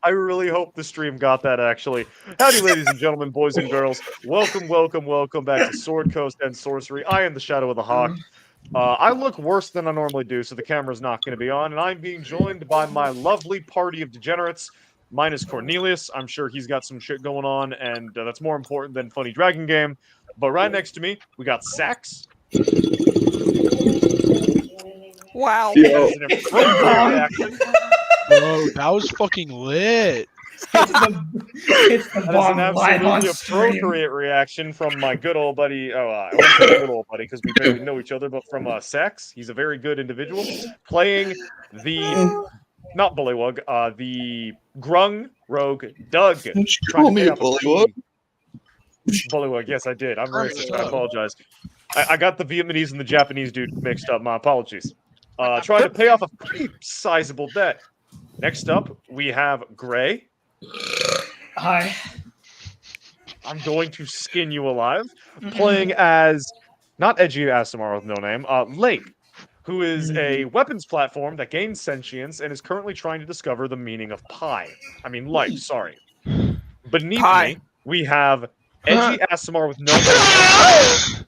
I really hope the stream got that actually. Howdy, ladies and gentlemen, boys and girls. Welcome back to Sword Coast and Sorcery. I am the Shadow of the Hawk. I look worse than I normally do, so the camera's not going to be on, and I'm being joined by my lovely party of degenerates. Minus Cornelius. I'm sure he's got some shit going on, and that's more important than Funny Dragon Game. But right next to me, we got Sax. Wow. Yo. That is an appropriate reaction. Bro, that was fucking lit. It's the That is an bomb live on absolutely stream. appropriate reaction from my good old buddy. I won't say good old buddy because we barely know each other, but from Sex. He's a very good individual playing the not Bullywug, the Grung Rogue Doug. Call me a Bullywug. Bullywug, yes, I did. I'm racist. I apologize. I got the Vietnamese and the Japanese dude mixed up. My apologies. Trying to pay off a pretty sizable debt. Next up, we have Gray. Hi. I'm going to skin you alive. Playing as, not Edgy Asimar with no name, Lake, who is a weapons platform that gains sentience and is currently trying to discover the meaning of life, sorry. Beneath me, we have Edgy Asimar with no name.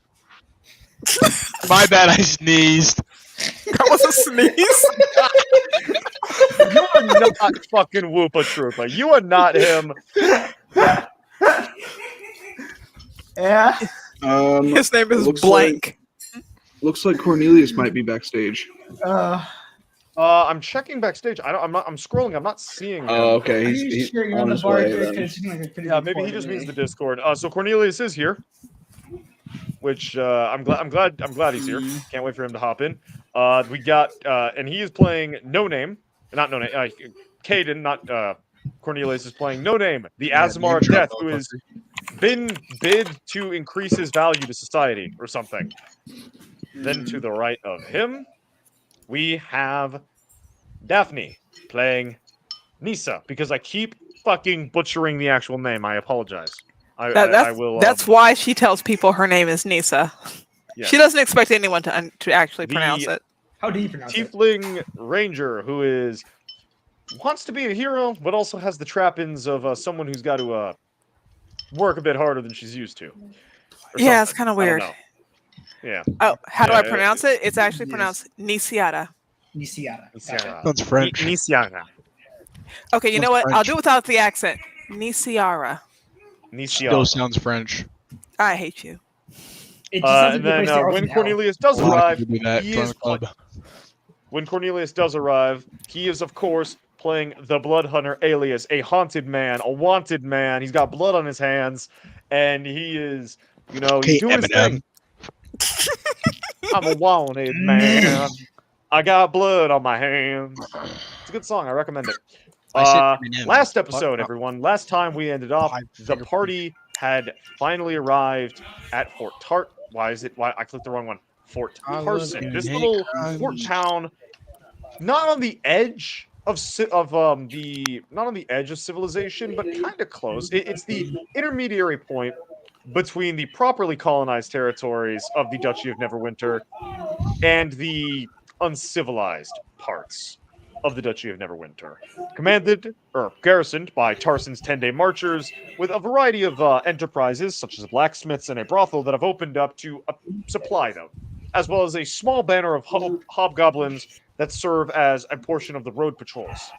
My bad, I sneezed. That was a sneeze. You are not fucking Whoopa Troopa. You are not him. Yeah. His name is looks Blank. Looks like Cornelius might be backstage. I'm checking backstage. I'm scrolling. I'm not seeing him. Oh, okay. Are He's, you he's sure you're on on the his bar way. here? then. 'Cause it seems like a pretty Yeah, good maybe he party just to means me. the Discord. So Cornelius is here, which I'm glad he's here. Can't wait for him to hop in. We got and he is playing No Name, not No Name. Caden, not Cornelius is playing No Name, the Asmar of Death, who has been bid to increase his value to society or something. Then to the right of him, we have Daphne playing Nisa, because I keep fucking butchering the actual name. I apologize. I will. That's why she tells people her name is Nisa. Yes. She doesn't expect anyone to actually pronounce it. How do you pronounce it? Tiefling Ranger, who wants to be a hero, but also has the trappings of someone who's got to work a bit harder than she's used to. Yeah, it's kind of weird. Yeah. Oh, how do Yeah, I pronounce it? It's actually yes. pronounced Nisiata. Nisiata. Gotcha. That's French. Nisiana. Okay, you That's know what? I'll French. do it without the accent. Nisiara. Still sounds French. I hate you. It just sounds And like then the place to when Arsenal. Cornelius does A lot of arrive, people do that. he Join is the club. when Cornelius does arrive, he is of course playing the Blood Hunter, alias a haunted man, a wanted man. He's got blood on his hands, and he is, he's Okay, doing his Eminem. thing. I'm a wanted man. I got blood on my hands. It's a good song. I recommend it. I said Eminem. Last episode, everyone. Last time we ended off, the party had finally arrived at Fort Tart. Why I clicked the wrong one? Fort Tarson. This little fort town, not on the edge of civilization, but kind of close. It's the intermediary point between the properly colonized territories of the Duchy of Neverwinter and the uncivilized parts of the Duchy of Neverwinter. Garrisoned by Tarson's 10-day marchers, with a variety of enterprises, such as blacksmiths and a brothel, that have opened up to supply them, as well as a small banner of hobgoblins that serve as a portion of the road patrols.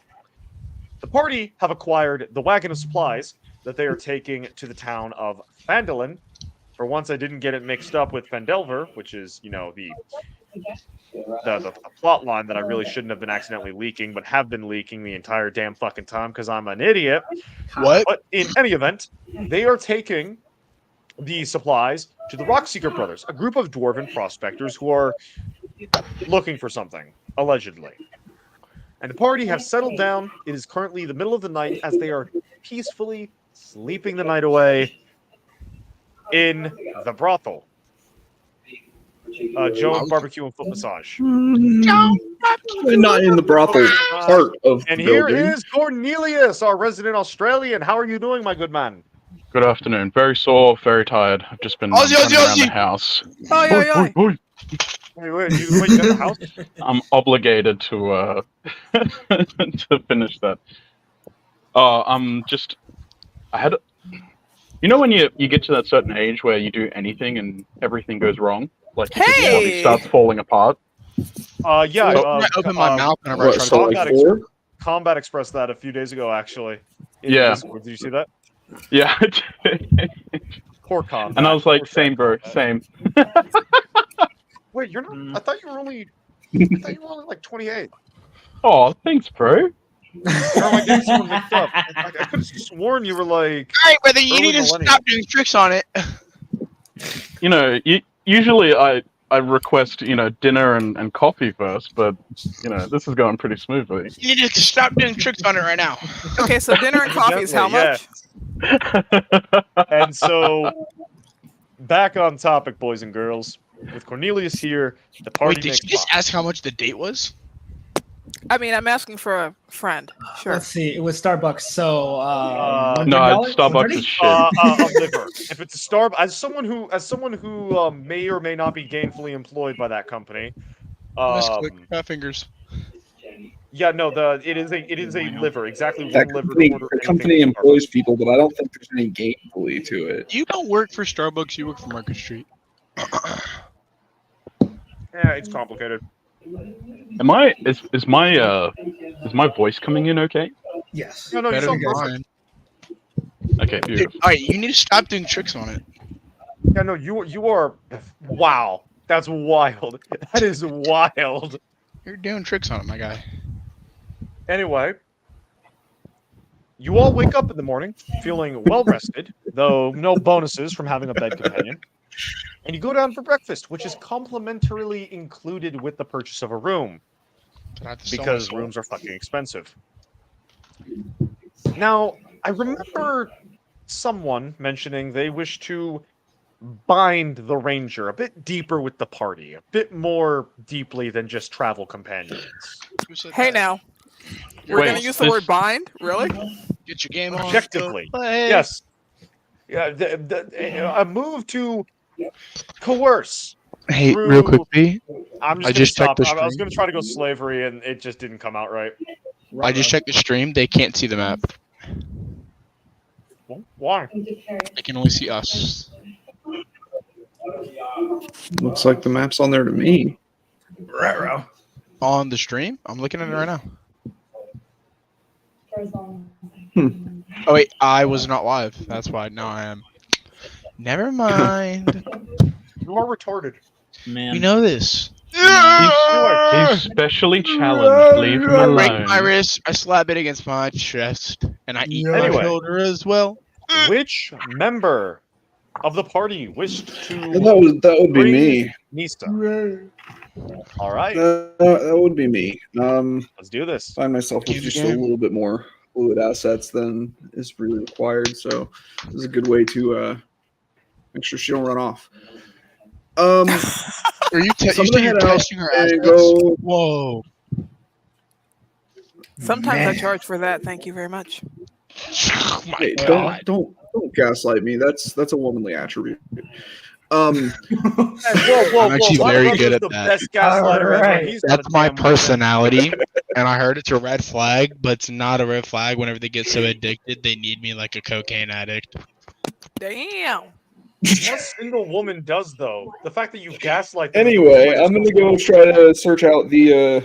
The party have acquired the wagon of supplies that they are taking to the town of Phandalin. For once, I didn't get it mixed up with Phandelver, which is, the plot line that I really shouldn't have been accidentally leaking, but have been leaking the entire damn fucking time because I'm an idiot. What? But in any event, they are taking the supplies to the Rockseeker brothers, a group of dwarven prospectors who are looking for something, allegedly. And the party have settled down. It is currently the middle of the night as they are peacefully sleeping the night away in the brothel. Joe Barbecue and Foot Massage. Not in the brothel part of And the here building. is Cornelius, our resident Australian. How are you doing, my good man? Good afternoon. Very sore, very tired. I've just been Ozzy, running Ozzy, around the Ozzy! house. Oi, oi, oi. Wait, you got the house? I'm obligated to to finish that. I had. You know when you get to that certain age where you do anything and everything goes wrong, like your body Hey! starts falling apart. Yeah. I open my mouth whenever I What? try to So talk. like 4? Combat expressed that a few days ago, actually. In Yeah. Discord. Did you see that? Yeah. Poor Combat. And I was like, Poor same, bro, Combat. same. Wait, you're not. I thought you were only like 28. Oh, thanks, bro. Or am I getting someone mixed up? I could have sworn you were like. All right, brother, you Early need to millennial. stop doing tricks on it. You know, usually I request, dinner and coffee first, but, this is going pretty smoothly. You need to stop doing tricks on it right now. Okay, so dinner and coffee is how Evidently, much? And so, back on topic, boys and girls. With Cornelius here, the party Wait, did makes you just pop. ask how much the date was? I mean, I'm asking for a friend. Sure. Let's see. It was Starbucks. So No, $100? Starbucks 130? is shit. A liver. If it's a as someone who may or may not be gainfully employed by that company. Misclick, fat fingers. Yeah, no, it is a liver. Exactly That one liver. company, to order the anything company from employs people, but I don't think there's any gainfully to it. You don't work for Starbucks, you work for Market Street. Starbucks. Yeah, it's complicated. Is my voice coming in okay? Yes. No, you Better sound than perfect. mine. Okay, beautiful. Alright, you need to stop doing tricks on it. Yeah, no, you are. Wow, that's wild. That is wild. You're doing tricks on it, my guy. Anyway, you all wake up in the morning feeling well rested, though no bonuses from having a bed companion. And you go down for breakfast, which is complimentarily included with the purchase of a room, But I have to sell because my soul. rooms are fucking expensive. Now, I remember someone mentioning they wish to bind the ranger a bit deeper with the party, a bit more deeply than just travel companions. Who said Hey that? now. We're Wait, going to use the this- word bind? Really? Get your game on. Objectively, go play. yes. Yeah, a move to coerce. Hey, Through- real quickly, I'm just I gonna just stop. checked the I was stream. gonna try to go slavery, and it just didn't come out right. I just checked the stream. They can't see the map. Well, why? They can only see us. Looks like the map's on there to me. Ruh-roh. On the stream? I'm looking at it right now. Oh wait, I was not live. That's why. Now I am. Never mind. You are retarded. Man. We know this. He's specially challenged. Leave him I break my alone. wrist. I slap it against my chest, and I eat my Anyway. shoulder as well. Which member of the party wished Well, to that would be bring me. Nista? All right, That would be me. let's do this. Find myself with Game just again. a little bit more fluid assets than is really required. So this is a good way to make sure she don't run off. Are you, So I'm you gonna you're head out testing her and assets? go. Whoa. Sometimes I Man. charge for that. Thank you very much. Oh my Hey, god. don't gaslight me. That's a womanly attribute. Whoa, I'm actually my very brother's good at the that. best gaslighter ever. Alright. He's not That's a my damn woman. personality, and I heard it's a red flag, but it's not a red flag whenever they get so addicted they need me like a cocaine addict. Damn. What single woman does though? The fact that you gaslight. them Anyway, is I'm gonna go try to search out the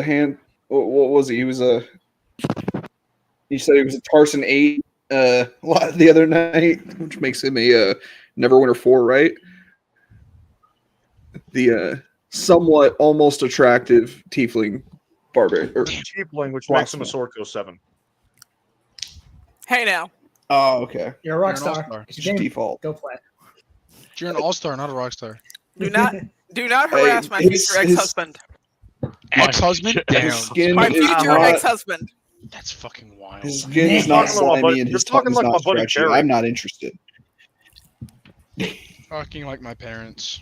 hand. What was he? He was a. He said he was a Tarson 8 the other night, which makes him a Neverwinter 4, right? The somewhat almost attractive tiefling barbarian. Cheapling, which makes him a Sorco 7. Hey now. Oh, okay. You're a rock You're an star. all-star. It's Just your game. default. Go play. You're an all-star, not a rock star. Do not Hey, harass my his- future ex-husband. Ex-husband? His Damn. His skin My is future not. ex-husband. That's fucking wild. His skin is not You're talking like my slimy, and buddy- his you're talking tongue is like not my buddy stretchy. Barry. I'm not interested. Talking like my parents.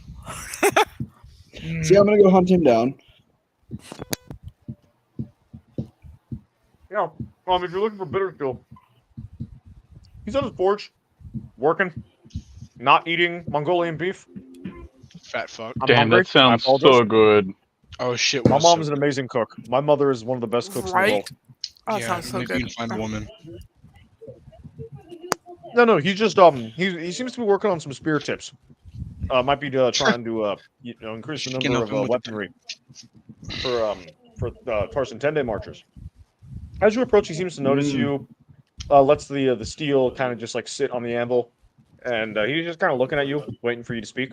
See, I'm gonna go hunt him down. Yeah. If you're looking for bitter steel, he's on his forge, working, not eating Mongolian beef. fat fuck. I'm Damn, hungry. that sounds I apologize. so good. Oh shit. My was so mom's an amazing cook. My mother is one of the best cooks in the Right? world. Oh, that yeah, sounds so maybe good. you can find a woman. No, he's just he seems to be working on some spear tips. Might be trying to increase the Chicken number of oven with the weaponry for Tarson 10-day marchers. As you approach, he seems to notice you. Lets the steel kind of just like sit on the anvil, and he's just kind of looking at you, waiting for you to speak.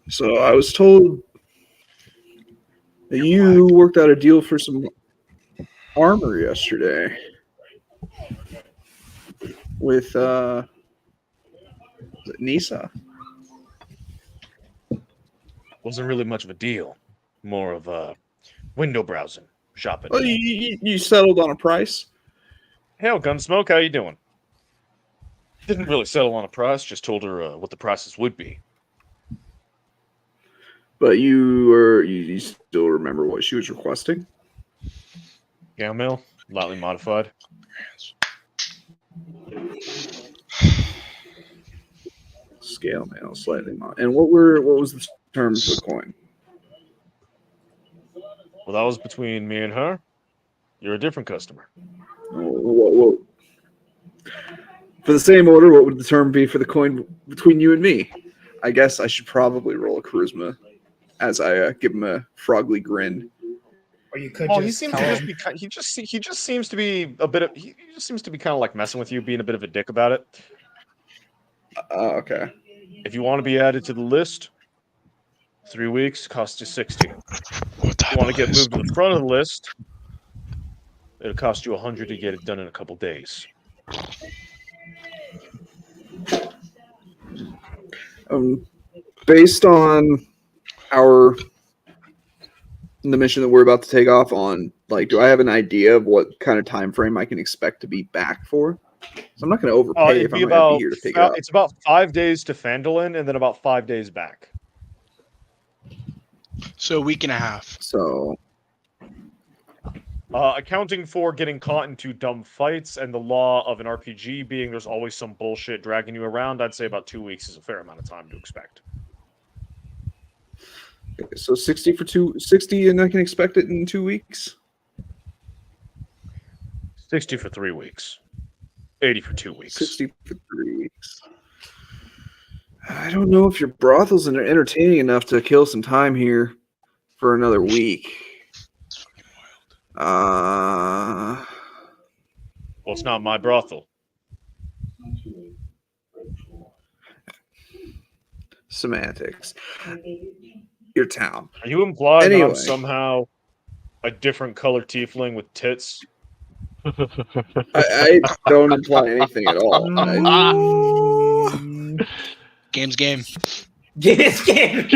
So I was told that you worked out a deal for some armor yesterday with Nisa. Wasn't really much of a deal, more of window browsing, shopping. Well, you settled on a price. Hell, Gunsmoke, how you doing? Didn't really settle on a price, just told her what the prices would be. But you still remember what she was requesting? Scale mail, lightly modified. Scale mail, slightly modified. And what was the terms of the coin? Well, that was between me and her. You're a different customer. For the same order, what would the term be for the coin between you and me? I guess I should probably roll a charisma as I give him a frogly grin. Or you could Oh, just he seems tell to just him. be. He just seems to be a bit of. He just seems to be kind of like messing with you, being a bit of a dick about it. Okay. If you want to be added to the list, 3 weeks costs you 60. What If type you want to of get list? moved to the front of the list, it'll cost you 100 to get it done in a couple days. Based on the mission that we're about to take off on, like, do I have an idea of what kind of time frame I can expect to be back for? So I'm not going to overpay It'd if I'm be going to be about here to pick it up. it's about 5 days to Phandalin and then about 5 days back. So a week and a half. So Accounting for getting caught into dumb fights and the law of an RPG being there's always some bullshit dragging you around, I'd say about 2 weeks is a fair amount of time to expect. okay, so 60 for 60, and I can expect it in 2 weeks. 60 for 3 weeks. 80 for 2 weeks. 60 for 3 weeks. I don't know if your brothel's entertaining enough to kill some time here for another week. Well, it's not my brothel. Semantics. Your town. Are you implying that Anyway. I'm somehow a different color tiefling with tits? I don't imply anything at all. Game's game. Get his game.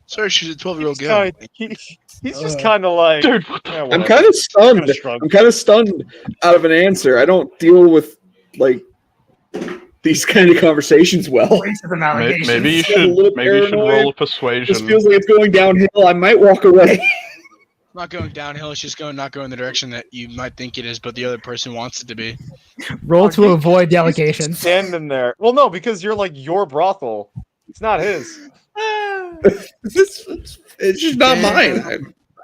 Sorry, she's a 12-year-old girl. He's just kind of like... Dude, what the yeah, I'm whatever. kind of stunned. Kinda shrugged. I'm kind of stunned out of an answer. I don't deal with like these kind of conversations well. Racism allegations. maybe you A should little roll a paranoid. persuasion. This feels like it's going downhill. I might walk away. Not going downhill. It's just not going the direction that you might think it is, but the other person wants it to be. Roll to He's- avoid the He's allegations. standing there. Well, no, because you're like your brothel. It's not his. It's just not mine. I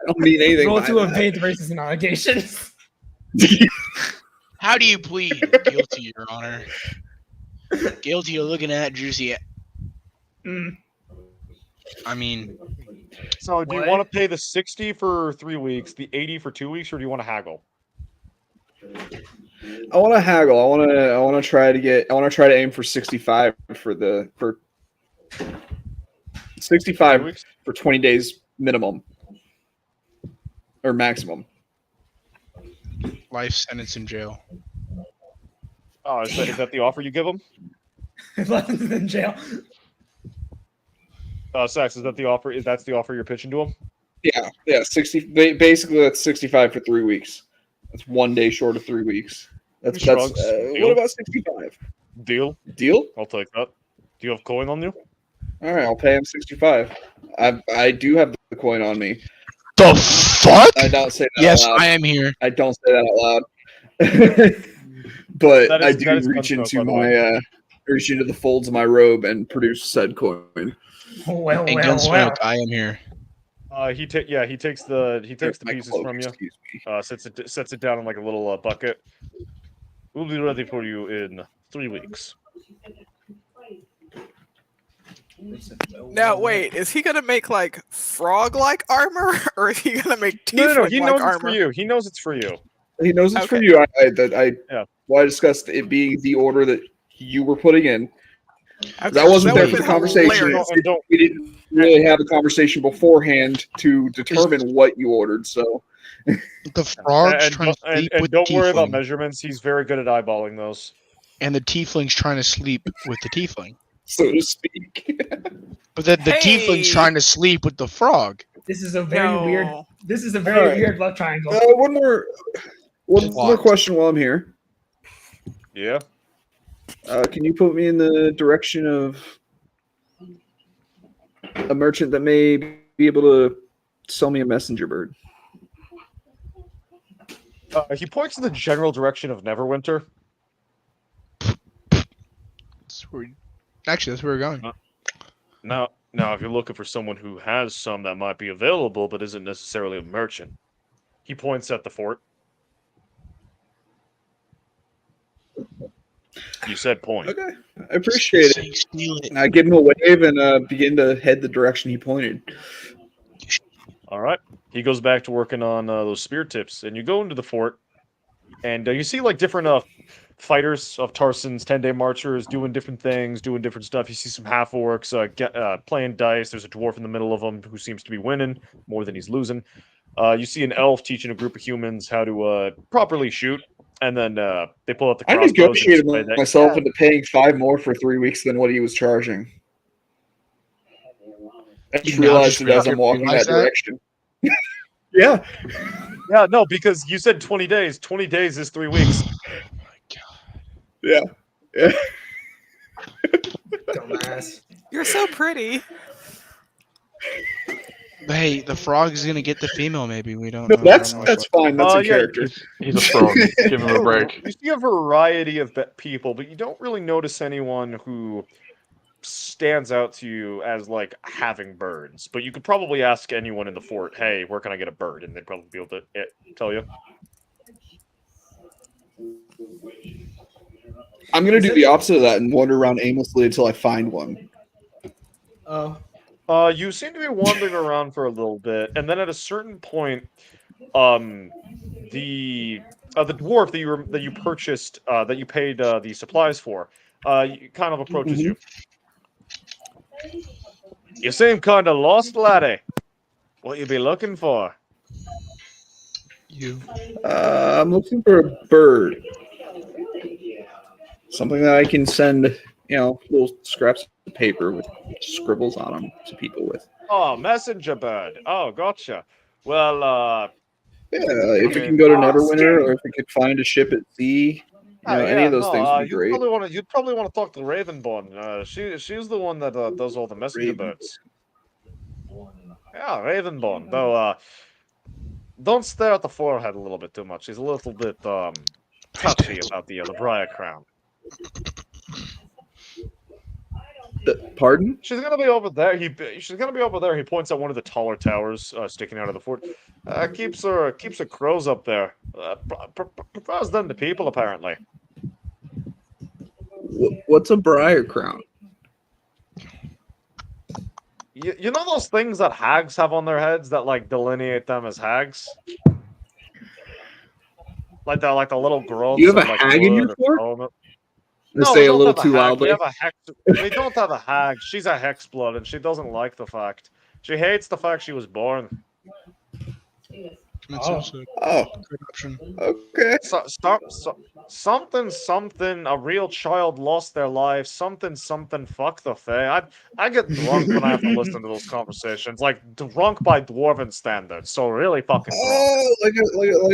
don't mean anything. Roll by to that. evade the racism allegations. How do you plead? Guilty, Your Honor. Guilty of looking at juicy. Mm. I mean, So, do you What? want to pay the 60 for 3 weeks, the 80 for 2 weeks, or do you want to haggle? I want to haggle. I want to try to aim for 65 for 65 2 weeks? for 20 days minimum or maximum. life sentence in jail. Oh, is that the offer you give him? Lessons in jail. Sax, is that the offer? That's the offer you're pitching to him? Yeah, 60. Basically, that's 65 for 3 weeks. That's 1 day short of 3 weeks. That's Shrugs. what Deal. about 65? Deal. Deal? I'll take that. Do you have coin on you? All right, I'll pay him 65. I do have the coin on me. The fuck? I don't say that Yes, out loud. I am here. I don't say that out loud. but That I is- do that is reach Gunsmoke, into by the way. my reach into the folds of my robe and produce said coin. Well, And well, Gunsmoke, well. I am here. He takes the My pieces cloak, from you. excuse me. Sets it down in like a little bucket. We'll be ready for you in 3 weeks. Now wait, is he gonna make like frog-like armor, or is he gonna make No. He tiefling-like knows it's for armor? you. He knows it's for you. He knows it's for Okay. you. Yeah. Well, I discussed it being the order that you were putting in. Okay, I wasn't that there would've for the been conversation. hilarious. And don't We didn't really have a conversation beforehand to determine what you ordered. So The frog's and trying to sleep and with don't the worry about tiefling, measurements. He's very good at eyeballing those. and the tiefling's trying to sleep with the tiefling. so to speak. But then the tiefling's Hey! trying to sleep with the frog. This is a very weird. No. This is a very Alright. weird love triangle. One more Plot. question while I'm here. Yeah. Can you put me in the direction of a merchant that may be able to sell me a messenger bird? He points in the general direction of Neverwinter. Actually, that's where we're going. Now, if you're looking for someone who has some that might be available but isn't necessarily a merchant, he points at the fort. You said point. Okay, I appreciate it. Saying steal it. I give him a wave and begin to head the direction he pointed. All right. He goes back to working on those spear tips, and you go into the fort, and you see like different fighters of Tarson's 10-day marchers doing different things, doing different stuff. You see some half orcs playing dice. There's a dwarf in the middle of them who seems to be winning more than he's losing. You see an elf teaching a group of humans how to properly shoot, and then they pull out the I crossbows. and negotiated display that. myself into paying 5 more for 3 weeks than what he was charging. I just You now realized just it as I'm walking realize that that? direction. Yeah. Yeah, no, because you said 20 days. 20 days is 3 weeks. Yeah. Dumbass. You're so pretty. Hey, the frog is gonna get the female. Maybe we don't No, know. that's fine. That's a Yeah, character. He's a frog. Give him a break. You see a variety of people, but you don't really notice anyone who stands out to you as like having birds. But you could probably ask anyone in the fort, "Hey, where can I get a bird?" And they'd probably be able to tell you. I'm gonna do the opposite of that and wander around aimlessly until I find one. Oh. You seem to be wandering around for a little bit, and then at a certain point, the dwarf that you purchased that you paid the supplies for, kind of approaches you. You seem kind of lost, laddie. What you be looking for? You. I'm looking for a bird. Something that I can send, little scraps of paper with scribbles on them to people with. Oh, messenger bird. Oh, gotcha. Well, Yeah, if we can go to Neverwinter, or if we could find a ship at sea, any of those things would be great. You'd probably want to talk to Ravenborn. She's the one that does all the messenger birds. Yeah, Ravenborn. Though, don't stare at the forehead a little bit too much. She's a little bit touchy about the briar crown. Pardon? She's gonna be over there. She's gonna be over there. He points at one of the taller towers sticking out of the fort. Keeps her crows up there. Prefers them to people, apparently. What's a briar crown? You know those things that hags have on their heads that like delineate them as hags? Like the little growths. You have a of, like, hag in your wood or fort? stone. Let's No, say we a don't little have too hag. loudly. We don't have a hag. She's a hexblood, and she doesn't like the fact. She hates the fact she was born. That's Oh. also Oh, a good option. okay. Something. A real child lost their life. Something. Fuck the fae. I get drunk when I have to listen to those conversations. Like drunk by dwarven standards. So really fucking drunk. Oh, like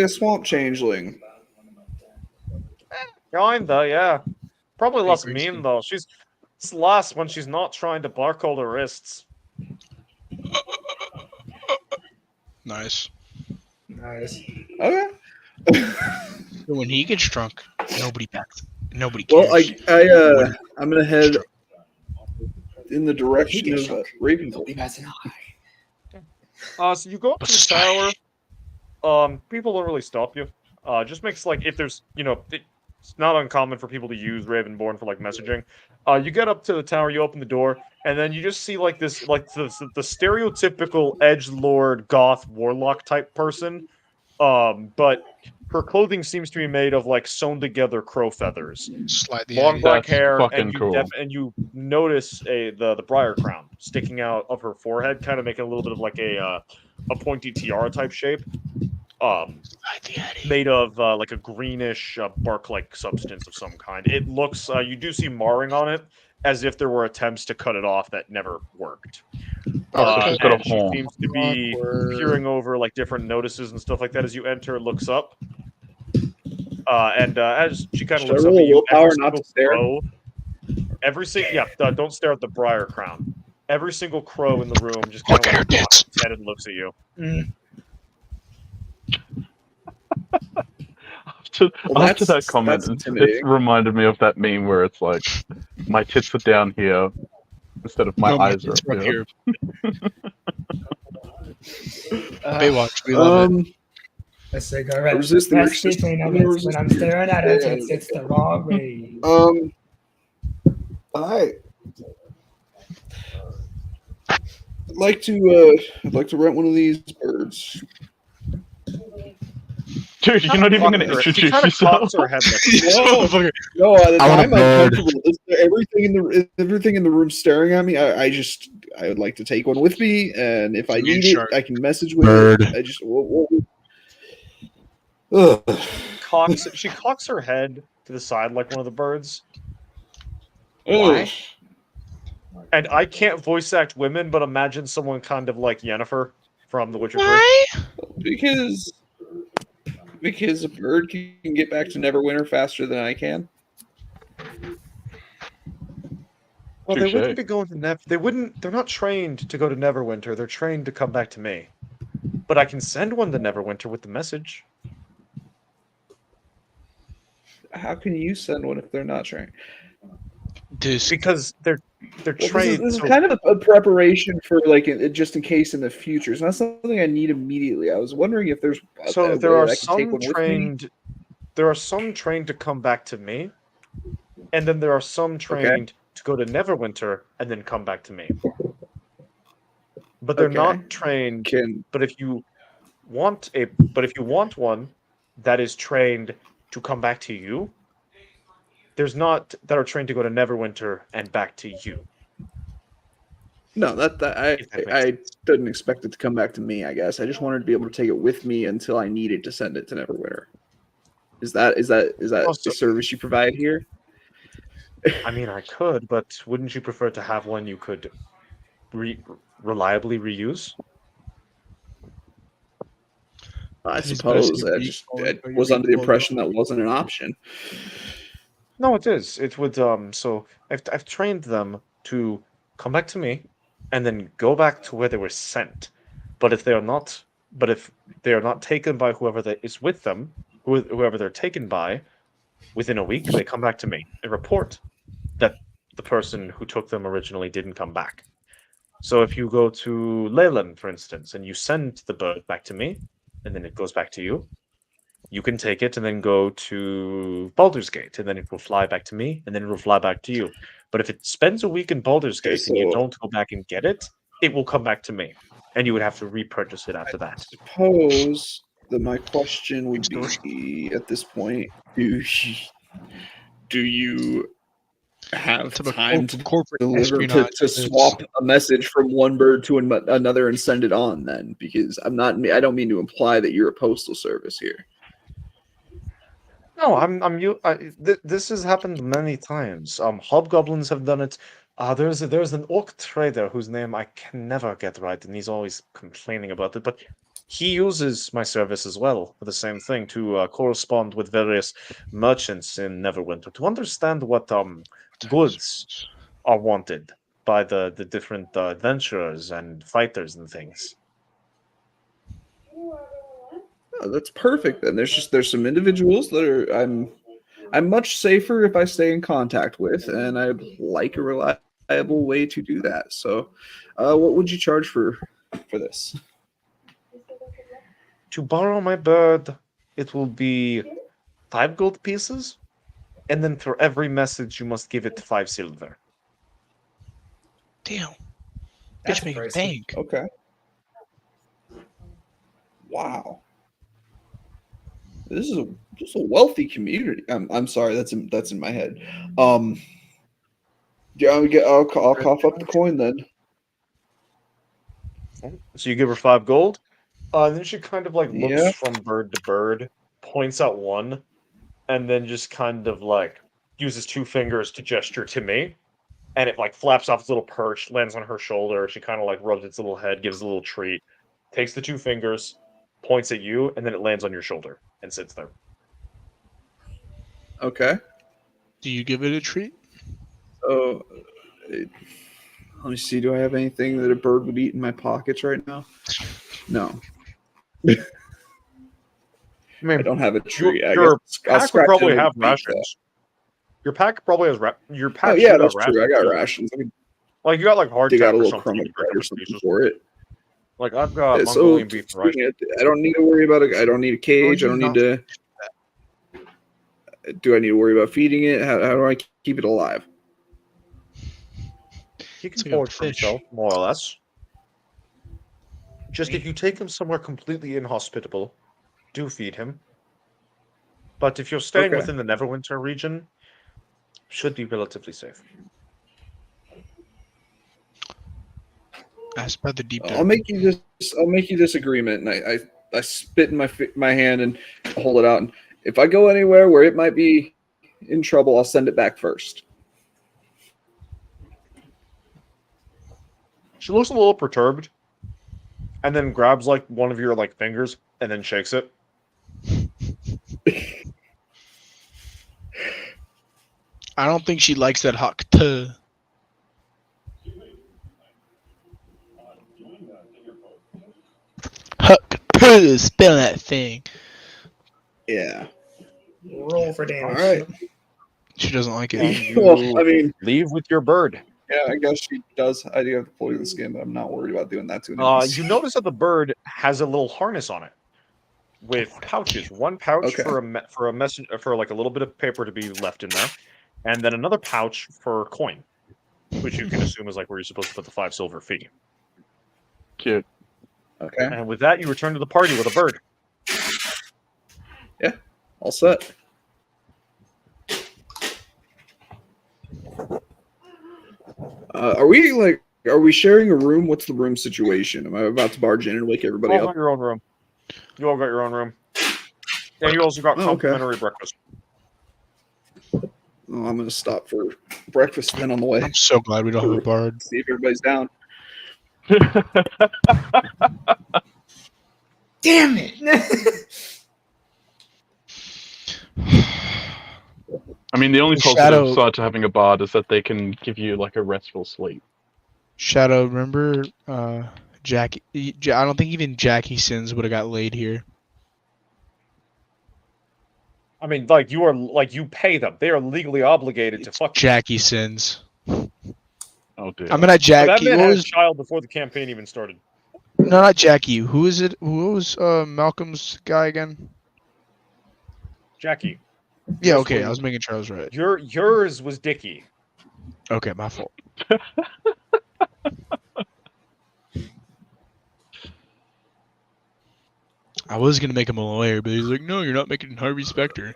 a swamp changeling. Kinda, yeah. Probably Hey, less Gracie. mean though. It's less when she's not trying to barcode her wrists. Nice. Nice. Okay. When he gets drunk, Nobody backs. Nobody Well, cares. I'm gonna head in the direction of Ravenville. So you go up to the tower. People don't really stop you. Just makes like if there's it's not uncommon for people to use Ravenborn for like messaging. You get up to the tower, you open the door, and then you just see like this like the stereotypical edgelord goth warlock type person. But her clothing seems to be made of like sewn together crow feathers, Slightly long black That's hair, fucking and cool. you notice the briar crown sticking out of her forehead, kind of making a little bit of like a pointy tiara type shape. Made of like a greenish bark-like substance of some kind. It looks you do see marring on it, as if there were attempts to cut it off that never worked. Oh, so she's got a And she horn. seems to be peering over like different notices and stuff like that as you enter. Looks up, and as she kind of Should I looks up roll at a you, every willpower not single to stare? crow, don't stare at the briar crown. Every single crow in the room just kind Look of at like her cocks tits. its head and looks at you. Well, After that comment, that's it's intimidating. reminded me of that meme where it's like, my tits are down here instead of my No, eyes are it's up up here. Baywatch, we love it. Let's say go right. Resist the Best urge to- sleep when I'm staring at her tits, it's the wrong way. I'd like to rent one of these birds. Dude, you're not even going to She introduce kind of yourself. cocks her head like Motherfucker. No, I want a I'm bird. uncomfortable. Everything in the room staring at me. I would like to take one with me, and if I Give me a need it, shark. I can message with Bird. it. I just. Ugh. she cocks her head to the side like one of the birds. Ugh. And I can't voice act women, but imagine someone kind of like Yennefer from The Witcher 3. Why? Because a bird can get back to Neverwinter faster than I can. Well, they Touche. wouldn't be going to they're not trained to go to Neverwinter. They're trained to come back to me. But I can send one to Neverwinter with the message. How can you send one if they're not trained? Because they're Well, trained. this is so- kind of a preparation for like just in case in the future. It's not something I need immediately. I was wondering if there's So a there way are that I can take some one with me. trained. There are some trained to come back to me, and then there are some trained to go to Neverwinter and then come back to me. But they're Okay. not trained. But if you want one that is trained to come back to you, there's not that are trained to go to Neverwinter and back to you. No, If that makes I sense. didn't expect it to come back to me. I guess I just wanted to be able to take it with me until I needed to send it to Neverwinter. Is that Also- the service you provide here? I mean, I could, but wouldn't you prefer to have one you could reliably reuse? I He's suppose. basically I recalling was under the your impression that wasn't an option. No, it is. It would. So I've trained them to come back to me, and then go back to where they were sent. But if they are not, taken by whoever that is with them, whoever they're taken by, within a week they come back to me and report that the person who took them originally didn't come back. So if you go to Leyland, for instance, and you send the bird back to me, and then it goes back to you, you can take it and then go to Baldur's Gate, and then it will fly back to me, and then it will fly back to you. But if it spends a week in Baldur's Okay, Gate and you so- don't go back and get it, it will come back to me, and you would have to repurchase it after that. Suppose that my question would be at this point: Do you have Type of time to corporate deliver espionage to is- swap a message from one bird to another and send it on? Then, because I don't mean to imply that you're a postal service here. No, this has happened many times. Hobgoblins have done it. There's an orc trader whose name I can never get right, and he's always complaining about it. But he uses my service as well for the same thing, to correspond with various merchants in Neverwinter to understand what goods are wanted by the different adventurers and fighters and things. Oh, that's perfect. Then there's some individuals that I'm much safer if I stay in contact with, and I'd like a reliable way to do that. So, what would you charge for this? To borrow my bird, it will be 5 gold pieces, and then for every message, you must give it 5 silver. Damn. That's Bitch making pricey. bank. Okay. Wow. This is a wealthy community. I'm sorry, that's in my head. Yeah, I'll cough up the coin then. So you give her 5 gold. Then she kind of like looks Yeah. from bird to bird, points out one, and then just kind of like uses 2 fingers to gesture to me. And it like flaps off its little perch, lands on her shoulder. She kind of like rubs its little head, gives a little treat, takes the 2 fingers, points at you, and then it lands on your shoulder and sits there. Okay. Do you give it a treat? So, let me see. Do I have anything that a bird would eat in my pockets right now? No, I I mean, don't have a tree. I your guess I'll pack would scratch probably it have and eat that. rations. Your pack probably has your Oh pack yeah, should have that's true. I rations. got too. rations. I can Like you got like dig hardtack out a or little something. crumb of You can bread pick or up something pieces. for it. Like I've got Yeah, so Mongolian beef and rice. I don't need to worry about it. I don't need a cage. I don't need to. Do I need to worry about feeding it? How do I keep it alive? He can It's like a forage for fish. himself, more or less. Just if you take him somewhere completely inhospitable, do feed him. But if you're staying Okay. within the Neverwinter region, should be relatively safe. Ask about the deep I'll dive. make you this. I'll make you this agreement, and I spit in my hand and hold it out. And if I go anywhere where it might be in trouble, I'll send it back first. She looks a little perturbed, and then grabs like one of your like fingers and then shakes it. I don't think she likes that hot tuh. Huck tuh, spell that thing. Yeah. Roll for All damage. right. She doesn't like And it. you Well, I mean, leave with your bird. yeah, I guess she does. I do have to pull you the skin, but I'm not worried about doing that to an You notice that the bird has a little harness on it with pouches. One pouch Okay. for a message for like a little bit of paper to be left in there, and then another pouch for coin, which you can assume is like where you're supposed to put the 5 silver fee. Cute. Okay. And with that, you return to the party with a bird. All set. Are we sharing a room? What's the room situation? Am I about to barge in and wake You everybody all up? got your own room. You all got your own room. And you also got Oh, okay. complimentary breakfast. Oh, I'm gonna stop for breakfast then on the way. I'm so glad we don't have a bard. See if everybody's down. Damn it! I mean, the only positive Shadow- side to having a bard is that they can give you like a restful sleep. Shadow, remember Jackie? I don't think even Jackie Sins would have got laid here. I mean, like you are like you pay them. They are legally obligated to fuck you. Jackie Sins. Oh dear. I'm not So that Jackie. man What had a was, child before the campaign even started. no, not Jackie. Who is it? Who was Malcolm's guy again? Jackie. Yeah, Yours okay. I was- was making sure I was right. Yours was Dickie. Okay, my fault. I was gonna make him a lawyer, but he's like, "No, you're not making Harvey Specter."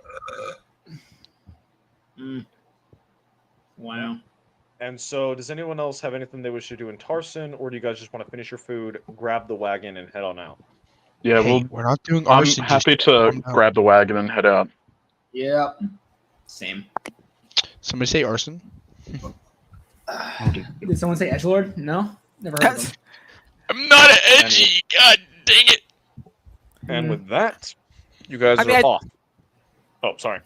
Wow. And so, does anyone else have anything they wish to do in Tarson, or do you guys just want to finish your food, grab the wagon, and head on out? Yeah, Hey, well, we're not doing I'm arson. just happy yet. to Calm down. grab the wagon and head out. Yeah. Same. Somebody say arson. Did someone say edgelord? No, never heard of them. I'm not an edgy. God dang it. And with that, you guys I mean, are I- off. Oh, sorry.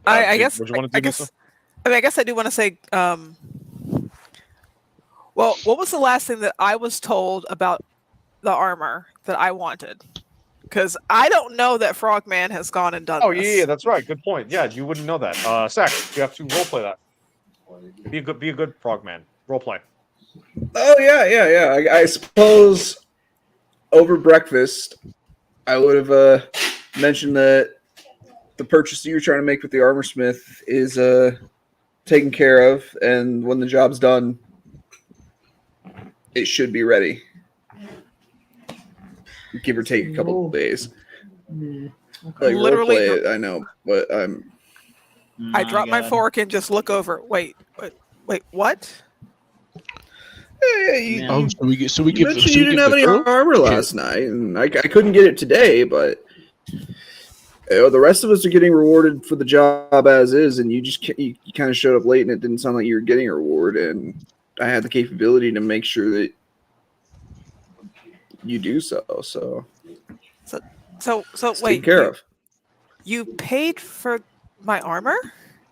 I guess. What do you want to I do, guess. Lisa? I mean, I guess I do want to say. Well, what was the last thing that I was told about the armor that I wanted? Because I don't know that Frogman has gone and done Oh this. yeah, that's right. Good point. Yeah, you wouldn't know that. Sax, you have to roleplay that. Be a good frogman. Roleplay. Oh yeah. I suppose over breakfast, I would have mentioned that the purchase that you're trying to make with the armor smith is taken care of, and when the job's done, it should be ready. Give or take a couple of days. Like Literally, roleplay it, I know, but I'm. I drop my fork and just look over. Wait, what? Yeah, you, Oh, so we you give. mentioned So you we didn't give have the any girl? armor last night, and I couldn't get it today, but the rest of us are getting rewarded for the job as is, and you just you kind of showed up late, and it didn't sound like you were getting a reward, and I had the capability to make sure that you do so. So it's Wait. taken care of. You paid for my armor?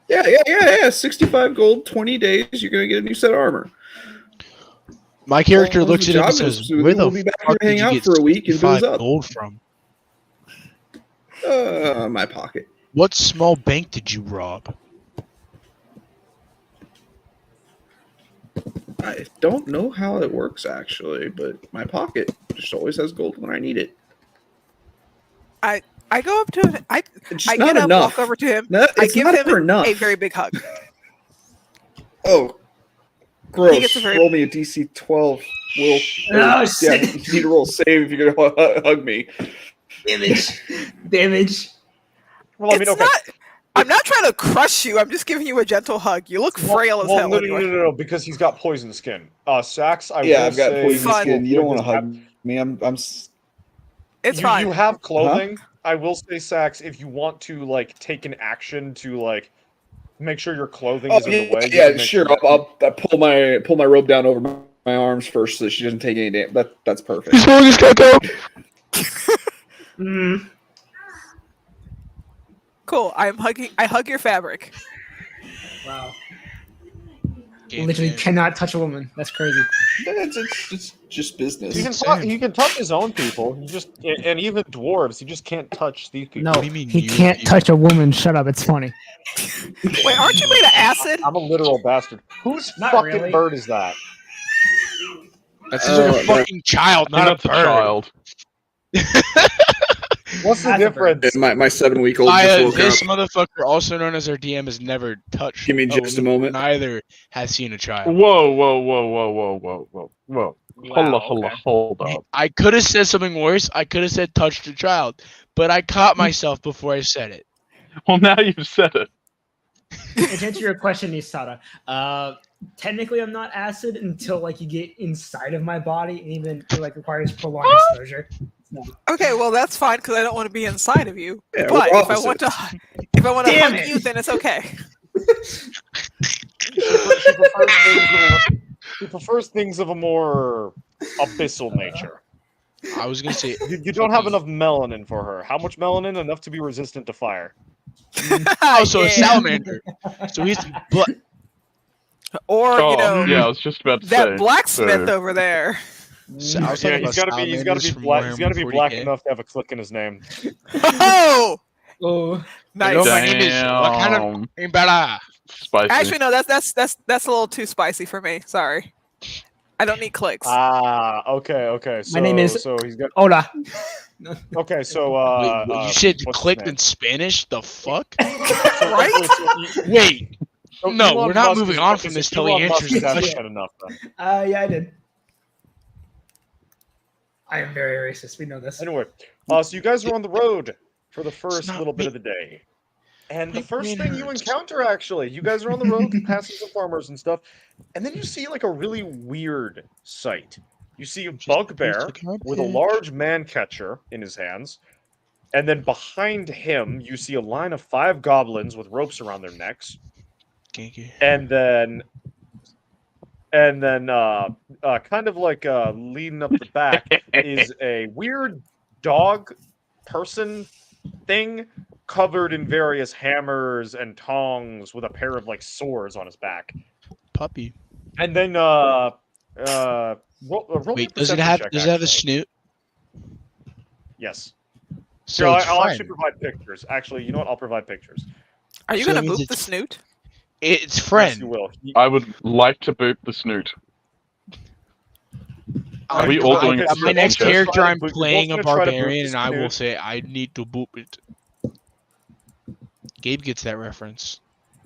Yeah. 65 gold, 20 days. You're gonna get a new set of armor. My character As long looks as at the him and job goes says, smoothly, "Where the we'll be back here fuck hang did you out get for a week and booze 65 up." gold from? My pocket. What small bank did you rob?" I don't know how it works actually, but my pocket just always has gold when I need it. I go up to him. It's just I not get up, enough. walk over to him. No, I it's give not him ever enough. a very big hug. Oh, He gross! gets a very- Roll me a DC 12. Will Oh, yeah, shit. you need to roll a save if you're gonna hug me. Damage. Well, I mean, It's okay. not. I'm not trying to crush you. I'm just giving you a gentle hug. You look frail as hell. No, anyway. no, because he's got poison skin. Sax, I Yeah, will I've got say poison Fun. skin. You don't want to hug me. It's fine. You have clothing. I will say, Sax, if you want to like take an action to like make sure your clothing is in the way. Yeah, sure. I'll pull my robe down over my arms first so that she doesn't take any damage. That's perfect. He's holding his cocoa. Cool. I hug your fabric. Wow. Game Literally changer. cannot touch a woman. That's crazy. It's just business. He can touch his own people. And even dwarves. He just can't touch these people. No, What do you mean he you can't people? touch a woman. Shut up. It's funny. Wait, aren't you made of acid? I'm a literal bastard. Whose Not fucking really. bird is that? That sounds like a no. fucking child, I think not a that's a bird. child. What's the That's a bird. difference? My 7-week-old just woke This up. motherfucker, also known as our DM, has never touched. Give me just a moment. Neither has seen a child. Whoa. Hold up. I could have said something worse. I could have said touched a child, but I caught myself before I said it. Well, now you've said it. To answer your question, Isara, technically I'm not acid until like you get inside of my body, and even it like requires prolonged exposure. Okay, well that's fine because I don't want to be inside of you. Yeah, But we're if I want to Damn hug it. you, then it's okay. She prefers things of a more abyssal nature. I was gonna say You don't have enough melanin for her. How much melanin? Enough to be resistant to fire. Oh, so a Yeah. salamander. So he's but Or Oh, you know yeah, I was just about to that say. blacksmith so- over there. so I was Yeah, talking he's about gotta be salamanders from black. He's gotta be Warhammer black 40K. enough to have a click in his name. Oh, Oh, nice. No, my name is what kind of Damn. name better? Spicy. Actually, no. That's a little too spicy for me. Sorry. I don't need clicks. Okay. So, My name is- So he's got. hola. Okay, so Wait, what, you said what's his clicked name? in Spanish? The fuck? Right? Wait, So no, Elon we're not Musk moving is- on is from this till he Elon Musk answers is the question. African enough, then. Yeah, I did. I am very racist. We know this. Anyway, so you guys are on the road for the first not little bit me. of the day. And the My first brain thing you hurts. encounter, actually, you guys are on the road passing some farmers and stuff, and then you see like a really weird sight. You see a bugbear with a large man catcher in his hands, and then behind him you see a line of 5 goblins with ropes around their necks, and then kind of like leading up the back is a weird dog person thing covered in various hammers and tongs with a pair of like swords on his back. Puppy. And then roll Wait, a does it perception have check, does it have a actually. snoot? Yes. So Here, it's I'll actually friend. provide pictures. Actually, you know what? I'll provide pictures. Are you So gonna that means boop the it's- snoot? It's Yes, you friend. will. I would like to boop the snoot. Are we all doing okay, so my you're next both gonna character, try to I'm boop- you're both playing a gonna try to boop barbarian, this and I will dude. say I need to boop it. Gabe gets that reference.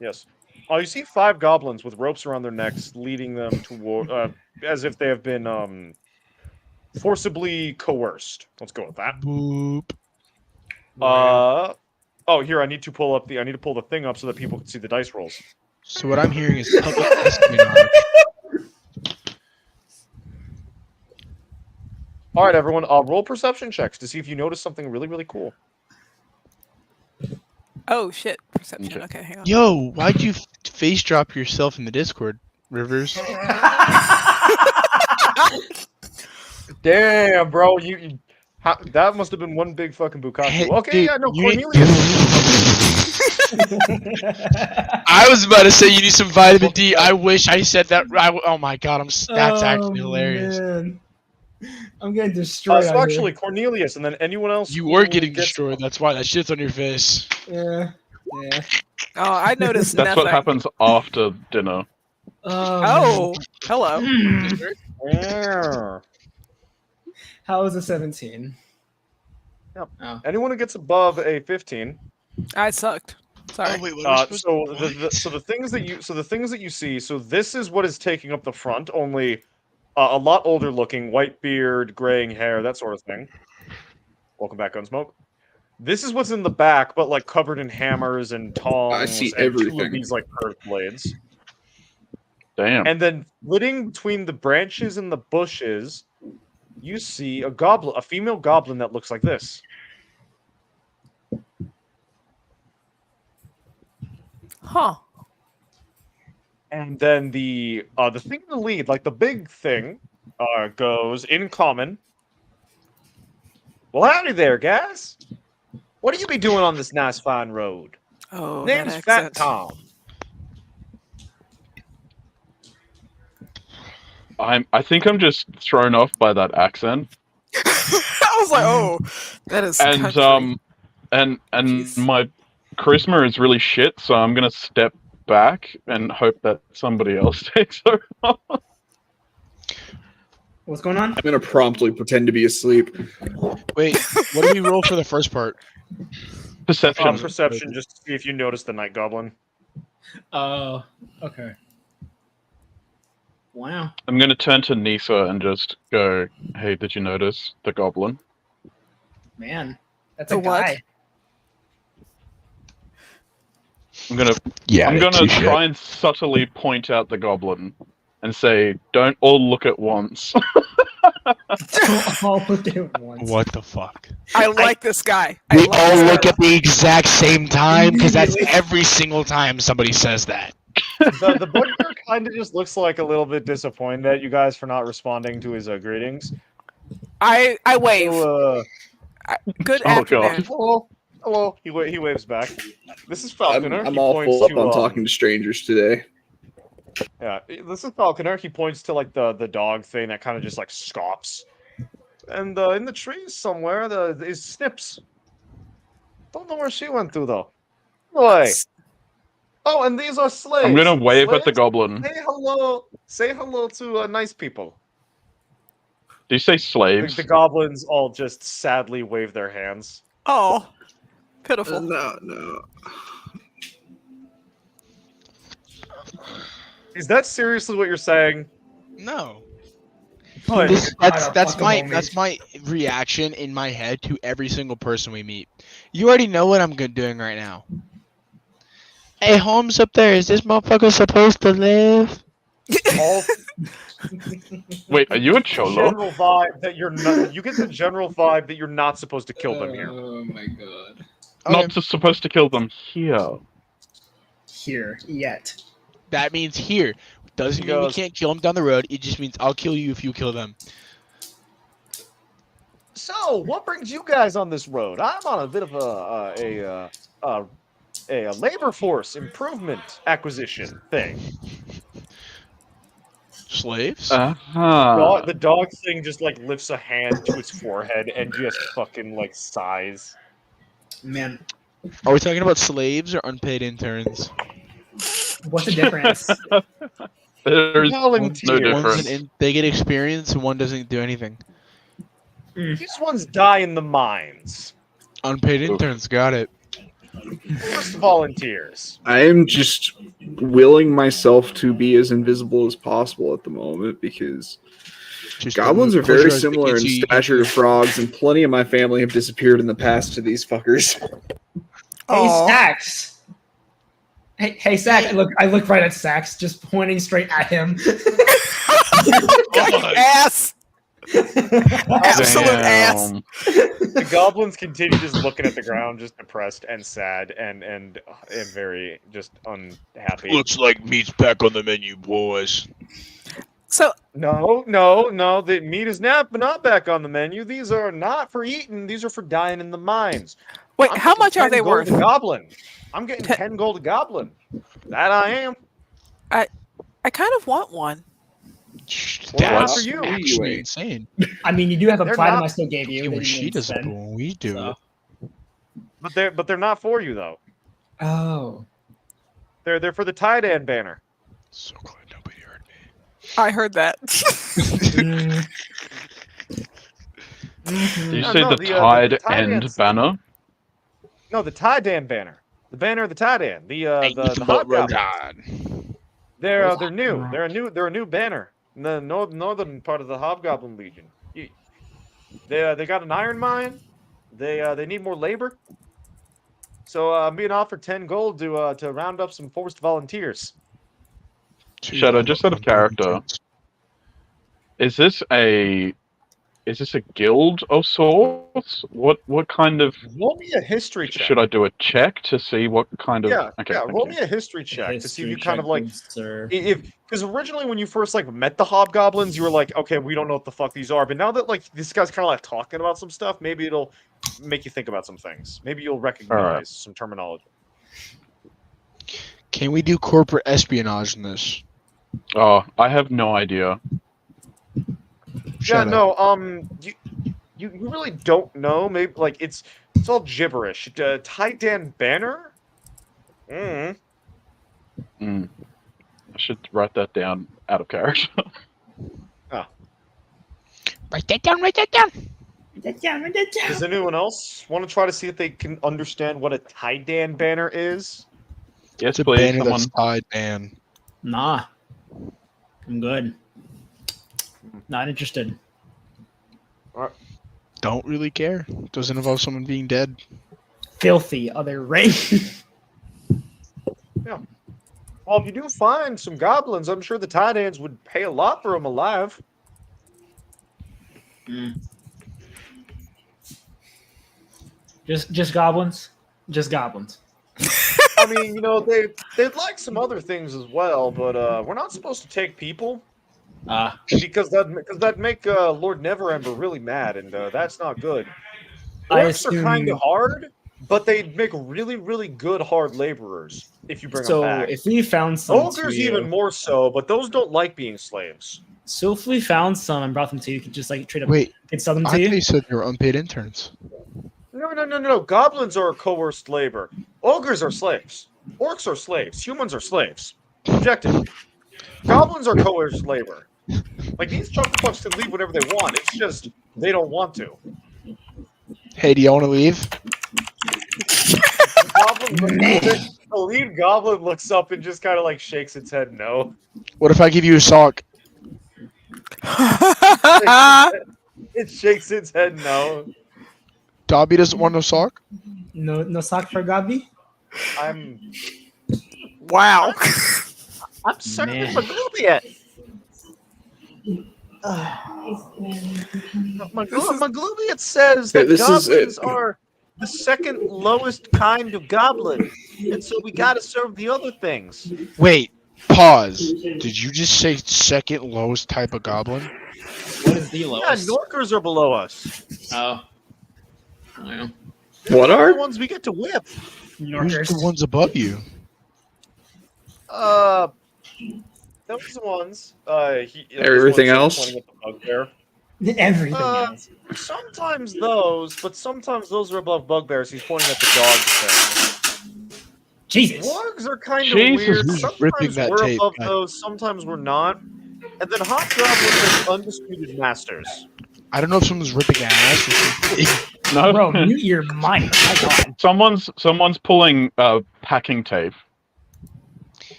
Yes. Oh, you see 5 goblins with ropes around their necks, leading them toward, as if they have been forcibly coerced. Let's go with that. Boop. Oh, here I need to pull the thing up so that people can see the dice rolls. So what I'm hearing is public espionage. All right, everyone, roll perception checks to see if you notice something really, really cool. Oh shit, perception. Okay. Okay, hang on. Yo, why'd you face drop yourself in the Discord, Rivers? Damn, bro, that must have been one big fucking bukkake. Okay, Dude, yeah, no, you Cornelius. I was about to say you need some vitamin D. I wish I said that. Oh my god, that's actually hilarious. Man. I'm getting destroyed. So out actually, Cornelius, and then anyone else. You who were getting gets- destroyed. That's why that shit's on your face. here. Yeah. Oh, I noticed That's nothing. what happens after dinner. Oh, hello. Yeah. How was a 17? Yep. Oh. Anyone who gets above a 15. I sucked. Sorry. wait, So the things that you see. So this is what is taking up the front. Only a lot older looking, white beard, graying hair, that sort of thing. Welcome back, Gunsmoke. This is what's in the back, but like covered in hammers and tongs. I see and 2 everything. of these like curved blades. Damn. And then flitting between the branches and the bushes, you see a female goblin that looks like this. Huh. And then the thing in the lead, like the big thing, goes in common. Well, howdy there, guys. What do you be doing on this nice fine road? Oh, Name's that Fat accent. Tom. I think I'm just thrown off by that accent. I was like, oh, that is And country. and Jeez. my charisma is really shit, so I'm gonna step back and hope that somebody else takes over. What's going on? I'm gonna promptly pretend to be asleep. Wait, what do we roll for the first part? Perception. Perception, just to see if you notice the night goblin. Oh, okay. Wow. I'm gonna turn to Nisa and just go, "Hey, did you notice the goblin?" Man, that's The a what? guy. I'm gonna try and subtly point out the goblin and say, "Don't all look at once." All look at once. What the fuck? I like this guy. I We like all this look guy. at the exact same time because that's Immediately. every single time somebody says that. The bugbear kind of just looks like a little bit disappointed at you guys for not responding to his greetings. I wave. So, Good Oh, God. afternoon. hello. He waves back. This is I'm, Falconer. I'm He all points full up to, on talking to strangers today. Yeah, this is Falconer. He points to like the dog thing that kind of just like scoffs. And in the trees somewhere, is Snips. Don't know where she went to though. Boy. Oh, and these are slaves. I'm gonna wave at the Slaves? goblin. Say hello. Say hello to nice people. Do you say The, slaves? the goblins all just sadly wave their hands. Oh, pitiful. No. Is that seriously what you're saying? No. But That's my reaction in my head to every single person we meet. You already know what I'm doing right now. Hey, Holmes up there, is this motherfucker supposed to live? all Wait, are you a cholo? general vibe that you're not. You get the general vibe that you're not supposed to kill them here. Oh my god. Not just supposed to kill them here. Here yet. That means here. Doesn't mean we goes- can't kill them down the road. It just means I'll kill you if you kill them. So, what brings you guys on this road? I'm on a bit of a labor force improvement acquisition thing. Slaves? The dog thing just like lifts a hand to its forehead and just fucking like sighs. Man, Are we talking about slaves or unpaid interns? What's the difference? There's no Volunteers. difference. They get experience and one doesn't do anything. These ones die in the mines. Unpaid Oof. interns, got it. Forced volunteers. I am just willing myself to be as invisible as possible at the moment because Just goblins are close very your eyes, similar in Vicky, so you can stature to see. frogs, and plenty of my family have disappeared in the past to these fuckers. Hey, Aw. Sax. Hey, Sax. I look right at Sax, just pointing straight at him. Ass. Absolute ass. Damn. The goblins continue just looking at the ground, just depressed and sad and very just unhappy. Looks like meat's back on the menu, boys. So No. The meat is not back on the menu. These are not for eating. These are for dying in the mines. wait, I'm how getting much are 10 they gold worth? a goblin. I'm getting Te- 10 gold a goblin. That I am. I kind of want one. Well, That's for you. actually Anyway. insane. I mean, you do have a They're platinum not- I still gave you. Yeah, that well, you she didn't doesn't spend, do it when we do so- it. But they're not for you though. Oh. They're for the Tidan banner. So glad nobody heard me. I heard that. Mm. Did you No, say no, the the Tide Tidans- End banner? No, the Tidan banner. The banner of the Tidan. The hobgoblins. They're new. They're a new banner. In the northern part of the Hobgoblin Legion. They got an iron mine. They need more labor. So I'm being offered 10 gold to round up some forced volunteers. Shadow, just out of character. Is this a guild of sorts? What kind of Roll me a history check. should I do a check to see what kind of? Yeah, Okay, yeah. thank Roll you. me a history check to see if you history kind of check, like good sir. if because originally when you first like met the hobgoblins, you were like, okay, we don't know what the fuck these are. But now that like this guy's kind of like talking about some stuff, maybe it'll make you think about some things. Maybe you'll recognize some terminology. Can we do corporate espionage in this? Oh, I have no idea. Shut Yeah, up. no, you really don't know. Maybe like it's all gibberish. Titan banner. Mm. Mm. I should write that down out of character. Write that down. Write that down. Does anyone else want to try to see if they can understand what a Titan banner is? Yes, It's a please. banner Someone. that's tied, man. Nah. I'm good. Not interested. Don't really care. Doesn't involve someone being dead. Filthy other race. Well, if you do find some goblins, I'm sure the Titans would pay a lot for them alive. Just goblins. Just goblins. I mean, you know, they'd like some other things as well, but we're not supposed to take people because that'd make Lord Neverember really mad, and that's not good. I Orcs are kind assume- of hard, but they'd make really, really good hard laborers if you bring So them back. if we found some, Ogres to you, even more so, but those don't like being slaves. So if we found some and brought them to you, you could just like trade them. Wait, Could sell them I to thought you. you said they were unpaid interns. No. Goblins are coerced labor. Ogres are slaves. Orcs are slaves. Humans are slaves. Objective. Goblins are coerced labor. Like, these chucklefucks can leave whenever they want. It's just they don't want to. Hey, do y'all want to leave? The lead goblin looks up and just kind of like shakes its head no. What if I give you a sock? It shakes its head no. Dobby doesn't want no sock? No sock for Gabi. I'm Wow. sucking Man. my Maglubiet. Maglubiet says that This is goblins are the second lowest kind of goblin, and so we gotta serve the other things. Wait, pause. Did you just say second lowest type of goblin? What is the Yeah, lowest? Norkers are below us. Oh. I don't know. What They're are? the ones we get to whip. Who's Norkers. the ones above you? Those ones. He, Everything this one's else? pointing at the bugbear. Everything Uh, else. Sometimes those, but sometimes those are above bugbears. He's pointing at the dog thing. Jesus. Wargs are kind of Jesus. weird. Who's ripping Sometimes that we're tape? above God. those, sometimes we're not. And then hobgoblins are undisputed masters. I don't know if someone's ripping ass or something. No. Bro, mute your mic. My God. Someone's pulling packing tape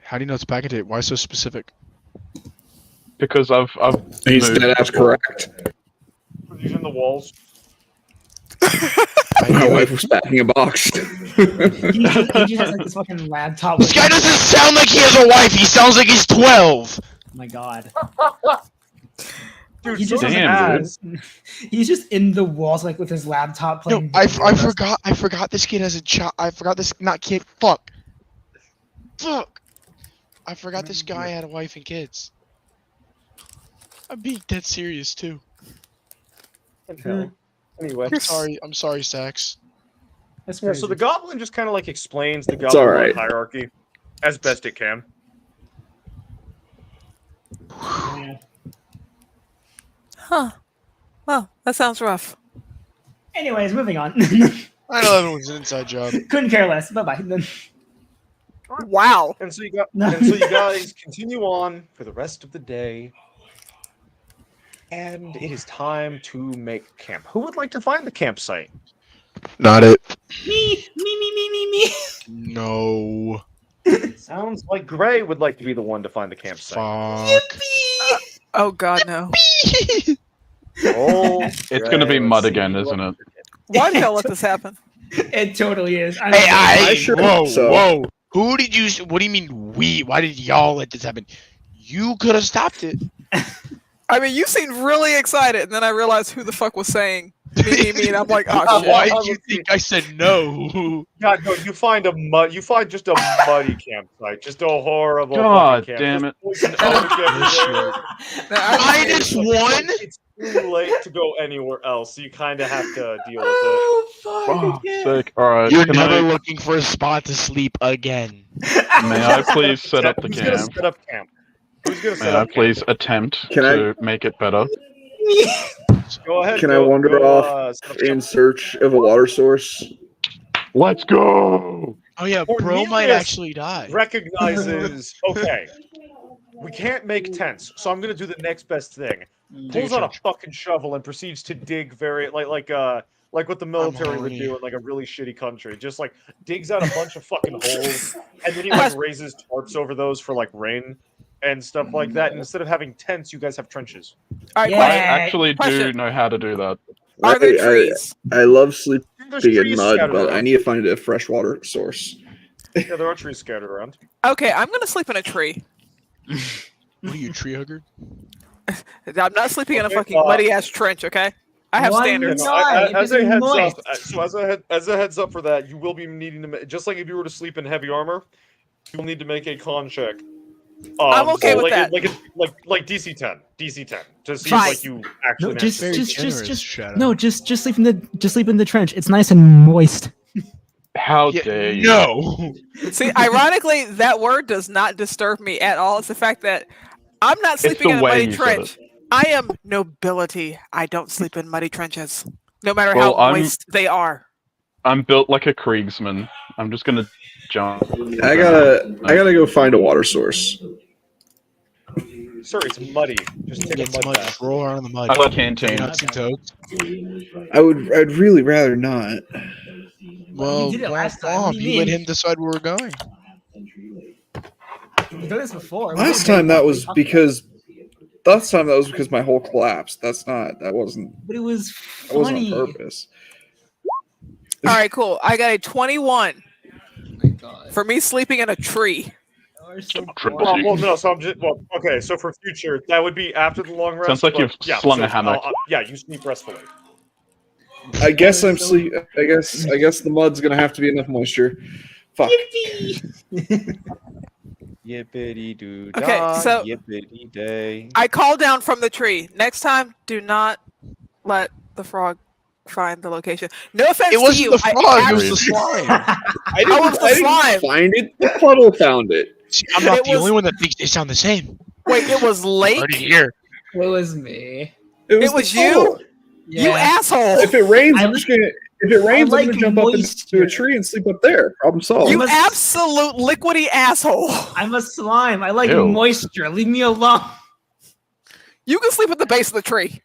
How do you know it's packing tape? Why so specific? because I've He's moved dead ass before. correct. He's in the walls. My wife was packing a box. He just has like this fucking laptop. This guy doesn't sound like he has a wife. He sounds like he's 12. Oh my God. Dude, He so just does Damn, Az. He's just in the walls like with his laptop No, playing. I video games. forgot this kid has a child. I forgot this not kid. Fuck. I forgot this guy had a wife and kids. I'm being dead serious too. Hell. Anyway. I'm sorry, Sax. That's Yeah, crazy. so the goblin just kind of like explains the It's goblin alright. hierarchy as best it can. Yeah. Huh. Well, that sounds rough. Anyways, moving on. I know everyone's an inside job. Couldn't care less. Bye bye. Wow. And so you guys continue on for the rest of the day. And it is time to make camp. Who would like to find the campsite? Not it. Me. No. Sounds like Gray would like to be the one to find the campsite. Fuck. Oh God, no. Oh, It's gonna be mud again, isn't it? Why the hell let this happen? It totally is. I sure hope so. Whoa. Who did you? What do you mean we? Why did y'all let this happen? You could have stopped it. I mean, you seemed really excited, and then I realized who the fuck was saying me, and I'm like, oh shit. Why did you think I said no? God, no, you find just a muddy campsite, just a horrible. God fucking damn camp. it. Just poison everywhere. Now, I- Minus one. It's too late to go anywhere else, so you kind of have to deal with it. Oh fuck! Oh, sick. Alright, You're can never I, looking for a spot to sleep again. may I please set up the Who's gonna camp? set up camp? Who's gonna set May I up please camp? attempt Can to make it better? Go ahead. Can I wander off in search of a water source? Let's go! Oh yeah, bro Cornelius might actually die. Recognizes. Okay, we can't make tents, so I'm gonna do the next best thing. Pulls out a fucking shovel and proceeds to dig very like what the military would horny. do in like a really shitty country. Just like digs out a bunch of fucking holes, and then he like raises tarps over those for like rain and stuff like that. And instead of having tents, you guys have trenches. All right, Yeah. I question. actually do Question. know how to do that. Are there I- trees? I love sleeping There's in trees mud, scattered but around. I need to find a freshwater source. Yeah, there are trees scattered around. Okay, I'm gonna sleep in a tree. What are you, tree hugger? I'm not sleeping in a Okay, fucking muddy ass trench. Okay, I have Why standards. not? As It's a heads moist. up, so as a heads up for that, you will be needing to just like if you were to sleep in heavy armor, you will need to make a con check. I'm okay with like, that. Like DC 10 to see Fine. if like you actually No, managed just, to just, sleep. just, Shadow. no, just sleep in the trench. It's nice and moist. How Yeah, dare you? no. See, ironically, that word does not disturb me at all. It's the fact that I'm not It's sleeping the in a way muddy you said trench. I am nobility. I don't sleep in muddy trenches, no matter Well, how I'm- moist they are. I'm built like a Kriegsman. I'm just gonna jump. I gotta go find a water source. Sir, it's muddy. Just take Get a some mud mud, bath. roll around in the mud. I like Take canteen. nuts and toads. I'd really rather not. Well, did it last time. Bob, What do you you let mean? him decide where we're going. We've done this before. Last time that was because my whole collapsed. That wasn't But it was on funny. purpose. All right, cool. I got a 21 Oh my god. for me sleeping in a tree. We're so Triple boring. Well, no, so I'm just okay. So for future, that would be after the long rest. Sounds like but you've yeah, slung so a hammock. yeah, you sleep restfully. I guess I'm sleep. I guess the mud's gonna have to be enough moisture. Fuck. Yippity doo Okay, so- yippity day. I call down from the tree. Next time, do not let the frog find the location. No offense It to wasn't you. the frog, it was the slime. How was the slime? Find it. The puddle found it. See, I'm not It the was- only one that thinks they sound the same. Wait, it was lake. Already here. It was me. It the was you? tunnel. You asshole! If it rains, I I'm just gonna. If it rains, like I'm gonna jump up into moisture. a tree and sleep up there. Problem solved. You must- absolute liquidy asshole! I'm a slime. I like Ew. moisture. Leave me alone. You can sleep at the base of the tree.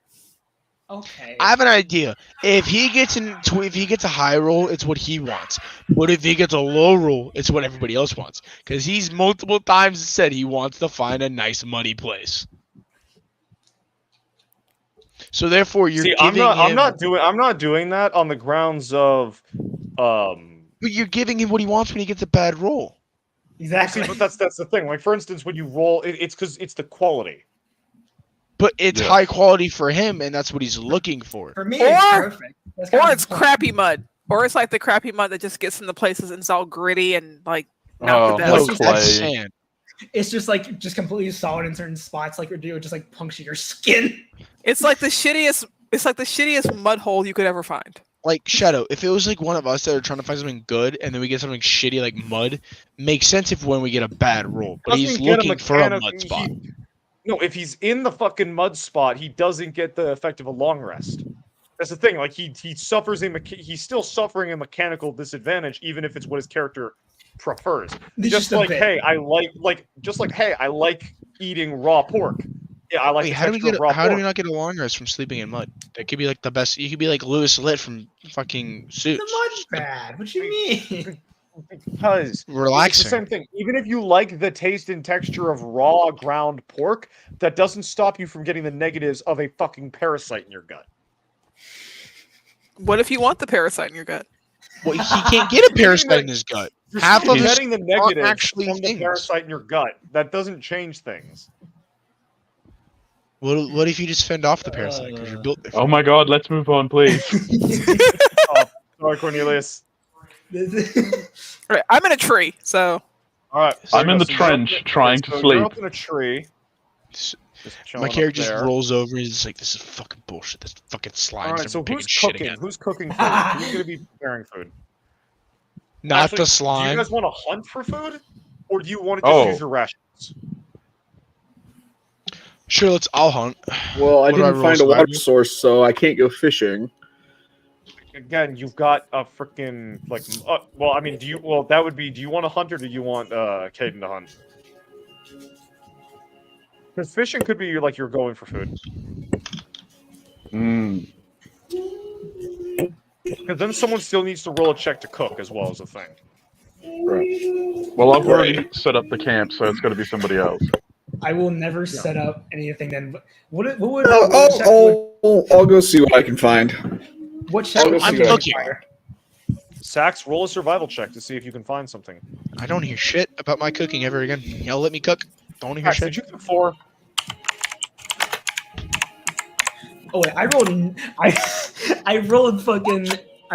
Okay. I have an idea. If he gets a high roll, it's what he wants. But if he gets a low roll, it's what everybody else wants. Because he's multiple times said he wants to find a nice muddy place. So therefore, you're See, giving I'm not doing that on the grounds of, But you're giving him what he wants when he gets a bad roll. Exactly. See, but that's the thing. Like, for instance, when you roll, it's because it's the quality. But it's Yeah. high quality for him, and that's what he's looking for. For me, Or- it's perfect. That's kind Or of it's the point. crappy mud. Or it's like the crappy mud that just gets into places and it's all gritty and like not Oh, the No, best. just clay. that's sand. It's just like completely solid in certain spots, like it would just like puncture your skin. It's like the shittiest mud hole you could ever find. Like Shadow, if it was like one of us that are trying to find something good, and then we get something shitty like mud, makes sense if when we get a bad roll. But he's Doesn't get looking for a mechanic- mud spot. No, if he's in the fucking mud spot, he doesn't get the effect of a long rest. That's the thing. Like he suffers he's still suffering a mechanical disadvantage, even if it's what his character prefers. It's Just a like, bit. hey, I like eating raw pork. Yeah, I like Wait, the how do we texture get? of raw How do pork. we not get a long rest from sleeping in mud? That could be like the best. You could be like Lewis Litt from fucking Suits. The mud's bad. What you mean? Because it's the Relaxing. same thing. Even if you like the taste and texture of raw ground pork, that doesn't stop you from getting the negatives of a fucking parasite in your gut. What if you want the parasite in your gut? Well, he can't get a parasite in his gut. You're Half still of us getting the negatives actually from the things. parasite in your gut. That doesn't change things. What if you just fend off the parasite because you're built different? Oh my god, let's move on, please. Sorry, Cornelius. Right, I'm in a tree, so All right, I'm in the so you're trench up in- trying to so sleep. You're up in a tree. S- Just chilling My up character just there. rolls over and he's just like, "This is fucking bullshit. This fucking slime." All right, so picking who's shit cooking? again. Who's cooking food? Who's going to be preparing food? Not Actually, the Do slime. you guys want to hunt for food, or do you want to just Oh. use your rations? Sure, I'll hunt. Well, I What do I didn't roll, find a water survival? source, so I can't go fishing. Again, you've got a freaking like. Well, I mean, do you? Well, that would be. Do you want to hunt, or do you want Caden to hunt? Because fishing could be like you're going for food. Mm. Because then someone still needs to roll a check to cook as well as a thing. Right. Well, I've already set up the camp, so it's got to be somebody else. I will never set up anything. Then what would I'll go see what I can find. what check would I'm you looking. require? Sax, roll a survival check to see if you can find something. I don't hear shit about my cooking ever again. Y'all let me cook. Don't hear Sax, shit. did you cook 4? Oh wait, I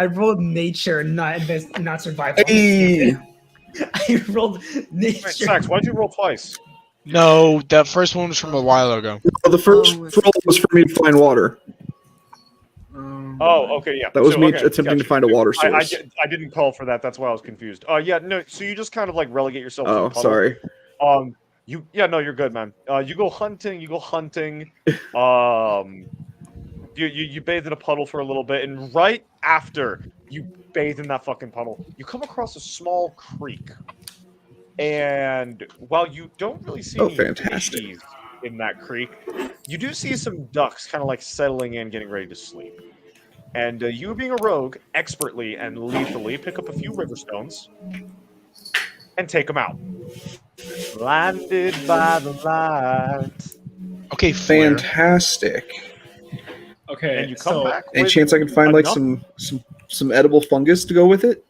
rolled nature, not survival. Hey, I rolled Wait, nature. Sax, why'd you roll twice? No, that first one was from a while ago. well, the first roll was for me to find water. Oh, okay, yeah. That was So, me okay, attempting gotcha. to find a water I source. didn't call for that. That's why I was confused. Yeah, no. So you just kind of like relegate yourself. to the Oh, puddle. sorry. No, you're good, man. You go hunting. You bathe in a puddle for a little bit, and right after you bathe in that fucking puddle, you come across a small creek. And while you don't really see any fantastic. fishies in that creek, you do see some ducks kind of like settling in, getting ready to sleep. And you, being a rogue, expertly and lethally pick up a few river stones and take them out. Blinded by the light. Okay, fair. Fantastic. Okay, And you come so back Any with chance I can find like enough- some edible fungus to go with it?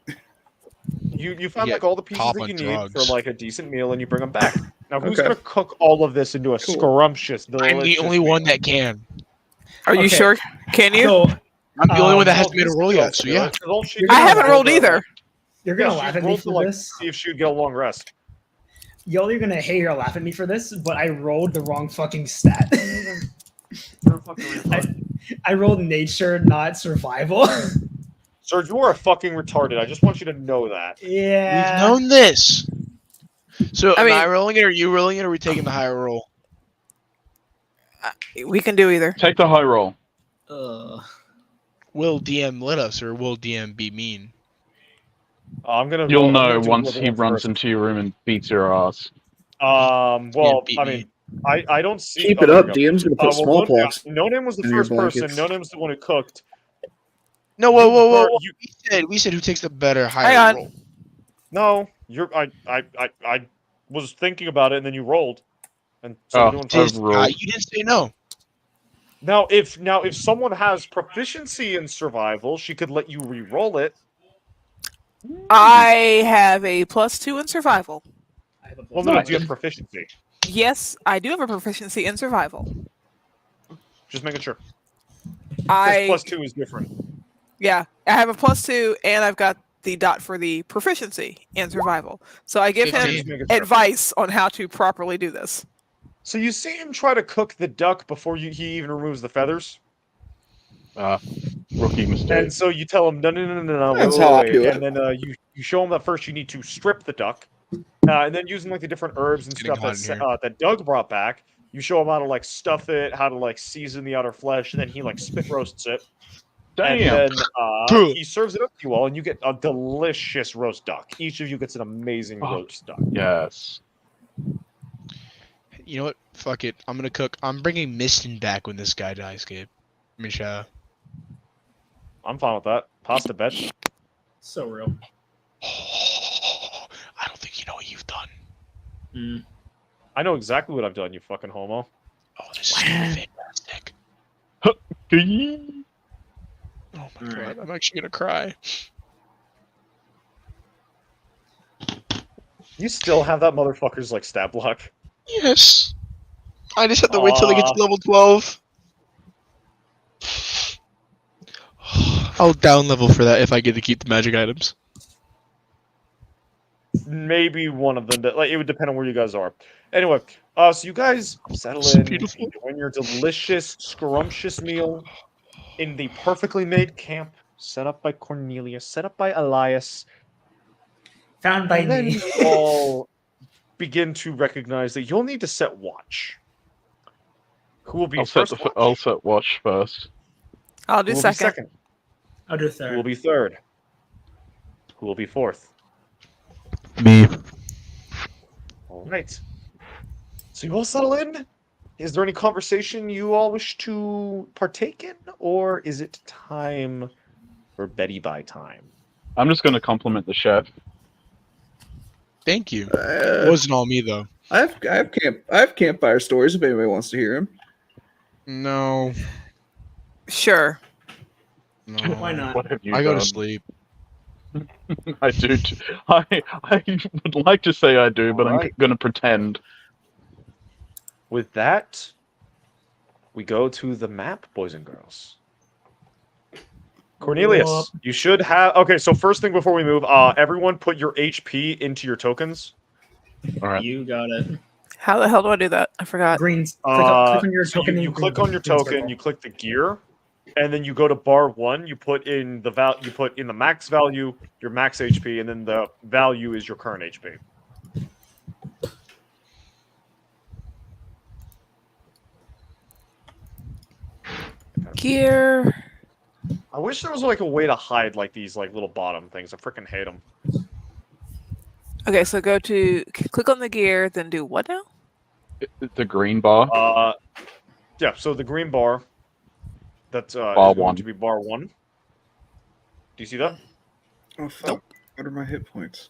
You found Yeah, like all the pieces pop that on you need drugs. for like a decent meal, and you bring them back. Now, who's Okay. gonna cook all of this into a Cool. scrumptious, I'm the delicious only meal? one that can. are you Okay. sure? Can you? so I'm the only one that Um, hasn't made a roll yet, so yeah. You're I gonna haven't laugh rolled at- either. you're gonna Yeah, laugh she at me rolled to for like this. see if she would get a long rest. Y'all are gonna hate or laugh at me for this, but I rolled the wrong fucking stat. I rolled nature, not survival. Serge, you are fucking retarded. I just want you to know that. Yeah. We've known this. So I am mean- I rolling it, or are you rolling it, or are we taking the higher roll? We can do either. Take the high roll. Will DM let us, or will DM be mean? I'm gonna. You'll I'm know gonna do once level he one runs first. into your room and beats your ass. Well, beat I me. mean, I don't see. Keep oh, it there up. we go. DM's gonna put Well, smallpox. No Name was the in your first person. blankets. No Name's the one who cooked. No, whoa, You whoa, whoa, burn- whoa. you- We said who takes the better Hang higher on. roll. No, you're. I was thinking about it, and then you rolled, and so we're doing. I've rolled. You didn't say no. Now, if someone has proficiency in survival, she could let you re-roll it. I have a +2 in survival. I have a Well, plus no, one. do you have proficiency? Yes, I do have a proficiency in survival. Just making sure. I Because +2 is different. Yeah, I have a +2, and I've got the dot for the proficiency in survival. So I give him 15. Making sure. advice on how to properly do this. So you see him try to cook the duck before he even removes the feathers, Rookie mistake. and so you tell him no, That's how I do it. and then you show him that first you need to strip the duck, and then using like the different herbs and It's getting stuff hot in that Doug brought back, you show him how to like stuff it, how to like season the outer flesh, and then he like spit roasts it. Damn. And then he serves it up to you all, and you get a delicious roast duck. Each of you gets an amazing Fuck. roast duck. Yes. You know what? Fuck it. I'm gonna cook. I'm bringing Mistin back when this guy dies, Gabe. Misha. I'm fine with that. Pasta bet. So real. I don't think you know what you've done. Mm. I know exactly what I've done, you fucking homo. Oh, this is gonna be fantastic. Oh my god, Alright. I'm actually gonna cry. You still have that motherfucker's like stab block. Yes. I just have to wait till I get to level 12. I'll down level for that if I get to keep the magic items. Maybe one of them. Like it would depend on where you guys are. Anyway, so you guys settle So in, beautiful. enjoying your delicious, scrumptious meal in the perfectly made camp set up by Cornelius, set up by Elias. Found by And then me. you all begin to recognize that you'll need to set watch. Who will be I'll set first? I'll set watch first. I'll do Who will be second. second? I'll do Who will third. be third? Who will be fourth? Me. All right. So you all settle in. Is there any conversation you all wish to partake in, or is it time for Betty by time? I'm just going to compliment the chef. Thank you. It wasn't all me though. I have campfire stories if anybody wants to hear them. No. Sure. No. Why not? What have you I go done? to sleep. I do. I would like to say I do, but I'm Alright. going to pretend. With that, we go to the map, boys and girls. Cornelius, Whoop. you should have. Okay, so first thing before we move, everyone put your HP into your tokens. All right. You got it. How the hell do I do that? I forgot. Green. Click on your So token. you click on your green token, circle. you click the gear, and then you go to bar 1. You put in you put in the max value, your max HP, and then the value is your current HP. Gear. I wish there was like a way to hide like these like little bottom things. I freaking hate them. Okay, so go to click on the gear, then do what now? The green bar. Yeah. So the green bar. That's Bar is going 1. to be bar 1. Do you see that? Oh fuck! What are my hit points?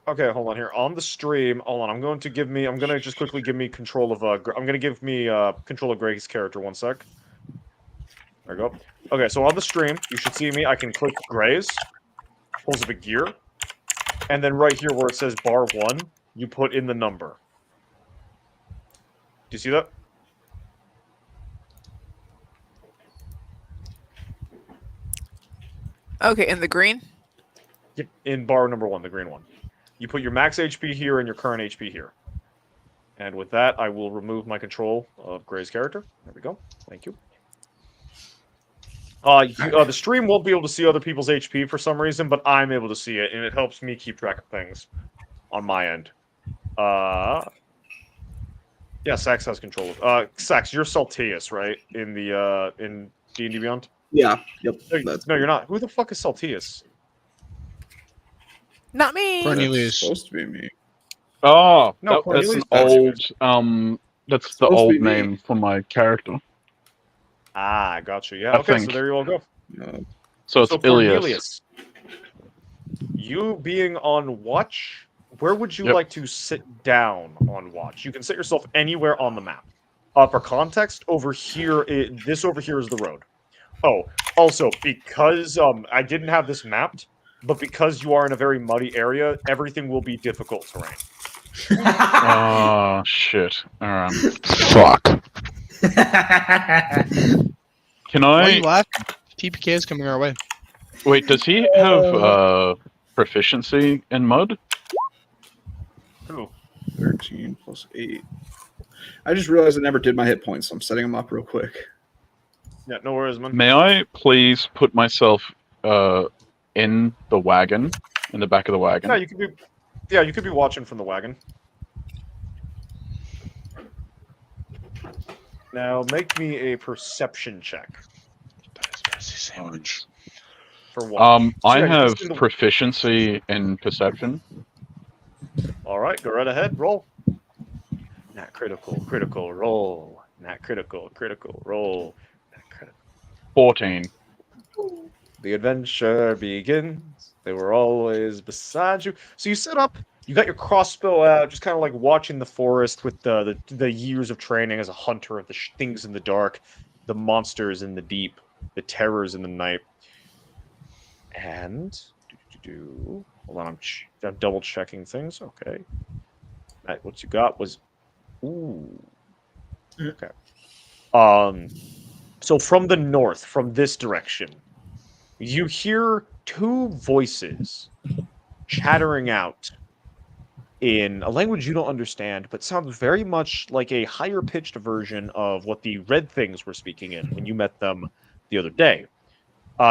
Okay, hold on here. On the stream, hold on. I'm going to just quickly give me control of I'm going to give me control of Greg's character. One sec. There we go. Okay, so on the stream, you should see me. I can click Gray's, pulls up a gear, and then right here where it says bar 1, you put in the number. Do you see that? Okay, in the green. Yep. In bar number 1, the green one. You put your max HP here and your current HP here. And with that, I will remove my control of Gray's character. There we go. Thank you. The stream won't be able to see other people's HP for some reason, but I'm able to see it, and it helps me keep track of things on my end. Yeah, Sax has control of. Sax, you're Salteus, right? In the in D&D Beyond. Yeah. Yep. No, That's no, you're not. Who the fuck is Salteus? Not me. Cornelius. supposed to be me. Oh, No, that's Cornelius an Baptist. old. That's the Supposed to old be me. name for my character. Ah, got you. Yeah. I Okay, so think. there you all go. So it's So Ilias. Cornelius, you being on watch, where would you Yep. like to sit down on watch? You can sit yourself anywhere on the map. For context, over here, this over here is the road. Oh, also because I didn't have this mapped, but because you are in a very muddy area, everything will be difficult terrain. Oh shit! All right. Fuck. Can Why are I you laughing? TPK is coming our way. wait? Does he have proficiency in mud? Who? 13 plus 8. I just realized I never did my hit points, so I'm setting them up real quick. Yeah, no worries, man. May I please put myself in the wagon, in the back of the wagon? Yeah, you could be. Yeah, you could be watching from the wagon. Now make me a perception check Sandwich. for watch. So I yeah, you're have just in the- proficiency in perception. All right, go right ahead. Roll. Not critical. Critical roll. Not critical. Critical roll. Not critical. 14. The adventure begins. They were always beside you. So you sit up. You got your crossbow out, just kind of like watching the forest with the years of training as a hunter of the things in the dark, the monsters in the deep, the terrors in the night. And hold on, I'm double checking things. Okay, what you got was okay. So from the north, from this direction, you hear two voices chattering out in a language you don't understand, but sounds very much like a higher pitched version of what the red things were speaking in when you met them the other day.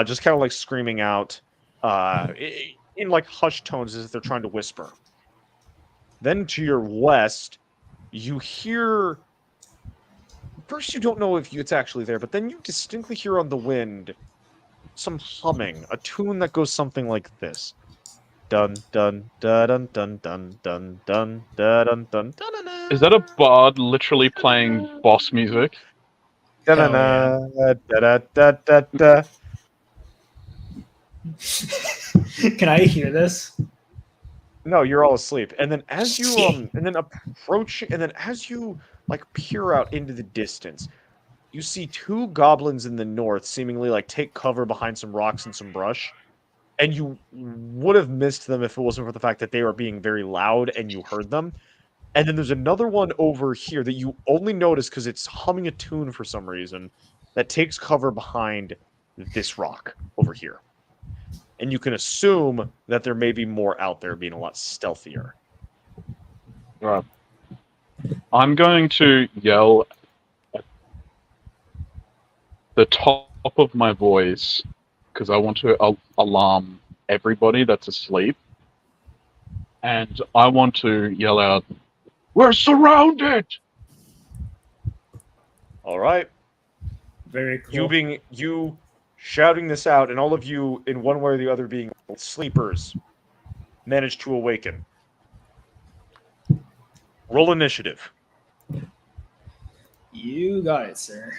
Just kind of like screaming out in like hushed tones as if they're trying to whisper. Then to your west, you hear. First, you don't know if it's actually there, but then you distinctly hear on the wind some humming, a tune that goes something like this. Dun dun dun dun dun dun dun dun dun dun. Is that a bard literally playing boss music? Can I hear this? No, you're all asleep. And then as you as you like peer out into the distance, you see two goblins in the north seemingly like take cover behind some rocks and some brush. And you would have missed them if it wasn't for the fact that they were being very loud and you heard them. And then there's another one over here that you only notice because it's humming a tune for some reason that takes cover behind this rock over here. And you can assume that there may be more out there being a lot stealthier. Right. I'm going to yell at the top of my voice because I want to alarm everybody that's asleep. And I want to yell out, "We're surrounded!" All right. Very cool. You shouting this out, and all of you, in one way or the other, being sleepers, manage to awaken. Roll initiative. You got it, sir.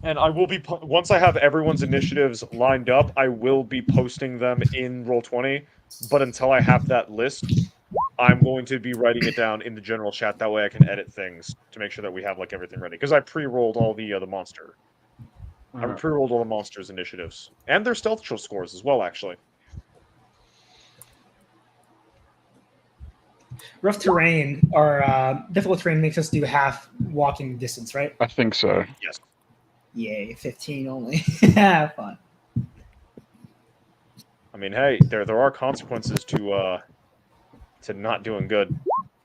And I will be once I have everyone's initiatives lined up, I will be posting them in Roll20. But until I have that list, I'm going to be writing it down in the general chat. That way, I can edit things to make sure that we have like everything ready. Because I pre-rolled all the monster. I pre-rolled all the monsters' initiatives and their stealth scores as well, actually. Rough terrain or difficult terrain makes us do half walking distance, right? I think so. Yes. Yay, 15 only. Fun. I mean, hey, there are consequences to not doing good.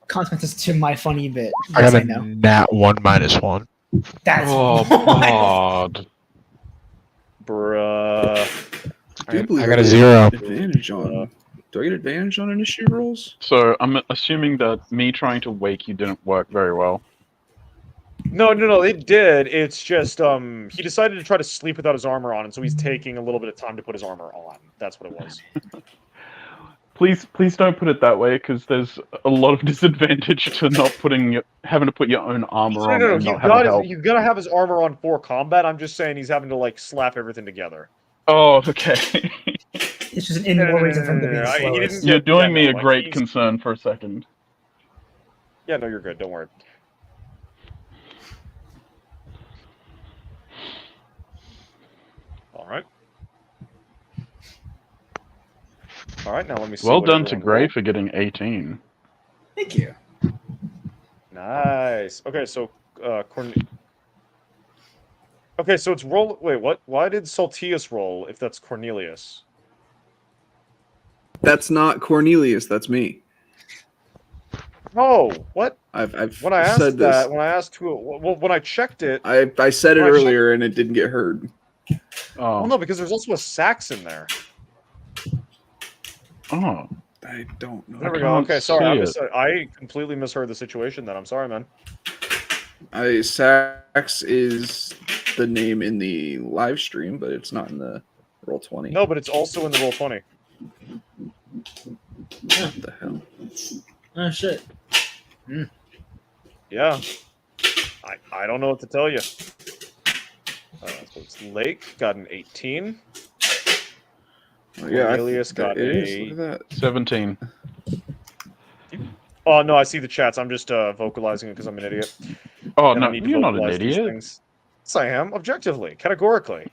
Consequences to my funny bit. I Yes, got I a know. nat 1-1. That's Oh, God. Bruh. I do believe I got a get 0. Advantage on Do I get advantage on initiative rolls? So I'm assuming that me trying to wake you didn't work very well. No, it did. It's just he decided to try to sleep without his armor on, and so he's taking a little bit of time to put his armor on. That's what it was. Please don't put it that way, because there's a lot of disadvantage to not having to put your own armor on and not having help. He's gonna have his armor on for combat. I'm just saying he's having to like slap everything together. Oh, okay. It's just an more reason for him to be He slow. didn't You're get- doing yeah, me no, a like, great he's- concern for a second. Yeah, no, you're good. Don't worry. All right. All right, now let me see. Well what done to everyone Gray rolled. for getting 18. Thank you. Nice. Okay, so Okay, so it's roll. Wait, what? Why did Saltius roll if that's Cornelius? That's not Cornelius. That's me. Oh, what? I've When I asked said this. that, when I asked who, well, when I checked it, I said it When I checked- earlier and it didn't get heard. Oh, well, no, because there's also a sax in there. oh. I don't know. There we I go. can't Okay, sorry, see I completely misheard the situation. Then I'm sorry, man. Sax is the name in the live stream, but it's not in the roll 20. No, but it's also in the roll 20. What the hell? Oh shit. Yeah. I don't know what to tell you. So it's Lake got an 18. Oh, yeah, Cornelius got it is. a- Look at that. 17. Oh no, I see the chats. I'm just vocalizing it because I'm an idiot. Oh, And no, I need to you're not an vocalize these idiot. things. Yes, I am. Objectively, categorically.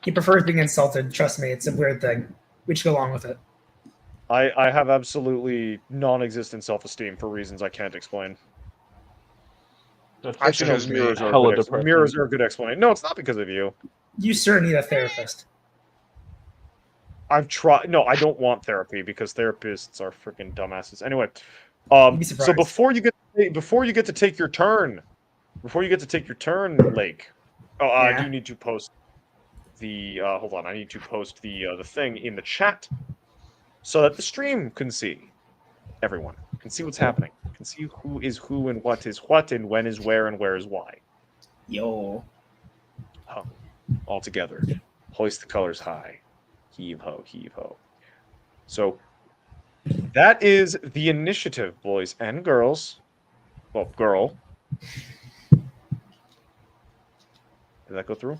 He prefers being insulted. Trust me, it's a weird thing. We should go along with it. I have absolutely non-existent self-esteem for reasons I can't explain. That's Actually, no, because me. mirrors are, Hella a good depressing. mirrors are a good explanation. No, it's not because of you. You sure need a therapist. I've tried. No, I don't want therapy because therapists are freaking dumbasses. Anyway, You'd be so surprised. before you get to take your turn, Lake. Oh, I Yeah. do need to post the. Hold on, I need to post the thing in the chat so that the stream can see. Everyone can see what's happening. Can see who is who and what is what and when is where and where is why. Yo. All together. Hoist the colors high. Heave ho, heave ho. So that is the initiative, boys and girls. Well, girl. Did that go through?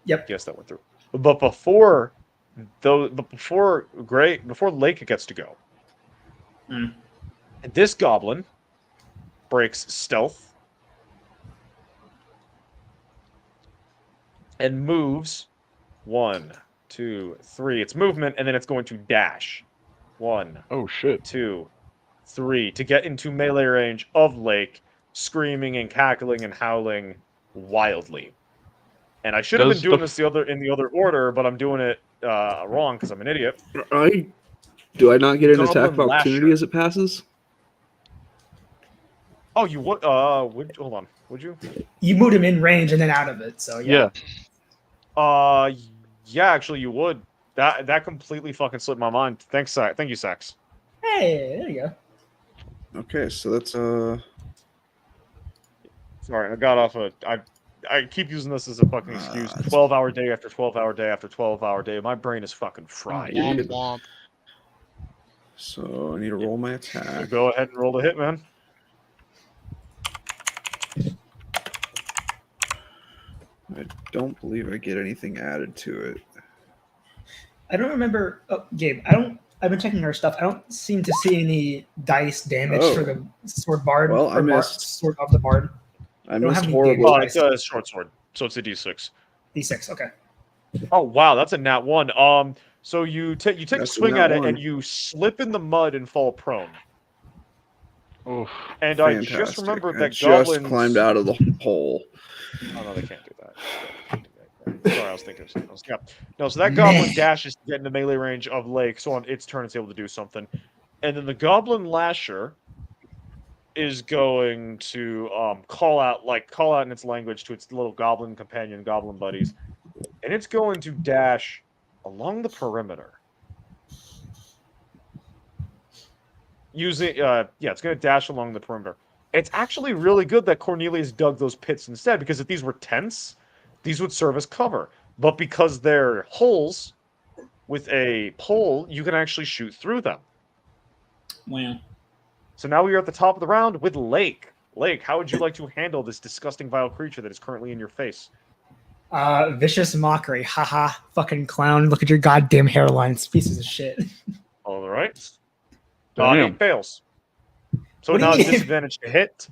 Yep. Yes, that went through. But before Lake gets to go, this goblin breaks stealth and moves 1, 2, 3. It's movement, and then it's going to dash. 1, Oh, shit. 2, 3 to get into melee range of Lake, screaming and cackling and howling wildly. And I should have been Does doing the- this in the other order, but I'm doing it wrong because I'm an idiot. Do I not get an attack of Goblin opportunity Lasher. as it passes? Oh, you would? Hold on. Would you? You moved him in range and then out of it, so yeah. Yeah. Yeah. Actually, you would. That completely fucking slipped my mind. Thanks, Sax. Thank you, Sax. Hey, there you go. Okay, so that's Sorry, I got off I keep using this as a fucking excuse. That's- 12-hour day after 12-hour day after 12-hour day. My brain is fucking fried. You're Womp good. womp. So I need to roll my So attack. go ahead and roll the hit, man. I don't believe I get anything added to it. I don't remember. Oh, Gabe, I've been checking our stuff. I don't seem to see any dice damage Oh. for the sword bard. Well, I or missed. sword of the bard. I don't missed have any horribly. damage. It's a short sword, so it's a D6. D6. Okay. Oh wow, that's a nat 1. So you take a That's a swing nat at it 1. and you slip in the mud and fall prone. Oof. And I Fantastic. just remembered I that just goblins climbed out of the hole. Oh no, they can't do that. Sorry, I was thinking of something else. Yeah. No, so that goblin Meh. dashes to get into melee range of Lake, so on its turn it's able to do something. And then the goblin lasher is going to call out in its language to its little goblin companion, goblin buddies. And it's going to dash along the perimeter using it's going to dash along the perimeter. It's actually really good that Cornelius dug those pits instead, because if these were tents, these would serve as cover. But because they're holes with a pole, you can actually shoot through them. Wow. So now we are at the top of the round with Lake. Lake, how would you like to handle this disgusting, vile creature that is currently in your face? Vicious mockery. Haha. Fucking clown. Look at your goddamn hairline. It's pieces of shit. All right. Damn. It fails. So What it do now you has mean? disadvantage to hit.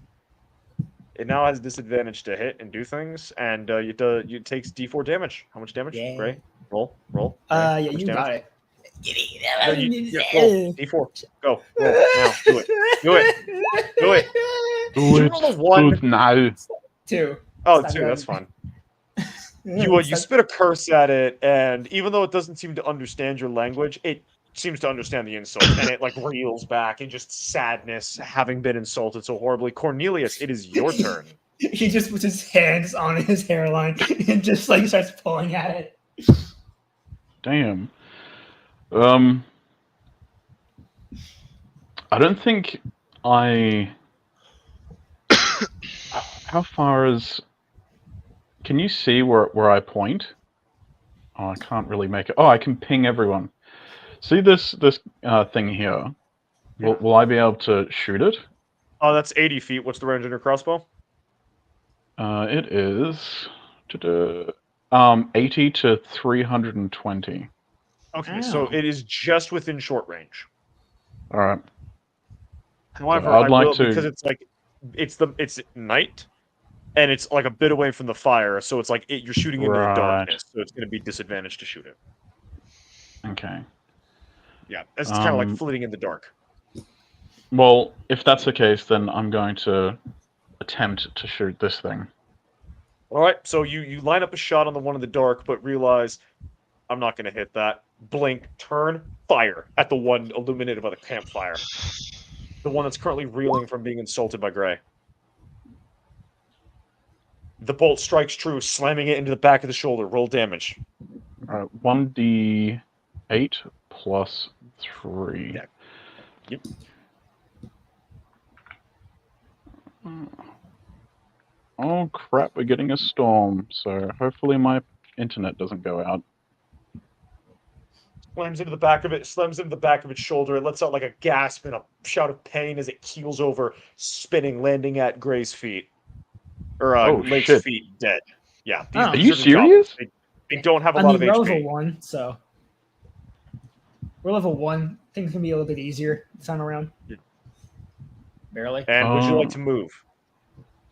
It now has disadvantage to hit and do things, and it takes D4 damage. How much damage? Yeah. Gray? Roll. Gray. Yeah, How much you damage? got it. No, roll. D4. Go. Roll. Now. Do it. Do it. Do it. Do Did you it. roll a Do 1? it now. 2. Oh, Stop 2. That's going. fine. You spit a curse at it, and even though it doesn't seem to understand your language, it seems to understand the insult, and it like reels back in just sadness, having been insulted so horribly. Cornelius, it is your turn. He just puts his hands on his hairline and just like starts pulling at it. Damn. I don't think I. How far is? Can you see where I point? Oh, I can't really make it. Oh, I can ping everyone. See this thing here? Yeah. Will I be able to shoot it? Oh, that's 80 feet. What's the range on your crossbow? It is 80 to 320. Okay, Ow. so it is just within short range. All right. However, I'd I like will, to- because it's night, and it's like a bit away from the fire, so it's like you're shooting into the Right. darkness, so it's going to be disadvantaged to shoot it. Okay. Yeah, it's kind of like Um, flitting in the dark. Well, if that's the case, then I'm going to attempt to shoot this thing. All right, so you line up a shot on the one in the dark, but realize I'm not going to hit that. Blink, turn, fire at the one illuminated by the campfire. The one that's currently reeling from being insulted by Gray. The bolt strikes true, slamming it into the back of the shoulder. Roll damage. All right, 1d8 plus 3. Yeah. Yep. Oh crap, we're getting a storm, so hopefully my internet doesn't go out. Slams into the back of it, slams into the back of its shoulder. It lets out like a gasp and a shout of pain as it keels over, spinning, landing at Gray's feet. Or Oh, Lake's shit. feet, dead. Yeah. Oh. Are these you are just serious? goblins. They don't have a I lot mean, of we're HP. level 1, so we're level 1. Things can be a little bit easier this time around. Barely. And would you like Oh. to move?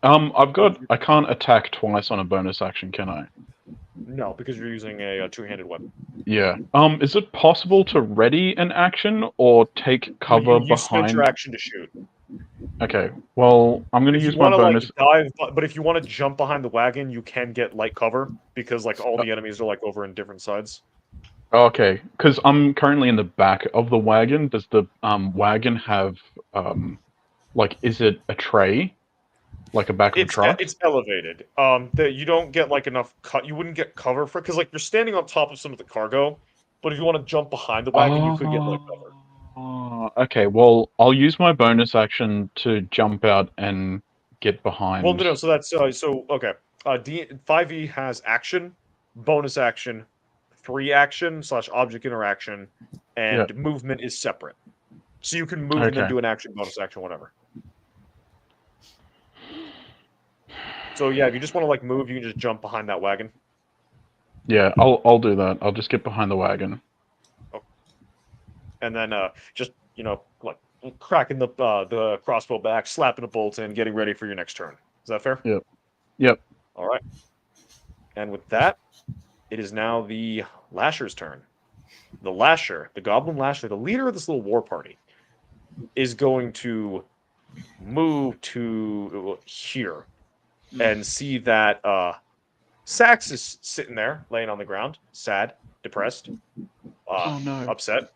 I can't attack twice on a bonus action, can I? No, because you're using a two-handed weapon. Yeah. Is it possible to ready an action or take cover You spent your behind? action to shoot. Okay. Well, I'm gonna If use you my want to bonus. like dive, but if you want to jump behind the wagon, you can get light cover because like all the enemies are like over in different sides. Okay, because I'm currently in the back of the wagon. Does the wagon have like, is it a tray, like a back of a truck? It's elevated. You don't get like enough cut. You wouldn't get cover for because like you're standing on top of some of the cargo. But if you want to jump behind the wagon, you could get light cover. Okay, well, I'll use my bonus action to jump out and get behind. Well, no. So that's okay. 5e has action, bonus action, 3 action / object interaction, and movement is separate. So you can move and then Okay. do an action, bonus action, whatever. So yeah, if you just want to like move, you can just jump behind that wagon. Yeah, I'll do that. I'll just get behind the wagon. And then just like cracking the crossbow back, slapping a bolt in, getting ready for your next turn. Is that fair? Yep. All right. And with that, it is now the Lasher's turn. The Lasher, the Goblin Lasher, the leader of this little war party, is going to move to here and see that Sax is sitting there, laying on the ground, sad, depressed, Oh no. upset.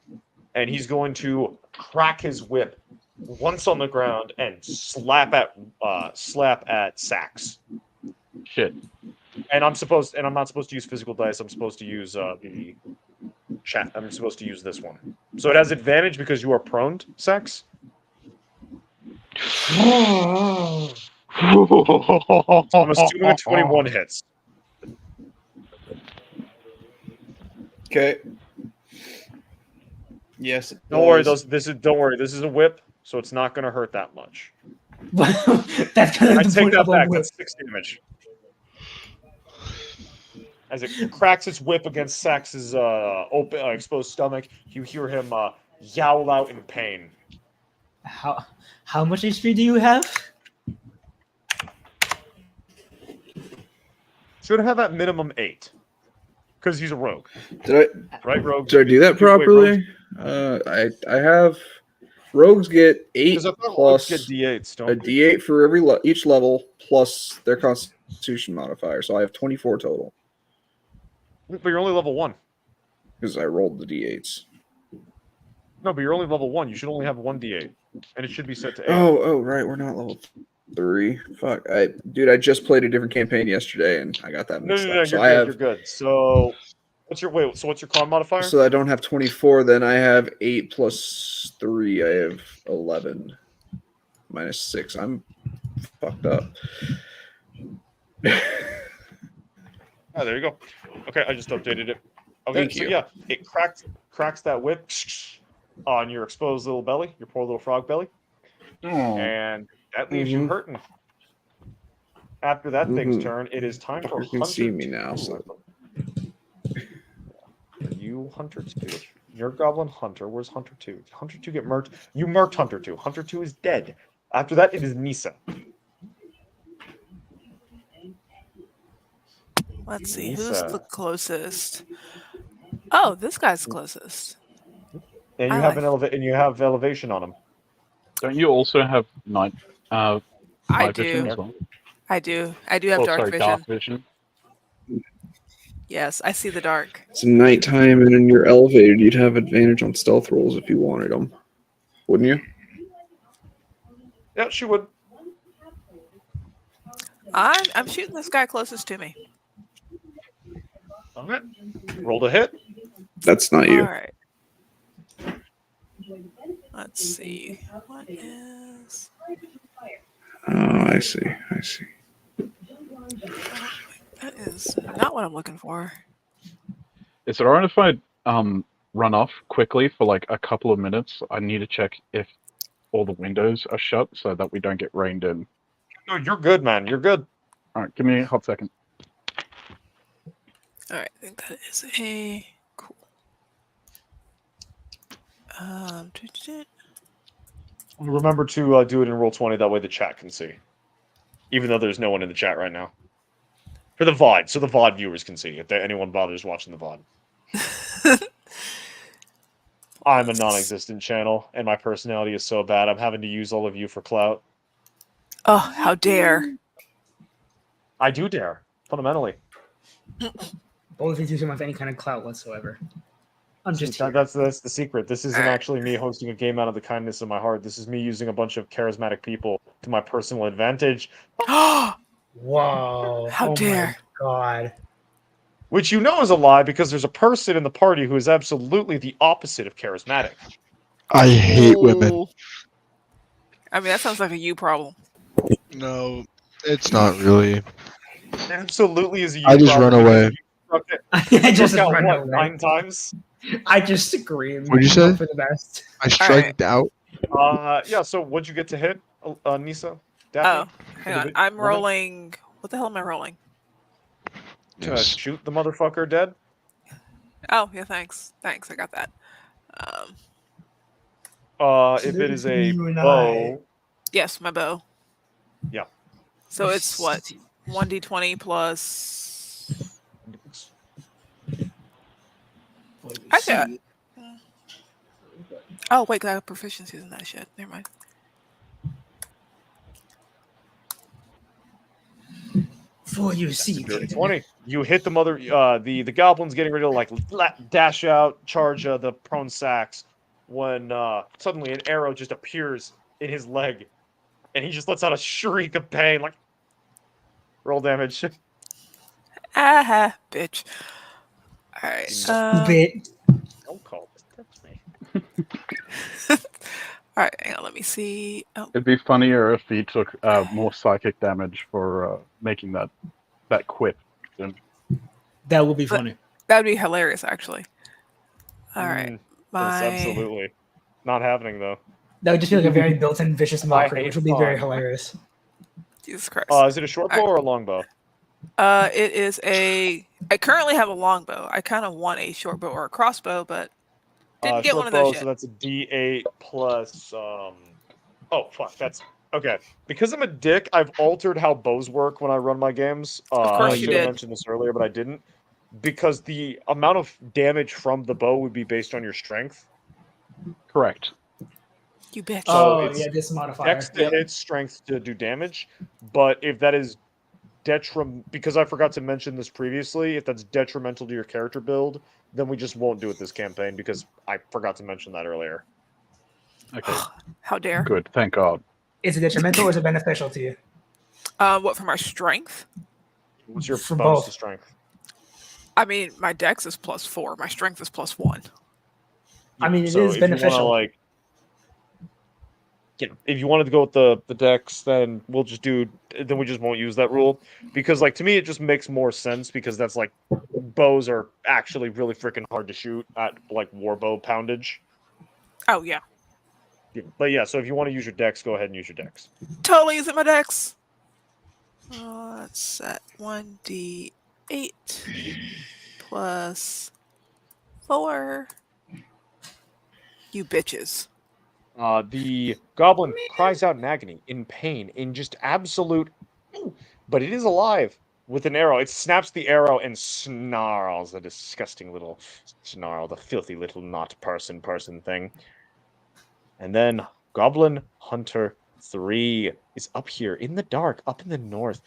And he's going to crack his whip once on the ground and slap at Sax. Shit. And I'm not supposed to use physical dice. I'm supposed to use the chat. I'm supposed to use this one. So it has advantage because you are prone, Sax. I'm assuming a 21 hits. Okay. Yes. Don't worry, don't worry. This is a whip, so it's not going to hurt that much. That's kind I of the take point that of a back. whip. That's 6 damage. As it cracks its whip against Sax's exposed stomach, you hear him yowl out in pain. How much HP do you have? Should have at minimum 8. Because he's a rogue. Did Right, rogue? I do that Wait, rogues- properly? I have rogues get 8 Because I thought rogues plus get D8s, a don't they? D8 for each level plus their Constitution modifier. So I have 24 total But you're only level 1. because I rolled the D8s. No, but you're only level 1. You should only have 1 D8. And it should be set to 8. Oh, right. We're not level 3. Fuck, dude. I just played a different campaign yesterday and I got that No, mixed no, up. no, So you're good, you're good. So what's your con modifier? So I don't have 24. Then I have 8 plus 3. I have 11 minus 6. I'm fucked up. Oh, there you go. Okay, I just updated it. Okay, Thank so you. yeah, it cracks that whip on your exposed little belly, your poor little frog belly, and that leaves you hurting. After that thing's turn, it is time for You can Hunter see me 2. now. So. You Hunter 2. You're Goblin Hunter. Where's Hunter 2? Hunter 2 get murked. You murked Hunter 2. Hunter 2 is dead. After that, it is Nisa. Let's see, Lisa. who's the closest? Oh, this guy's closest. And you I have like- you have elevation on him. Don't you also have night I vision do. as well? I do have Oh, dark sorry, vision. dark vision. Yes, I see the dark. It's nighttime, and then you're elevated. You'd have advantage on stealth rolls if you wanted them, wouldn't you? Yeah, she would. I'm shooting this guy closest to me. Okay. Rolled a hit. That's not you. All right. Let's see. What is? Oh, I see. That is not what I'm looking for. Is it alright if I run off quickly for like a couple of minutes? I need to check if all the windows are shut so that we don't get rained in. No, you're good, man. You're good. Alright, give me a hot second. All right, I think that is a cool. Remember to do it in Roll20. That way the chat can see. Even though there's no one in the chat right now. For the VOD, so the VOD viewers can see if anyone bothers watching the VOD. I'm a non-existent channel, and my personality is so bad, I'm having to use all of you for clout. Oh, how dare! I do dare, fundamentally. Both of you don't have any kind of clout whatsoever. I'm just here. That's the secret. This isn't Alright. actually me hosting a game out of the kindness of my heart. This is me using a bunch of charismatic people to my personal advantage. Whoa! How dare. My God! Which you know is a lie because there's a person in the party who is absolutely the opposite of charismatic. I hate women. I mean, that sounds like a you problem. No, it's not really. It absolutely is a you I just problem run away. because you struck it- I just struck out, run what, away. 9 times? I just scream. What'd you say? Hope for the best. I struck out. Yeah, so what'd you get to hit, Nisa? Oh, Daphne? hang on. Woman? I'm rolling. What the hell am I rolling? Yes. Shoot the motherfucker dead? Oh, yeah, thanks. Thanks, I got that. If it is a You and bow... Yes, my bow. Yeah. So it's what? 1d20 plus. I got. Oh wait, 'cause I have proficiencies in that shit. Never mind. For you see. 20. You hit the mother. The goblin's getting ready to like dash out, charge the prone Sax, when suddenly an arrow just appears in his leg, and he just lets out a shriek of pain. Like, roll damage. Aha, bitch. All right. Stupid. Don't call this. That's me. All All right, hang on. Let me see. Oh, It'd be funnier if he took more psychic damage for making that quip. That would be funny. that'd be hilarious, actually. All right, Yes, my absolutely. Not happening though. That would just be like a very built-in vicious mockery, hate which would be very fun. hilarious. Jesus Christ. Is it a short bow or a long bow? It is a. I currently have a longbow. I kind of want a short bow or a crossbow, but didn't get one Short of bow, those yet. so that's a D8 plus. Oh fuck, that's okay. Because I'm a dick, I've altered how bows work when I run my games. Of course I you should have did. mentioned this earlier, but I didn't. Because the amount of damage from the bow would be based on your strength. Correct. You bitch. So Oh, it's yeah, this modifier. Dex to hit, strength to do damage. But if that is because I forgot to mention this previously, if that's detrimental to your character build, then we just won't do it this campaign because I forgot to mention that earlier. Okay. How dare? Good. Thank God. Is it detrimental or is it beneficial to you? What for my strength? What's your For bonus both. to strength? I mean, my dex is +4. My strength is +1. I mean, it so is if beneficial. if you wanted to go with the dex, then we just won't use that rule because to me it just makes more sense because that's bows are actually really freaking hard to shoot at war bow poundage. Oh yeah, But yeah, so if you want to use your dex, go ahead and use your dex. totally using my dex. Let's set 1d8 plus 4. You bitches. The goblin cries out in agony, in pain, in just absolute. But it is alive with an arrow. It snaps the arrow and snarls a disgusting little snarl, the filthy little not person thing. And then Goblin Hunter 3 is up here in the dark, up in the north,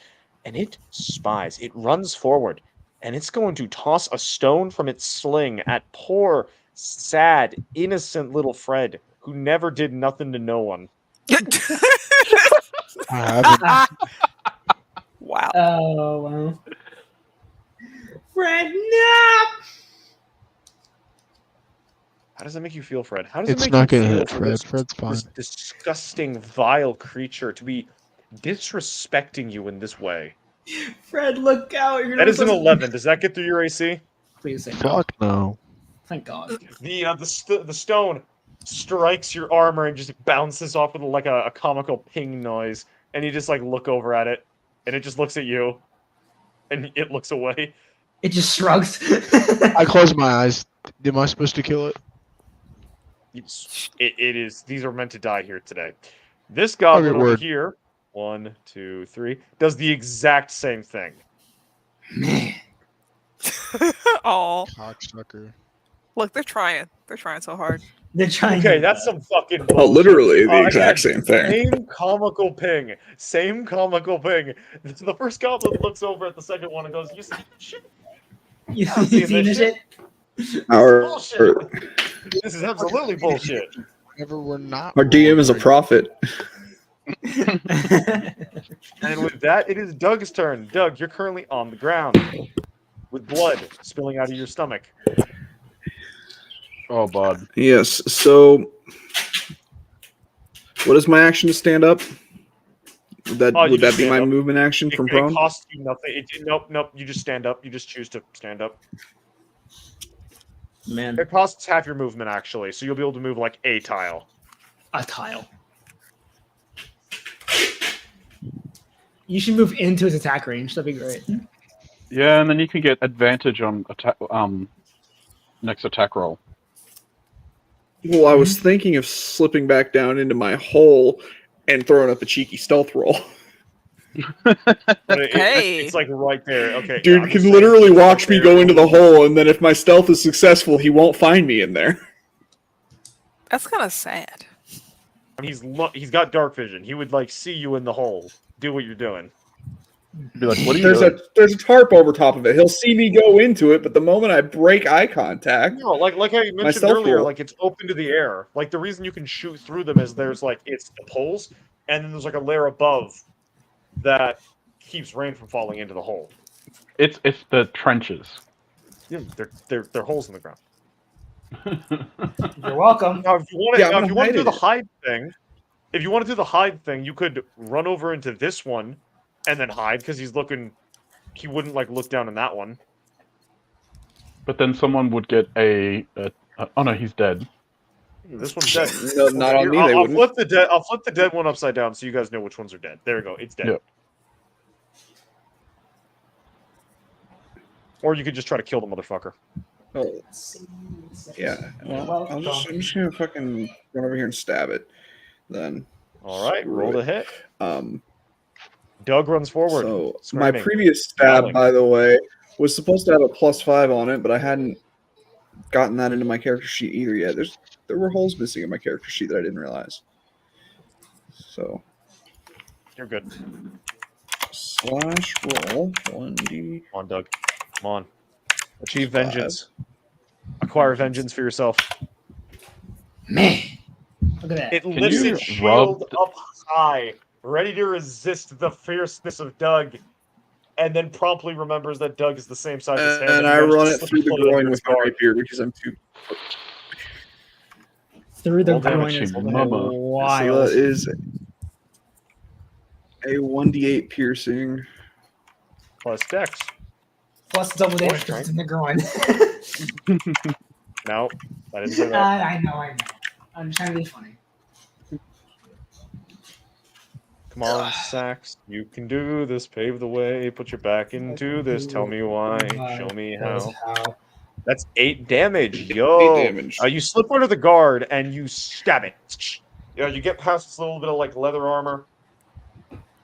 and it spies. It runs forward, and it's going to toss a stone from its sling at poor, sad, innocent little Fred, who never did nothing to no one. Wow. Oh, wow. Fred, no! How does that make you feel, Fred? How does It's it make not you gonna feel hit for Fred. this, Fred's fine. this disgusting, vile creature to be disrespecting you in this way? Fred, look out. You're That gonna is an 11. Does that get through your AC? Please say no. Fuck no. Thank God. The stone strikes your armor and just bounces off with a comical ping noise, and you just look over at it, and it just looks at you, and it looks away. It just shrugs. I close my eyes. Am I supposed to kill it? It is. These are meant to die here today. This goblin Okay, over word. here, 1, 2, 3, does the exact same thing. Man. Oh, Cocksucker. look, they're trying. They're trying so hard. They're trying Okay, to. that's some fucking bullshit. Oh, literally the Again, exact same thing. Same comical ping. Same comical ping. The first goblin looks over at the second one and goes, "You see this shit? You I'm seeing seen this this shit. shit? Bullshit. This is absolutely bullshit." Whenever we're not. Our DM is a prophet. And with that, it is Doug's turn. Doug, you're currently on the ground with blood spilling out of your stomach. Oh, bud. Yes. So, what is my action to stand up? Would that Oh, you would that just be stand my up. movement action from It prone? costs you nothing. Nope. You just stand up. You just choose to stand up. Man, It costs half your movement, actually, so you'll be able to move a tile. a tile. You should move into his attack range. That'd be great. Yeah, and then you can get advantage on next attack roll. Well, I was thinking of slipping back down into my hole and throwing up a cheeky stealth roll. But Hey. it's right there. Okay, Dude I'm can just saying, literally it's watch me there. go into the hole, and then if my stealth is successful, he won't find me in there. That's kind of sad. He's got dark vision. He would see you in the hole. Do what you're doing. Be like, what are you There's doing? there's a tarp over top of it. He'll see me go into it, but the moment I break eye contact, No, like how you mentioned stealth earlier, roll. it's open to the air. The reason you can shoot through them is there's it's the poles, and then there's a layer above that keeps rain from falling into the hole. It's the trenches. Yeah, they're holes in the ground. You're welcome. Now, if you want Yeah, to, I'm if you gonna want to do hide the it. hide thing, if you want to do the hide thing, you could run over into this one and then hide because he's looking. He wouldn't like look down in that one. But then someone would get oh no, he's dead. This one's dead. No, not on Here, me. They I'll wouldn't. flip the dead. I'll flip the dead one upside down so you guys know which ones are dead. There you go. It's dead. Yep. Or you could just try to kill the motherfucker. Oh, yeah. Well, I'm just gonna fucking run over here and stab it. Then. All right, roll to hit. Um. Doug runs forward. So my screaming. previous stab, Howling. by the way, was supposed to have a +5 on it, but I hadn't gotten that into my character sheet either yet. There were holes missing in my character sheet that I didn't realize. So You're good. /roll 1d. Come on, Doug. Come on. Achieve +5. vengeance. Acquire vengeance for yourself. Man, look at that. It Can lifts you its shield rub up high, ready to resist the fierceness of Doug, and then promptly remembers that Doug is the same size as him. And he I manages run to it slip through the a bullet under groin its with my guard. rapier because I'm too. Through the Roll damage, groin is roll damage. So wild. that is a 1d8 piercing. Plus Dex. Plus double damage Or because it's in the groin. No, I didn't say that. I know. I'm just trying to be funny. Come on, Sax. You can do this. Pave the way. Put your back into this. Tell me why. Show me how. That's 8 damage. Yo. 8 damage. You slip under the guard and you stab it. You get past this little bit of like leather armor,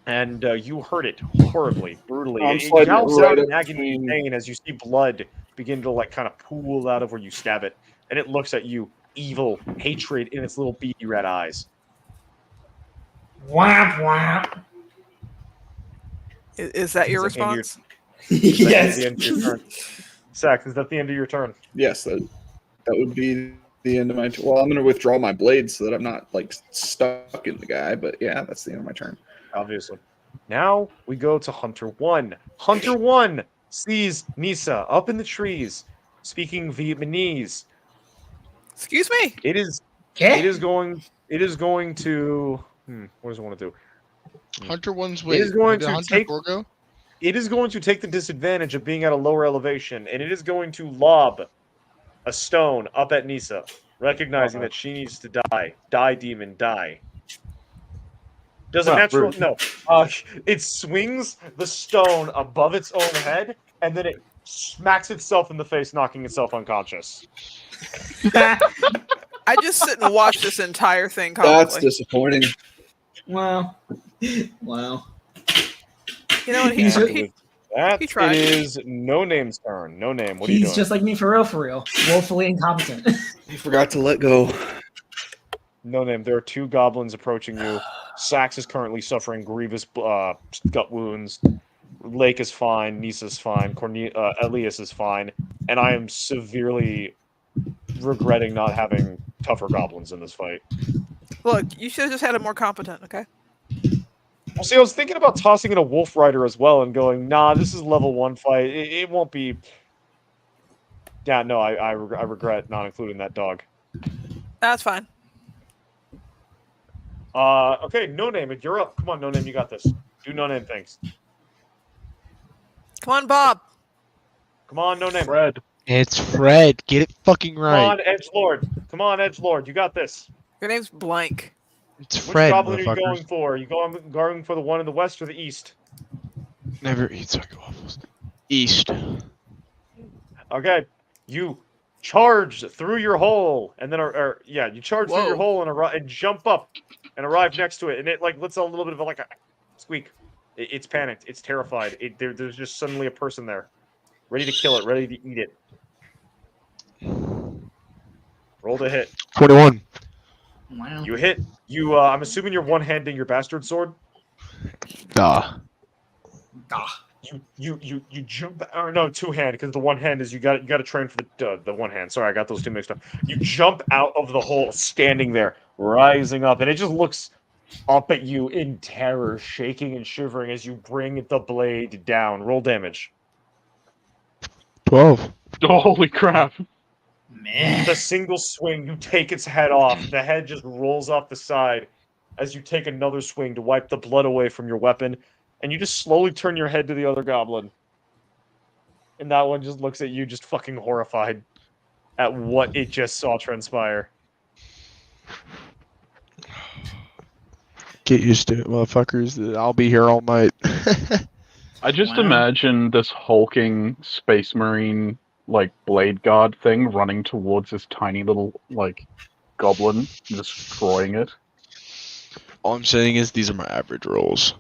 and you hurt it horribly, brutally. I'm It sliding it yells right out up in agony and between- pain as you see blood begin to like kind of pool out of where you stab it, and it looks at you, evil hatred in its little beady red eyes. Whap whap. Is that your Is that in your- response? Is that Yes. the end of your turn? Sax, is that the end of your turn? Yes, that would be the end of my turn. Well, I'm going to withdraw my blade so that I'm not like stuck in the guy. But yeah, that's the end of my turn. Obviously. Now we go to Hunter 1. Hunter 1 sees Nisa up in the trees, speaking Vietnamese. Excuse me. It is Okay. going to what does it want to do? Hunter one's It way. is going Did to Hunter take Gorgo? It is going to take the disadvantage of being at a lower elevation, and it is going to lob a stone up at Nisa, recognizing that she needs to die. Die, demon, die. Does a Ah, natural rude. no? It swings the stone above its own head, and then it smacks itself in the face, knocking itself unconscious. I just sit and watch this entire thing That's calmly. disappointing. Wow. Wow. You know what? He's And re- with that, he tried. it is No Name's turn. No Name, what are you He's doing? just like me for real. Woefully incompetent. I forgot to let go. No Name, there are 2 goblins approaching you. Sax is currently suffering grievous gut wounds. Lake is fine. Nisa's fine. Elias is fine. And I am severely regretting not having tougher goblins in this fight. Look, you should have just had a more competent. Okay. Well, see, I was thinking about tossing in a Wolf Rider as well and going, nah, this is level 1 fight. It won't be... Yeah, no, I regret not including that dog. That's fine. Okay, No Name, you're up. Come on, No Name, you got this. Do No Name things. Come on, Bob. Come on, No Name. Fred. It's Fred. Get it fucking Come right. on, Edgelord. Come on, Edgelord, you got this. Your name's blank. It's Which Fred, goblin are you motherfuckers. going for? Are you going for the one in the west or the east? Never eat soggy waffles. East. Okay, you charge through your hole, and then, you charge through your Whoa. hole and jump up and arrive next to it, and it like lets out a little bit of a squeak. It's panicked. It's terrified. There's just suddenly a person there, ready to kill it, ready to eat it. Roll to hit. 41. Wow. You hit. You. I'm assuming you're one-handing your bastard sword. Duh. You jump, or no, 2-hand, because the one hand is you got to train for the one hand. Sorry, I got those 2 mixed up. You jump out of the hole, standing there, rising up, and it just looks up at you in terror, shaking and shivering as you bring the blade down. Roll damage. 12. Oh, holy crap! Man. The single swing, you take its head off. The head just rolls off the side as you take another swing to wipe the blood away from your weapon, and you just slowly turn your head to the other goblin. And that one just looks at you, just fucking horrified at what it just saw transpire. Get used to it, motherfuckers. I'll be here all night. I just Wow. imagine this hulking space marine like blade guard thing running towards this tiny little like goblin, destroying it. All I'm saying is these are my average rolls.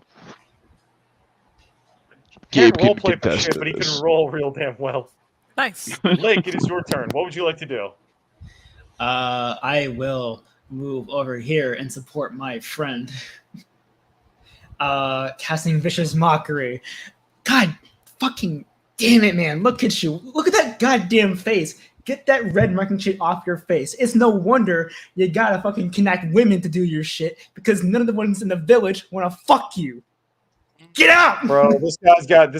Can't Gabe can roleplay for contest shit, to but he this. can roll real damn well. Nice. Lake, it is your turn. What would you like to do? I will move over here and support my friend. Casting Vicious Mockery. God fucking damn it, man. Look at you. Look at that goddamn face. Get that red marking shit off your face. It's no wonder you gotta fucking connect women to do your shit because none of the ones in the village wanna fuck you. Get out! Bro, this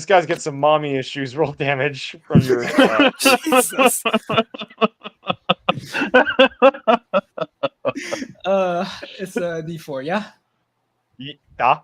guy's got some mommy issues. Roll damage from your Jesus. It's a D4, yeah? yeah.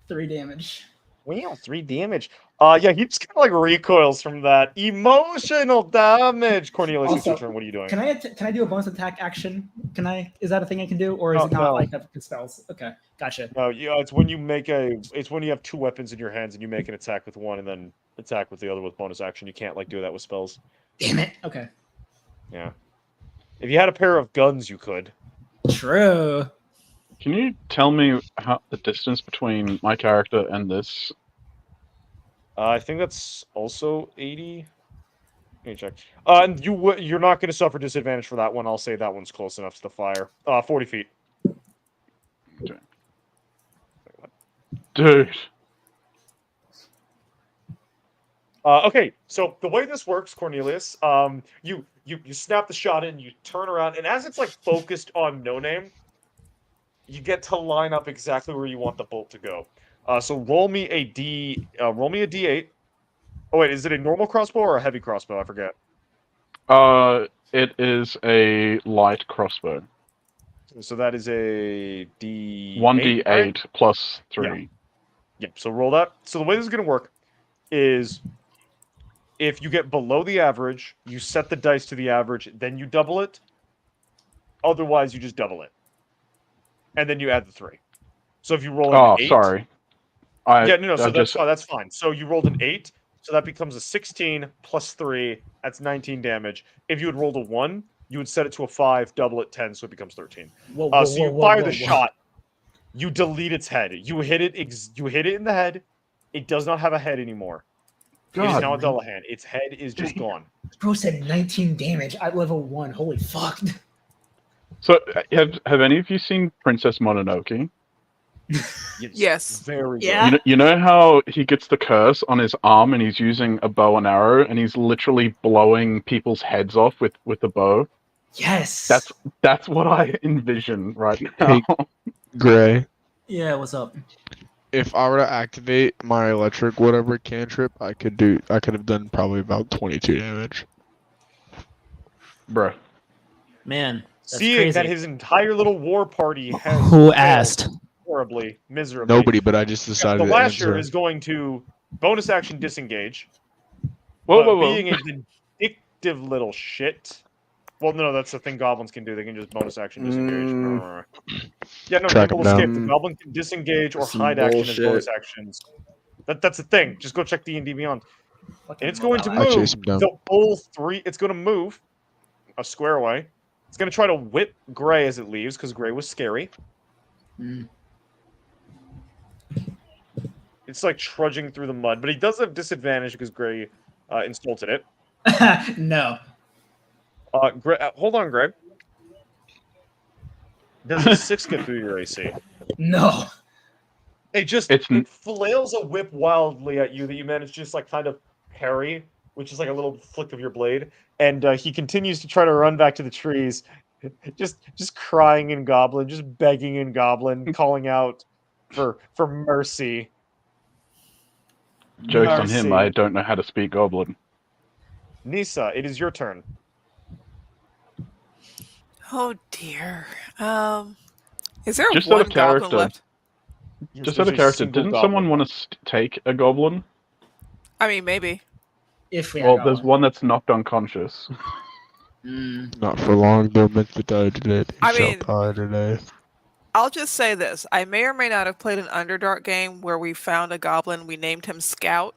3 damage. Wow, 3 damage. Yeah, he just kind of like recoils from that emotional damage. Cornelius, it's your Also, turn. What are you doing? Can I do a bonus attack action? Can I? Is that a thing I can do, or is No, it not no. like that for spells? Okay, gotcha. No, it's when you make it's when you have 2 weapons in your hands and you make an attack with one and then attack with the other with bonus action. You can't like do that with spells. Damn it. Okay. Yeah. If you had a pair of guns, you could. True. Can you tell me how the distance between my character and this? I think that's also 80. Let me check. And you're not going to suffer disadvantage for that one. I'll say that one's close enough to the fire. 40 feet. Dude. Okay, so the way this works, Cornelius, you snap the shot in, you turn around, and as it's like focused on No Name, you get to line up exactly where you want the bolt to go. So roll me a D8. Oh wait, is it a normal crossbow or a heavy crossbow? I forget. It is a light crossbow. So that is a D8. 1d8 right? plus 3. Yep. So roll that. So the way this is going to work is if you get below the average, you set the dice to the average, then you double it. Otherwise, you just double it, and then you add the 3. So if you roll an 8, sorry. So that's fine. So you rolled an 8, so that becomes a 16 plus 3. That's 19 damage. If you had rolled a 1, you would set it to a 5, double it 10, so it becomes 13. So you fire the shot. You delete its head. You hit it. You hit it in the head. It does not have a head anymore. It is now a double hand. Its head is just gone. Bro said 19 damage at level 1. Holy fuck. So have any of you seen Princess Mononoke? Yes. Very good. Yeah. You know how he gets the curse on his arm and he's using a bow and arrow and he's literally blowing people's heads off with the bow? Yes. That's what I envision right now. Hey. Gray, Yeah, what's up? if I were to activate my electric whatever cantrip, I could have done probably about 22 damage. Bruh. Man, that's Seeing crazy. that his entire little war party has Who failed asked? horribly, miserably. Nobody, but I just Yeah, decided the to Lasher answer. is going to bonus action disengage. Whoa. Being a vindictive little shit. Well, no, that's the thing goblins can do. They can just bonus action disengage. Yeah, no, Track 'em nimble escape. down. The goblin can disengage or Some hide action as bullshit. bonus actions. That's the thing. Just go check D&D Beyond. And it's going to I move. chase him down. The whole 3. It's going to move a square away. It's going to try to whip Gray as it leaves because Gray was scary. Mm. It's like trudging through the mud, but he does have disadvantage because Gray insulted it. No. Hold on, Greg. Does a 6 get through your AC? No. It flails a whip wildly at you that you manage to just like kind of parry, which is like a little flick of your blade, and he continues to try to run back to the trees, just crying in Goblin, just begging in Goblin, calling out for mercy. Joke's on him, Mercy. I don't know how to speak Goblin. Nisa, it is your turn. Oh dear. Is there Just out one of goblin character. left? Yes, Just out there's of a character, single didn't goblin someone want left. to take a goblin? I mean, maybe. If we had Well, all there's one that's knocked unconscious. Not for long. They're meant to die today. They I shall mean- die today. I'll just say this. I may or may not have played an Underdark game where we found a goblin. We named him Scout,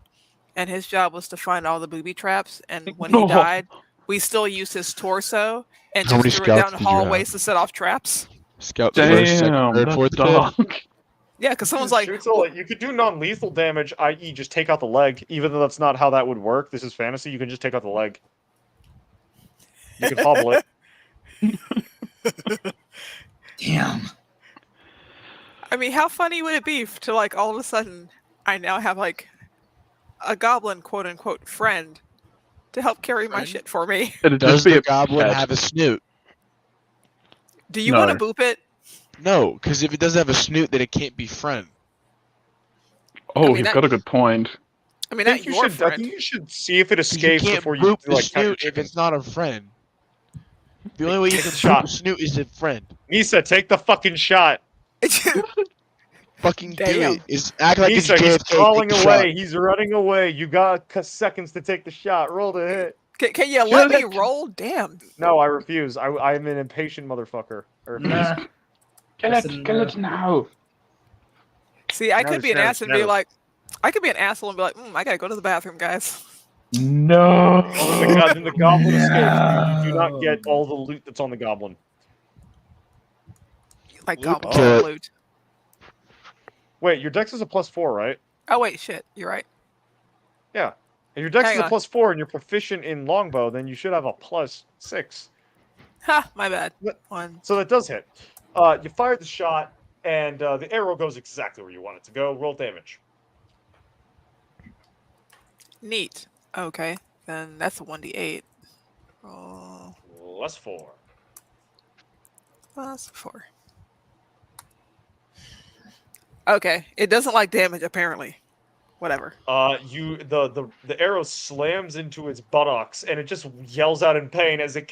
and his job was to find all the booby traps. And when he Oh. died, we still used his torso and How just many threw it down scouts did you have? hallways to set off traps. Scouts first, second, Damn, third, that's fourth, fifth. dark. Yeah, because someone's like, Shoots all- you could do non-lethal damage, i.e., just take out the leg. Even though that's not how that would work. This is fantasy. You can just take out the leg. You can hobble it. Damn. I mean, how funny would it be to like all of a sudden I now have like a goblin quote unquote friend to help carry my shit for me? It'd Does just be the a goblin pet. have a snoot? Do you No. want to boop it? No, because if it doesn't have a snoot, then it can't be friend. Oh, I mean, he's that- got a good point. I mean, I not think, you your should, I friend. think you should see if it 'Cause you escapes can't before you boop the like count your snoot if chickens. it's not a friend. The only way you Take can the boop shot. a snoot is a friend. Nisa, take the fucking shot. Fucking do Damn. it. Is act like Nisa, it's he's JFK. crawling take the away. shot. He's running away. You got seconds to take the shot. Roll the hit. Can you let me Shut it. roll? Damn. No, I refuse. I'm an impatient motherfucker. I refuse. Nah. Kill Listen, it, kill it now. See, I Now could be an understand, ass and be never. like, I could be an asshole and be like, I gotta go to the bathroom, guys. No. Then the goblin escapes. You do not get all the loot that's on the goblin. Like Luke, goblin kill it. loot. Wait, your dex is a +4, right? Oh wait, shit. You're right. Yeah. If your dex Hang is a on. +4 and you're proficient in longbow, then you should have a +6. Ha, my bad. What? One. So that does hit. You fired the shot, and the arrow goes exactly where you want it to go. Roll damage. Neat. Okay. Then that's a 1d8. Roll +4. +4. Okay. It doesn't like damage, apparently. Whatever. The arrow slams into its buttocks, and it just yells out in pain as it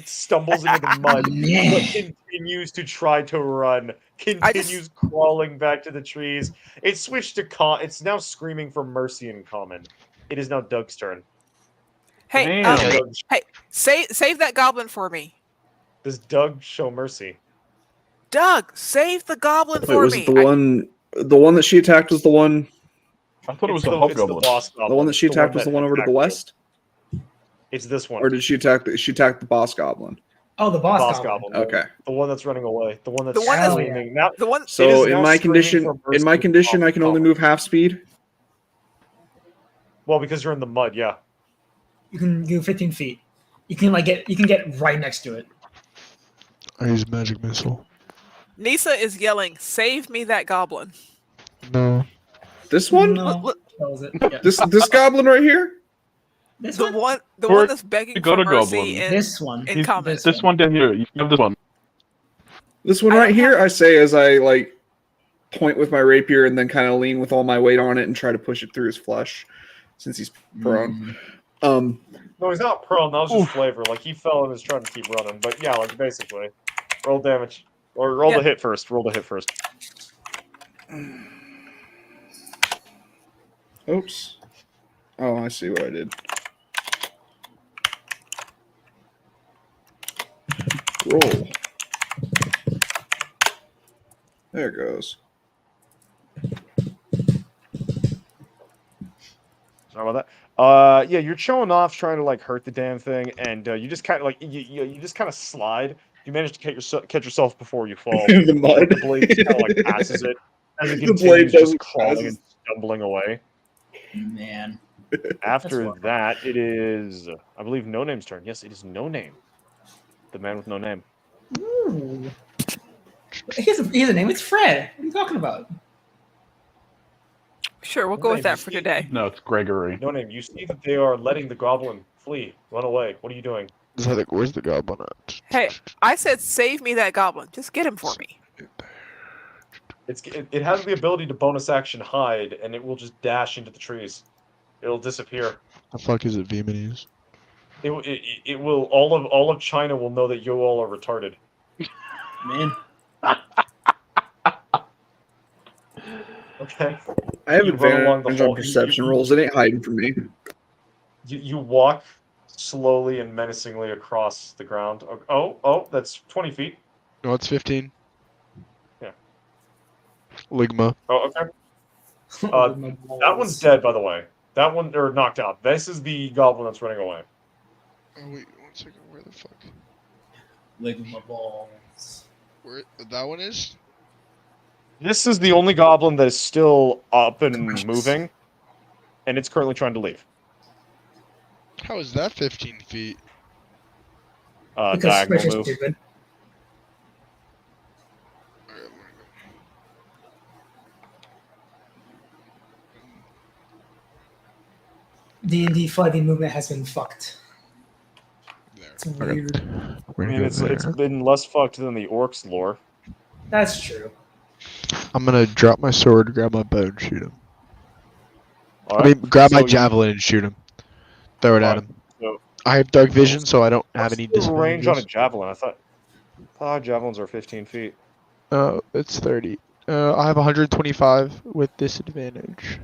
stumbles into the mud, but Man. continues to try to run, continues crawling back to the trees. It switched to it's now screaming for mercy in common. It is now Doug's turn. Hey, Damn. Doug, save that goblin for me. does Doug show mercy? Doug, save the goblin Wait, for was me. it the one that she attacked was the one? I thought it was It's the the hobgoblin. boss goblin. The one that she attacked was that the one over to the attacked you. west, It's this one. or did she attack? She attacked the boss goblin. Oh, the boss, boss goblin. goblin. Okay. The one that's running away. The one that's The one that's- screaming. Now, the one. It So is in now my screaming condition, for in my mercy condition, I can only goblin. move half speed. Well, because you're in the mud, yeah. You can do 15 feet. You can get right next to it. I use magic missile. Nisa is yelling, "Save me that goblin!" No. This one, No, Look, that was it. Yeah. this goblin right here. This the one. one Where- that's begging you got for a mercy goblin. in, This one. in comments. This one down here. You have this one. This one I right don't here. I say as I like point with my rapier and then kind of lean with all my weight on it and try to push it through his flesh, since he's prone. No, he's not prone. That was just flavor. Like, he fell and was trying to keep running. But yeah, like, basically. Roll damage. Or roll Yeah. the hit first. Roll the hit first. Oops. Oh, I see what I did. Roll. There it goes. Sorry about that. Yeah, you're showing off, trying to like hurt the damn thing, and you just kind of like you just kind of slide. You manage to catch yourself before you fall. The mud. The blade kind of like passes it as it The continues blade just doesn't crawling pass. and stumbling away. Man. After That's that, it is, I believe, No Name's turn. Yes, it is No Name. The man with no name. Ooh. He has a name. It's Fred. What are you talking about? Sure, we'll go with that for today. No, it's Gregory. No Name. You see that they are letting the goblin flee, run away. What are you doing? So like, where's the goblin at? Hey, I said save me that goblin. Just get him for me. It has the ability to bonus action hide, and it will just dash into the trees. It'll disappear. The fuck is it, Vietnamese? It will all of China will know that you all are retarded. Man, Okay. I have You run along the advantage hall. on perception rolls. It ain't hiding from me. You walk slowly and menacingly across the ground. Oh, that's 20 feet. No, it's 15. Yeah. Ligma. Oh, okay. with my That one's balls. dead, by the way. That one, or knocked out. This is the goblin that's running away. Oh wait, 1 second. Where the fuck? Lick my balls. Where that one is? This is the only goblin that is still up and Gracious. moving, and it's currently trying to leave. How is that 15 feet? Because Diagonal Squish is move. stupid. Alright, I'm gonna D&D fighting movement has been fucked. go there. It's weird. I mean, it's been less fucked than the orcs lore. That's true. I'm gonna drop my sword, grab my bow, and shoot him. All I right. mean, grab my So you- javelin and shoot him. Throw it at Fine. him. So, I have dark vision, so I don't have what's any the range on a disadvantages. javelin? I thought javelins are 15 feet. It's 30. I have 125 with disadvantage.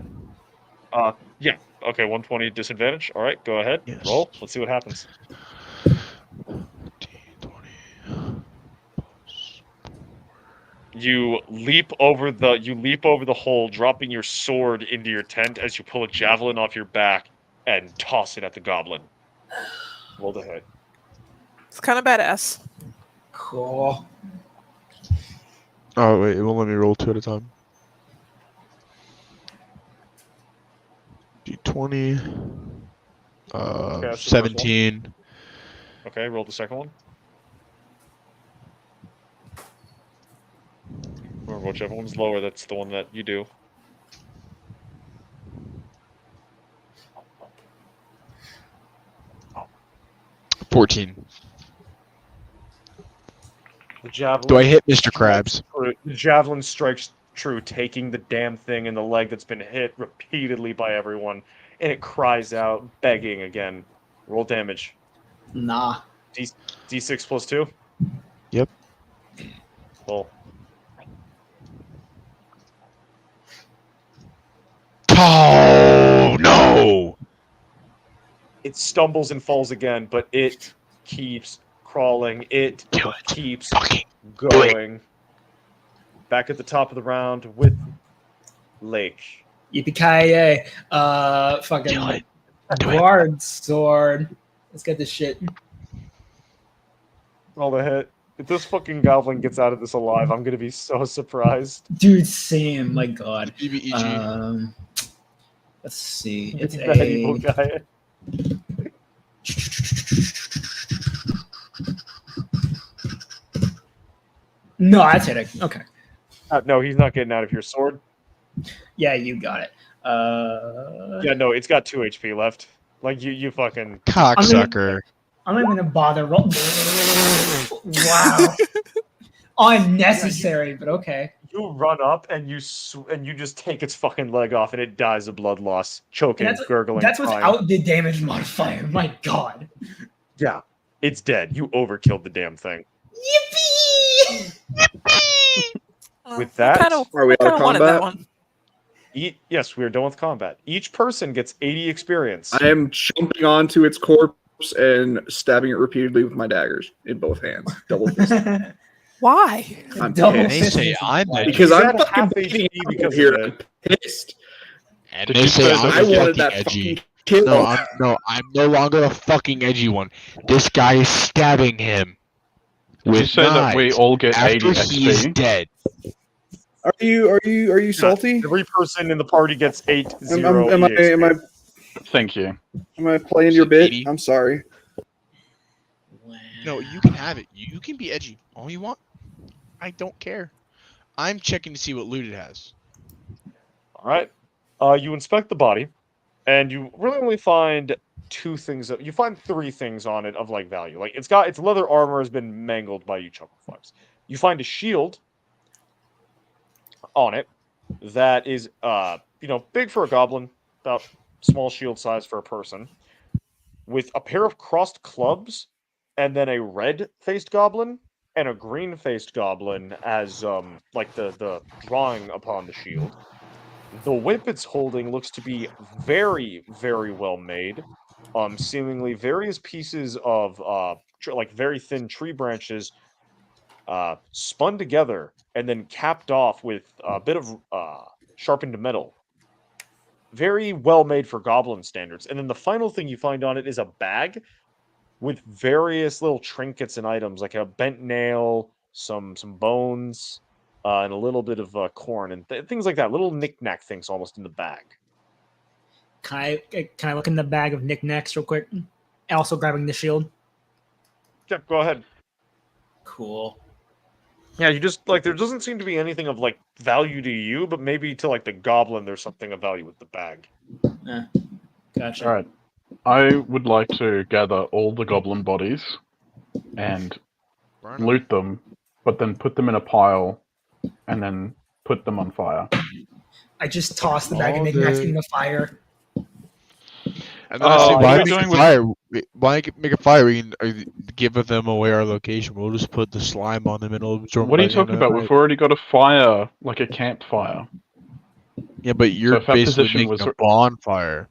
Yeah. Okay, 120 disadvantage. All right, go ahead. Yes. Roll. Let's see what happens. 20. You leap over the hole, dropping your sword into your tent as you pull a javelin off your back and toss it at the goblin. Roll to hit. It's kind of badass. Cool. Oh wait, it won't let me roll 2 at a time. D20. Okay, that's the first 17. Okay, roll the second one. Or whichever one's lower, that's the one that you do. Oh. 14. The javelin. Do I hit Mr. strikes Krabs? true. The javelin strikes true, taking the damn thing in the leg that's been hit repeatedly by everyone, and it cries out, begging again. Roll damage. Nah. D6 plus 2? Yep. Roll. Oh no! It stumbles and falls again, but it keeps crawling. It Kill it. keeps Fucking going. Back at the top of the round with Lake. Yippee-ki-yay. kill Fucking it. Do it. guard sword. Let's get this shit. Roll the hit. If this fucking goblin gets out of this alive, I'm gonna be so surprised. Dude, same. My god. EBEG. Let's see. It's That evil guy. No, that's hitting. Okay. No, he's not getting out of your sword. Yeah, you got it. Yeah, no, it's got 2 HP left. Like you fucking. Cocksucker. I'm not even gonna bother roll. Wow. Unnecessary, but okay. You run up and you just take its fucking leg off and it dies of blood loss, choking, And gurgling. That's crying. without the damage modifier. My god. Yeah, it's dead. You overkilled the damn thing. Yippee! With that, Are we out of wanted that combat? one. Yes, we are done with combat. Each person gets 80 experience. I am jumping onto its corpse and stabbing it repeatedly with my daggers in both hands. Double fist. Why? I'm Double pissed. They say I'm the Because He's I'm at fucking half bleeding HP out because here. of I'm it. pissed. And Did they you say say I'm that I a wanted fucking that edgy. fucking kill. No, I'm no longer a fucking edgy one. This guy is stabbing him Did you with say that we knives all get 80 after he's XP? dead. Are you salty? Every person in the party gets 8 Am, 0 am, am, I, EXP. Thank you. am I playing your bit? 80? I'm sorry. No, you can have it. You can be edgy all you want. I don't care. I'm checking to see what loot it has. All right. You inspect the body, and you really only find 2 things. You find 3 things on it of like value. Like its leather armor has been mangled by you chucklefucks. You find a shield on it that is big for a goblin, about small shield size for a person, with a pair of crossed clubs, and then a red-faced goblin and a green-faced goblin as like the drawing upon the shield. The whip it's holding looks to be very, very well made. Seemingly various pieces of like very thin tree branches spun together and then capped off with a bit of sharpened metal. Very well made for goblin standards. And then the final thing you find on it is a bag with various little trinkets and items, like a bent nail, some bones, and a little bit of corn and things like that. Little knick-knack things almost in the bag. Can I look in the bag of knickknacks real quick? Also grabbing the shield. Yep, go ahead. Cool. Yeah, you just like there doesn't seem to be anything of like value to you, but maybe to like the goblin there's something of value with the bag. Gotcha. All right. I would like to gather all the goblin bodies and loot them, but then put them in a pile and then put them on fire. I just tossed the bag of Oh, knickknacks dude. in the fire. And then I say, what why are you make doing a with- fire? Why make a fire? We can give them away our location. We'll just put the slime on them and it'll absorb. What are you by the end talking of the about? night. We've already got a fire, like a campfire. Yeah, but you're if that basically position making was- a bonfire.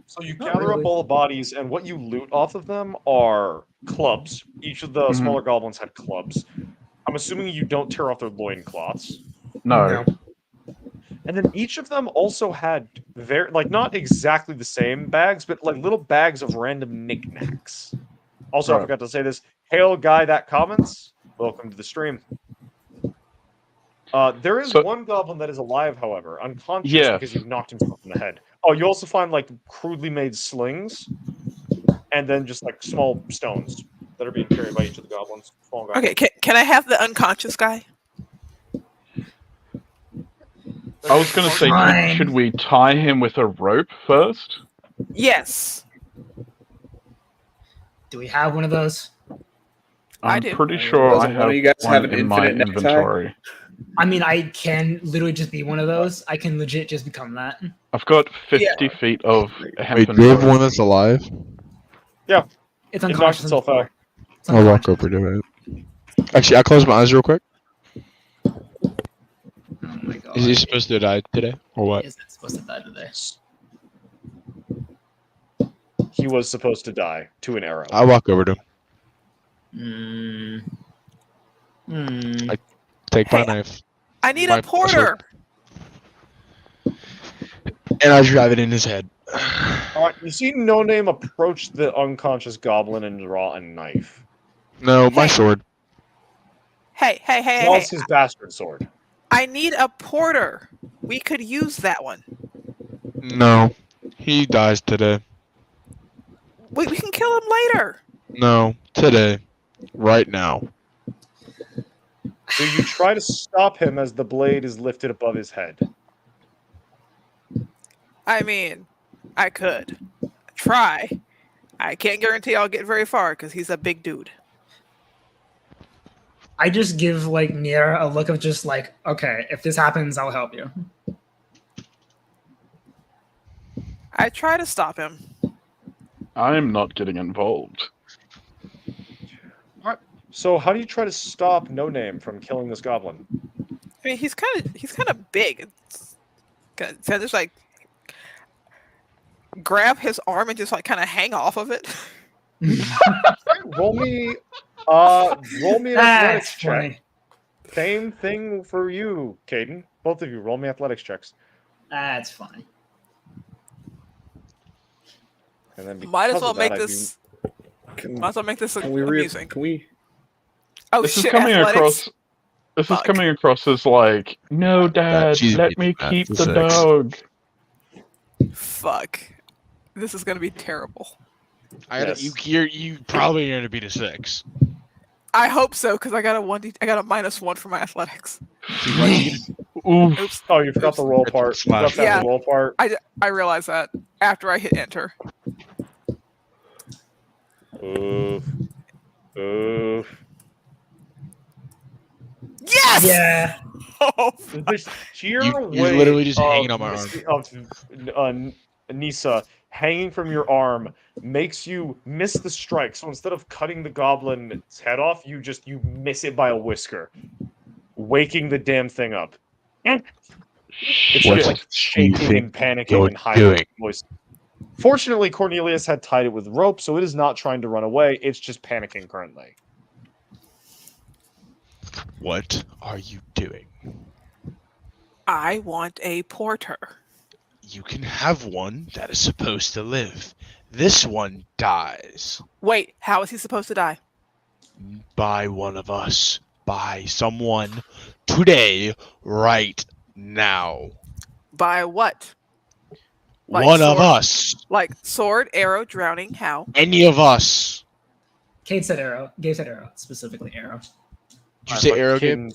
So you Not gather really. up all the bodies, and what you loot off of them are clubs. Each of the Mhm. smaller goblins had clubs. I'm assuming you don't tear off their loincloths. No. And then each of them also had very like not exactly the same bags, but like little bags of random knickknacks. Also, I Right. forgot to say this. Hail guy that comments. Welcome to the stream. There is So- one goblin that is alive, however, unconscious Yes. because you knocked himself in the head. Oh, you also find like crudely made slings, and then just like small stones that are being carried by each of the goblins. Small goblins. Okay, can I have the unconscious guy? I was going to say, Fine. should we tie him with a rope first? Yes. Do we have one of those? I I'm do. pretty sure Doesn't I one of have you guys one have an in my infinite necktie? inventory. I mean, I can literally just be one of those. I can legit just become that. I've got 50 feet of Wait, hempen do you have rope. one that's alive? It's It knocks unconscious. itself out. It's I'll walk unconscious. over to it. Actually, I'll close my eyes real quick. Oh my god. Is he supposed to die today, or what? Is it supposed to die today? He was supposed to die to an arrow. I'll walk over to him. Take my Hey, knife, I need My a porter. and I drive it in his head. All right, you see No Name approach the unconscious goblin and draw a knife. No, my Hey. sword. Hey. Draws his bastard sword. I need a porter. We could use that one. No, he dies today. We can kill him later. No, today, right now. So you try to stop him as the blade is lifted above his head. I mean, I could try. I can't guarantee I'll get very far because he's a big dude. I just give like Nier a look of just like, okay, if this happens, I'll help you. I try to stop him. I'm not getting involved. So how do you try to stop No Name from killing this goblin? I mean, he's kind of big. So just like grab his arm and just like kind of hang off of it. Roll me an athletics That's check. funny. Same thing for you, Caden. Both of you, roll me athletics checks. That's funny. And then Might as because well of that, make this. Can, Might as well make this can we re- amusing. Can we? Oh This is shit! coming Athletics. across. This is Fuck. coming across as like, no, Dad, cheesy let pizza, me Matt, keep for the six. dog. Fuck. This is gonna be terrible. Yes. You probably gonna beat a 6. I hope so because I got a -1 for my athletics. Oof. Oops. Oh, you forgot the roll It's part. You slash. left out Yeah. the roll part. I realized that after I hit enter. Oof. Oof. Yes. Yeah. Oh, The sheer You're weight literally just of hanging on my arm. Nisa hanging from your arm makes you miss the strike. So instead of cutting the goblin's head off, you miss it by a whisker, waking the damn thing up. It's Shit. just like shaking and panicking and hiding its voice. Fortunately, Cornelius had tied it with rope, so it is not trying to run away. It's just panicking currently. What are you doing? I want a porter. You can have one that is supposed to live. This one dies. Wait, how is he supposed to die? By one of us. By someone. Today. Right now. By what? Like One of sword- us. Like sword, arrow, drowning, how? Any of us. Kate said arrow. Gabe said arrow, specifically arrow. Did you say arrow, Gabe?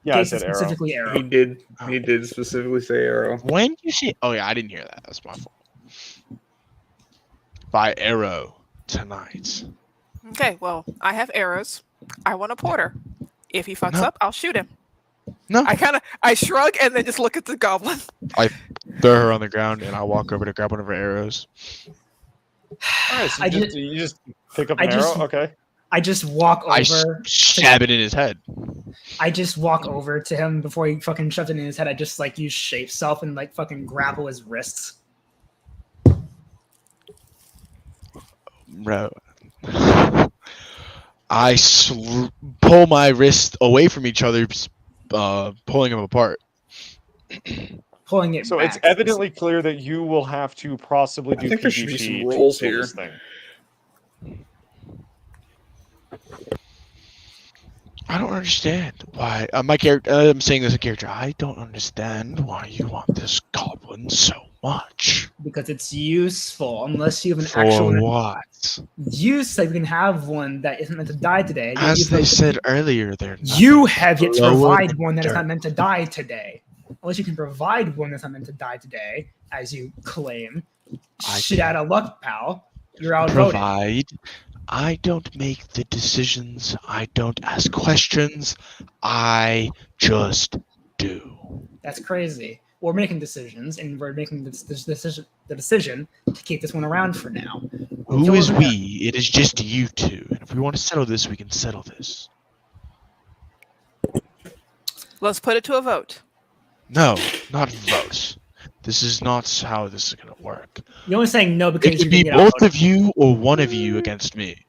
Yeah, I Gabe said said arrow. specifically arrow. He did. He did specifically say arrow. When you say... Oh, yeah, I didn't hear that. That's my fault. By arrow tonight. Okay, well, I have arrows. I want a porter. If he fucks No. up, I'll shoot him. No. I shrug and then just look at the goblin. Throw her on the ground, and I walk over to grab one of her arrows. Alright, so I you just pick up I an just- arrow? Okay. I just walk I over. stab it in his head. I just walk over to him before he fucking shoves it in his head. I just like use shape self and like fucking grapple his wrists. Bro. I pull my wrist away from each other, pulling them apart. Pulling it So back. it's evidently clear that you will have to possibly do I think there should be PvP some to rolls kill here. this thing. I don't understand why my character. I'm saying this in character. I don't understand why you want this goblin so much. because it's useful unless you have an For actual what? use. Like we can have one that isn't meant to die today. You As use, they like, said earlier, they're you have yet to lower provide than one that is not dirt. meant to die today. Unless you can provide one that's not meant to die today, as you claim. I Shit can out of luck, pal. You're outvoted. provide. I don't make the decisions. I don't ask questions. I just do. That's crazy. We're making decisions, and we're making the decision to keep this one around for now. Who Until is we're- we? It is just you two. And if we want to settle this, we can settle this. Let's put it to a vote. No, not vote. This is not how this is going to work. You're only saying no because It can you be get both outvoted. of you or one of you against me.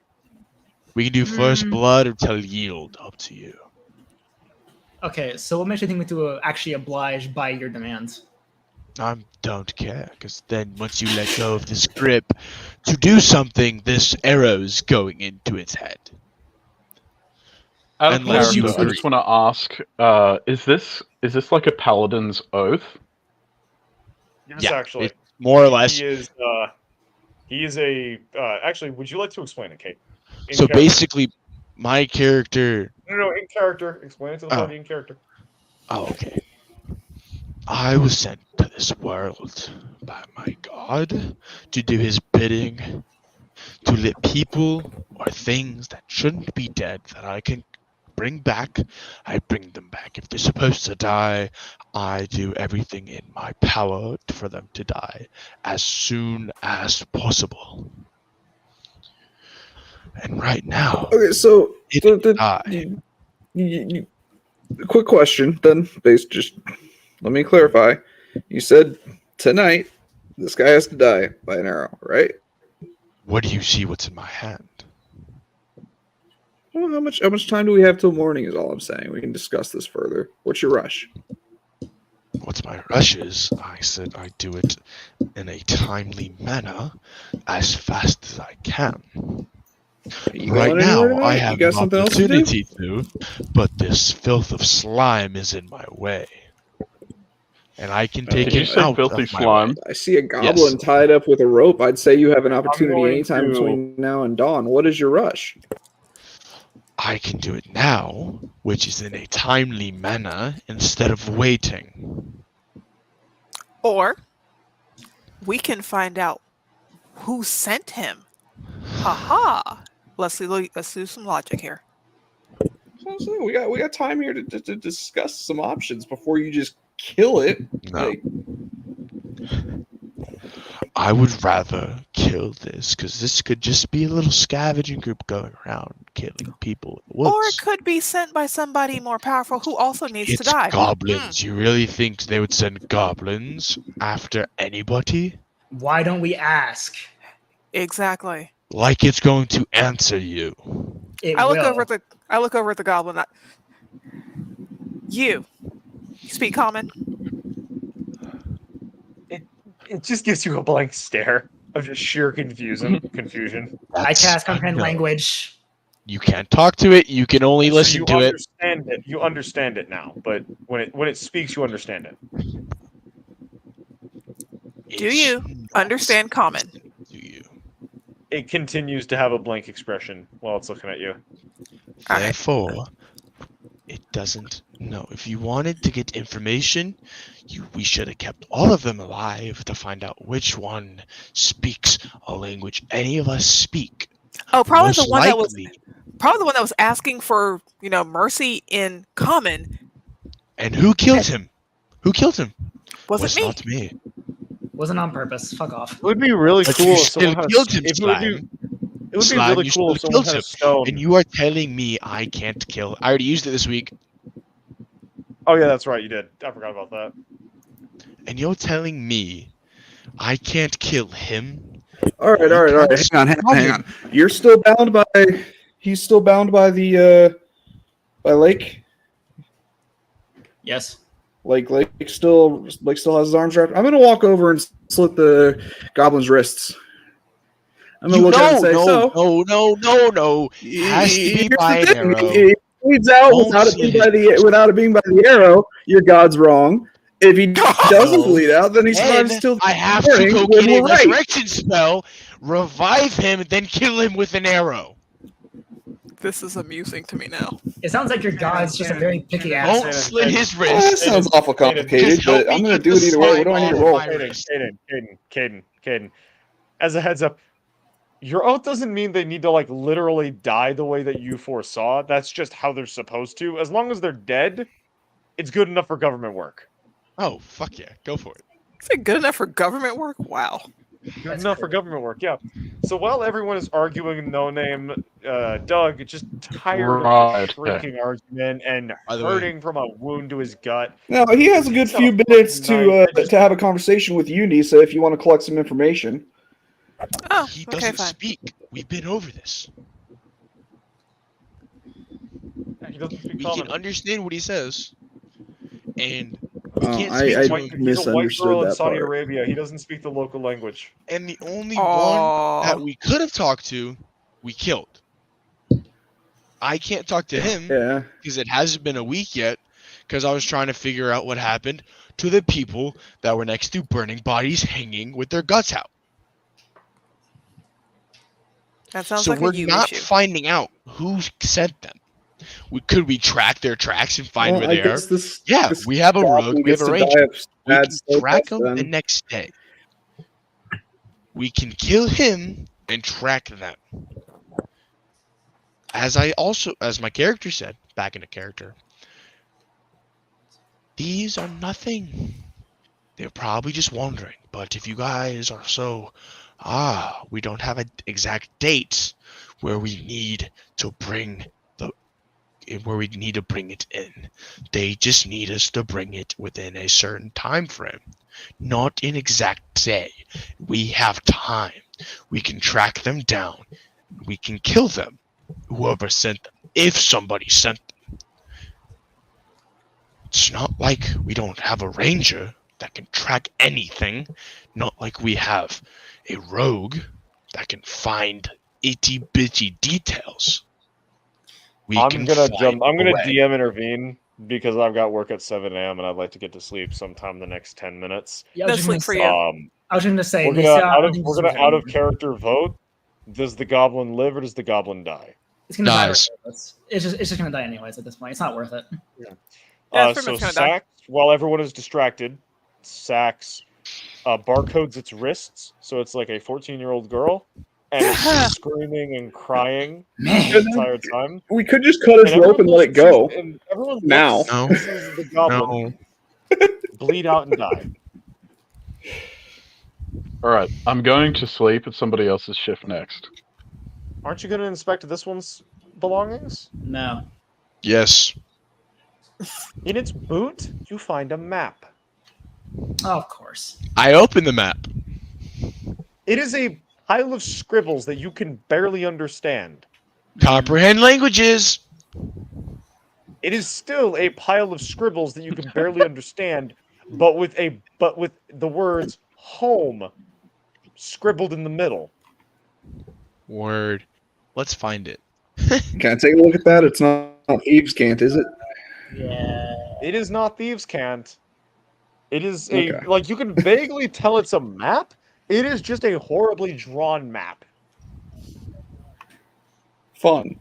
We can do first Hmm. blood or till yield. Up to you. Okay, so what makes you think we to actually oblige by your demands? I don't care, because then once you let go of this grip to do something, this arrow's going into its head. Out of Unless character, you I agree. just want to ask: is this like a paladin's oath? Yes, Yeah, actually. it- More or less. He is a. Actually, would you like to explain it, Kate? In So character. basically, my character. No, in character. Explain it to the Oh. party in character. Oh, okay. I was sent to this world by my god to do his bidding, to let people or things that shouldn't be dead that I can bring back, I bring them back. If they're supposed to die, I do everything in my power for them to die as soon as possible. And right now, Okay, so it die. quick question then, based just let me clarify. You said tonight this guy has to die by an arrow, right? What do you see what's in my hand? Well, how much time do we have till morning is all I'm saying. We can discuss this further. What's your rush? What's my rush is, I said I do it in a timely manner, as fast as I can. You Right going now, anywhere I tonight? have You got an something else to do? opportunity to, but this filth of slime is in my way. And I can take Did you it say out filthy of my slime? way. I see a goblin tied up with a rope. I'd say you have an opportunity going anytime to- between now and dawn. What is your rush? I can do it now, which is in a timely manner, instead of waiting. Or we can find out who sent him. Haha. Let's do some logic here. So we got time here to discuss some options before you just kill it. No. Like, I would rather kill this because this could just be a little scavenging group going around killing people in the woods. Or it could be sent by somebody more powerful who also needs to It's die. goblins. You really think they would send goblins after anybody? Why don't we ask? Exactly. Like it's going to answer you. It I look will. over at the goblin. You speak common. It just gives you a blank stare of just sheer confusion. I cast I comprehend know. language. You can't talk to it. You can only So listen you to it. understand it. You understand it now, but when it speaks, you understand it. Do It's you not understand common? Do you? It continues to have a blank expression while it's looking at you. Alright. Therefore, it doesn't know. If you wanted to get information, we should have kept all of them alive to find out which one speaks a language any of us speak. Oh, probably the Most one likely, that was asking for, mercy in common. And who killed him? Who killed him? Wasn't me. Not me. Wasn't on purpose. Fuck off. It would be really But cool you if still someone had a, killed him, if it would be, Slime. it would be Slime, really you cool if still someone killed had a him. stone. And you are telling me I can't kill. I already used it this week. Oh yeah, that's right, you did. I forgot about that. And you're telling me I can't kill him? All right. Hang on. You're still bound by. He's still bound by the by Lake. Yes. Lake still has his arms wrapped. I'm gonna walk over and slit the goblin's wrists. I'm gonna look at him and say, No. Has to be here's by the an thing. arrow. If he bleeds out Don't without slit it being by the arrow, your god's wrong. If he doesn't bleed out, then he survives Then till I have to morning go when get a we're right. resurrection spell, revive him, then kill him with an arrow. This is amusing to me now. It sounds like your god's just a very picky Don't ass. slit his Well, that wrist. sounds awful complicated, Just help but I'm me gonna get do the it either way. What do I need to slime roll? off my wrist. Caden. As a heads up, your oath doesn't mean they need to literally die the way that you foresaw. That's just how they're supposed to. As long as they're dead, it's good enough for government work. Oh, fuck yeah. Go for it. Is it good enough for government work? Wow. Good enough for government work, yeah. So while everyone is arguing no name, Doug, just tired of Right, the shrinking argument and By the way- hurting from a wound to his gut. No, he has a good It's few not minutes fucking nice. to have a conversation with you, Nisa, if you want to collect some information. Oh, He okay, doesn't fine. speak. We've been over this. He doesn't speak We common. can understand what he says. And we Oh, can't I speak to He's him. a white misunderstood girl in that Saudi part. Arabia. He doesn't speak the local language. And the only Aw. one that we could have talked to, we killed. I can't talk to him Yeah. because it hasn't been a week yet because I was trying to figure out what happened to the people that were next to burning bodies hanging with their guts out. That sounds So like we're a you not issue. finding out who sent them. Could we track their tracks and find Well, where they are? guess this. Yeah, this we have a goblin rogue, we have gets a to ranger. die of We bad can slow track death them the then. next day. We can kill him and track them. As my character said, back into character, these are nothing. They're probably just wandering. But if you guys are we don't have an exact date where we need to bring it in. They just need us to bring it within a certain time frame, not an exact day. We have time. We can track them down. We can kill them. Whoever sent them, if somebody sent them. It's not like we don't have a ranger that can track anything. Not like we have a rogue that can find itty bitty details. I'm gonna way. DM intervene because I've got work at 7 a.m. and I'd like to get to sleep sometime in the next 10 minutes. Yeah, No sleep for you. I was going to say, We're Nisa, gonna I think this is out of very- character vote. Does the goblin live or does the goblin die? It's going to die. Dies. regardless. It's just going to die anyways at this point. It's not worth it. Yeah, it's pretty So much gonna die. Sax, while everyone is distracted, Sax barcodes its wrists, so it's like a 14-year-old girl, and it's screaming and crying Man. the entire time. We could just cut his rope and let it go. And everyone Now. looks No. and sees the goblin bleed out and die. All right, I'm going to sleep at somebody else's shift next. Aren't you going to inspect this one's belongings? No. Yes. In its boot, you find a map. Oh, of course. I opened the map. It is a pile of scribbles that you can barely understand. Comprehend languages. It is still a pile of scribbles that you can barely understand, but with the words home scribbled in the middle. Word. Let's find it. Can I take a look at that? It's not Thieves' Cant, is it? Yeah. It is not thieves' cant. It is a Okay. like you can vaguely tell it's a map. It is just a horribly drawn map. Fun.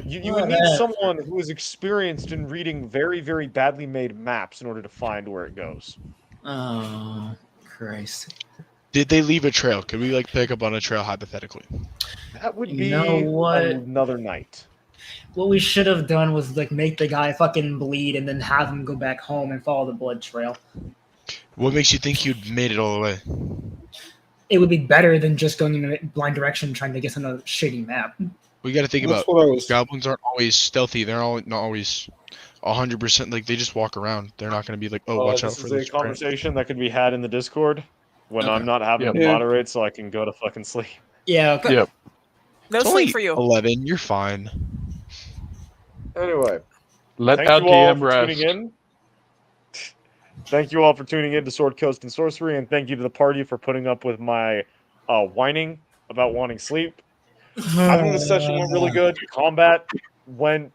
You would need someone who is experienced in reading very, very badly made maps in order to find where it goes. Oh, Christ. Did they leave a trail? Could we like pick up on a trail hypothetically? That would You be know what? another night. What we should have done was like make the guy fucking bleed and then have him go back home and follow the blood trail. What makes you think you'd made it all the way? It would be better than just going in a blind direction trying to get on a shitty map. We got to think That's about what I was. goblins aren't always stealthy. They're not always 100%. Like they just walk around. They're not going to be like, oh, watch out This for is a this. conversation that could be had in the Discord when Okay. I'm not having Yep. to Yeah. moderate, so I can go to fucking sleep. Yeah, okay. Yep. No It's sleep only for you. 11. You're fine. Anyway, Let thank our you all DM for rest. tuning in. Thank you all for tuning in to Sword Coast and Sorcery, and thank you to the party for putting up with my whining about wanting sleep. I think this session went really good. Combat went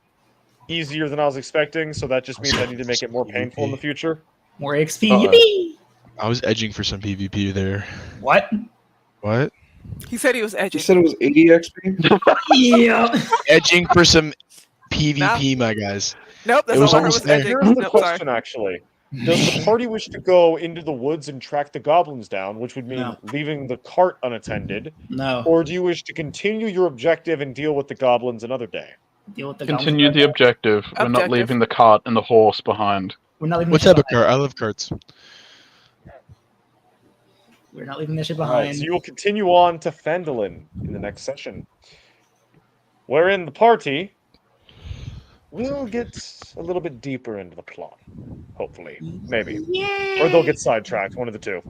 easier than I was expecting, so that just means I need to make it more painful in the future. More XP. Uh-oh. Yippee! I was edging for some PvP there. What? What? He said he was You edging. said it was 80 XP? Yeah. Edging for some PvP, my guys. Nope, that's It was all I heard almost was there. edging. Here's the Nope, sorry. question, actually. Does the party wish to go into the woods and track the goblins down, which would mean No. leaving the cart unattended, No. or do you wish to continue your objective and deal with the goblins another day? Deal with the Continue goblins. the objective. We're not Objective. leaving the cart and the horse behind. We're not leaving What this shit type of behind. cart? I love carts. We're not leaving this shit All behind. right, so you will continue on to Phandalin in the next session, wherein the party will get a little bit deeper into the plot. Hopefully, maybe, or they'll get sidetracked. One of the two.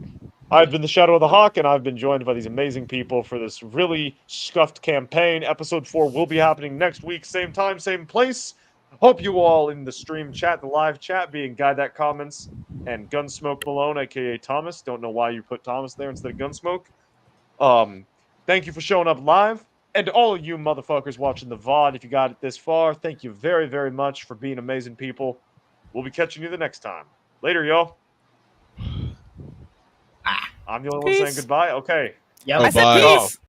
I've been the Shadow of the Hawk, and I've been joined by these amazing people for this really scuffed campaign. Episode 4 will be happening next week, same time, same place. Hope you all in the stream chat, the live chat, being Guy That Comments and Gunsmoke Malone, aka Thomas. Don't know why you put Thomas there instead of Gunsmoke. Thank you for showing up live. And all of you motherfuckers watching the VOD, if you got it this far, thank you very, very much for being amazing people. We'll be catching you the next time. Later, y'all. I'm the only one saying Peace. goodbye. Okay. Yep. Oh, I said bye. peace.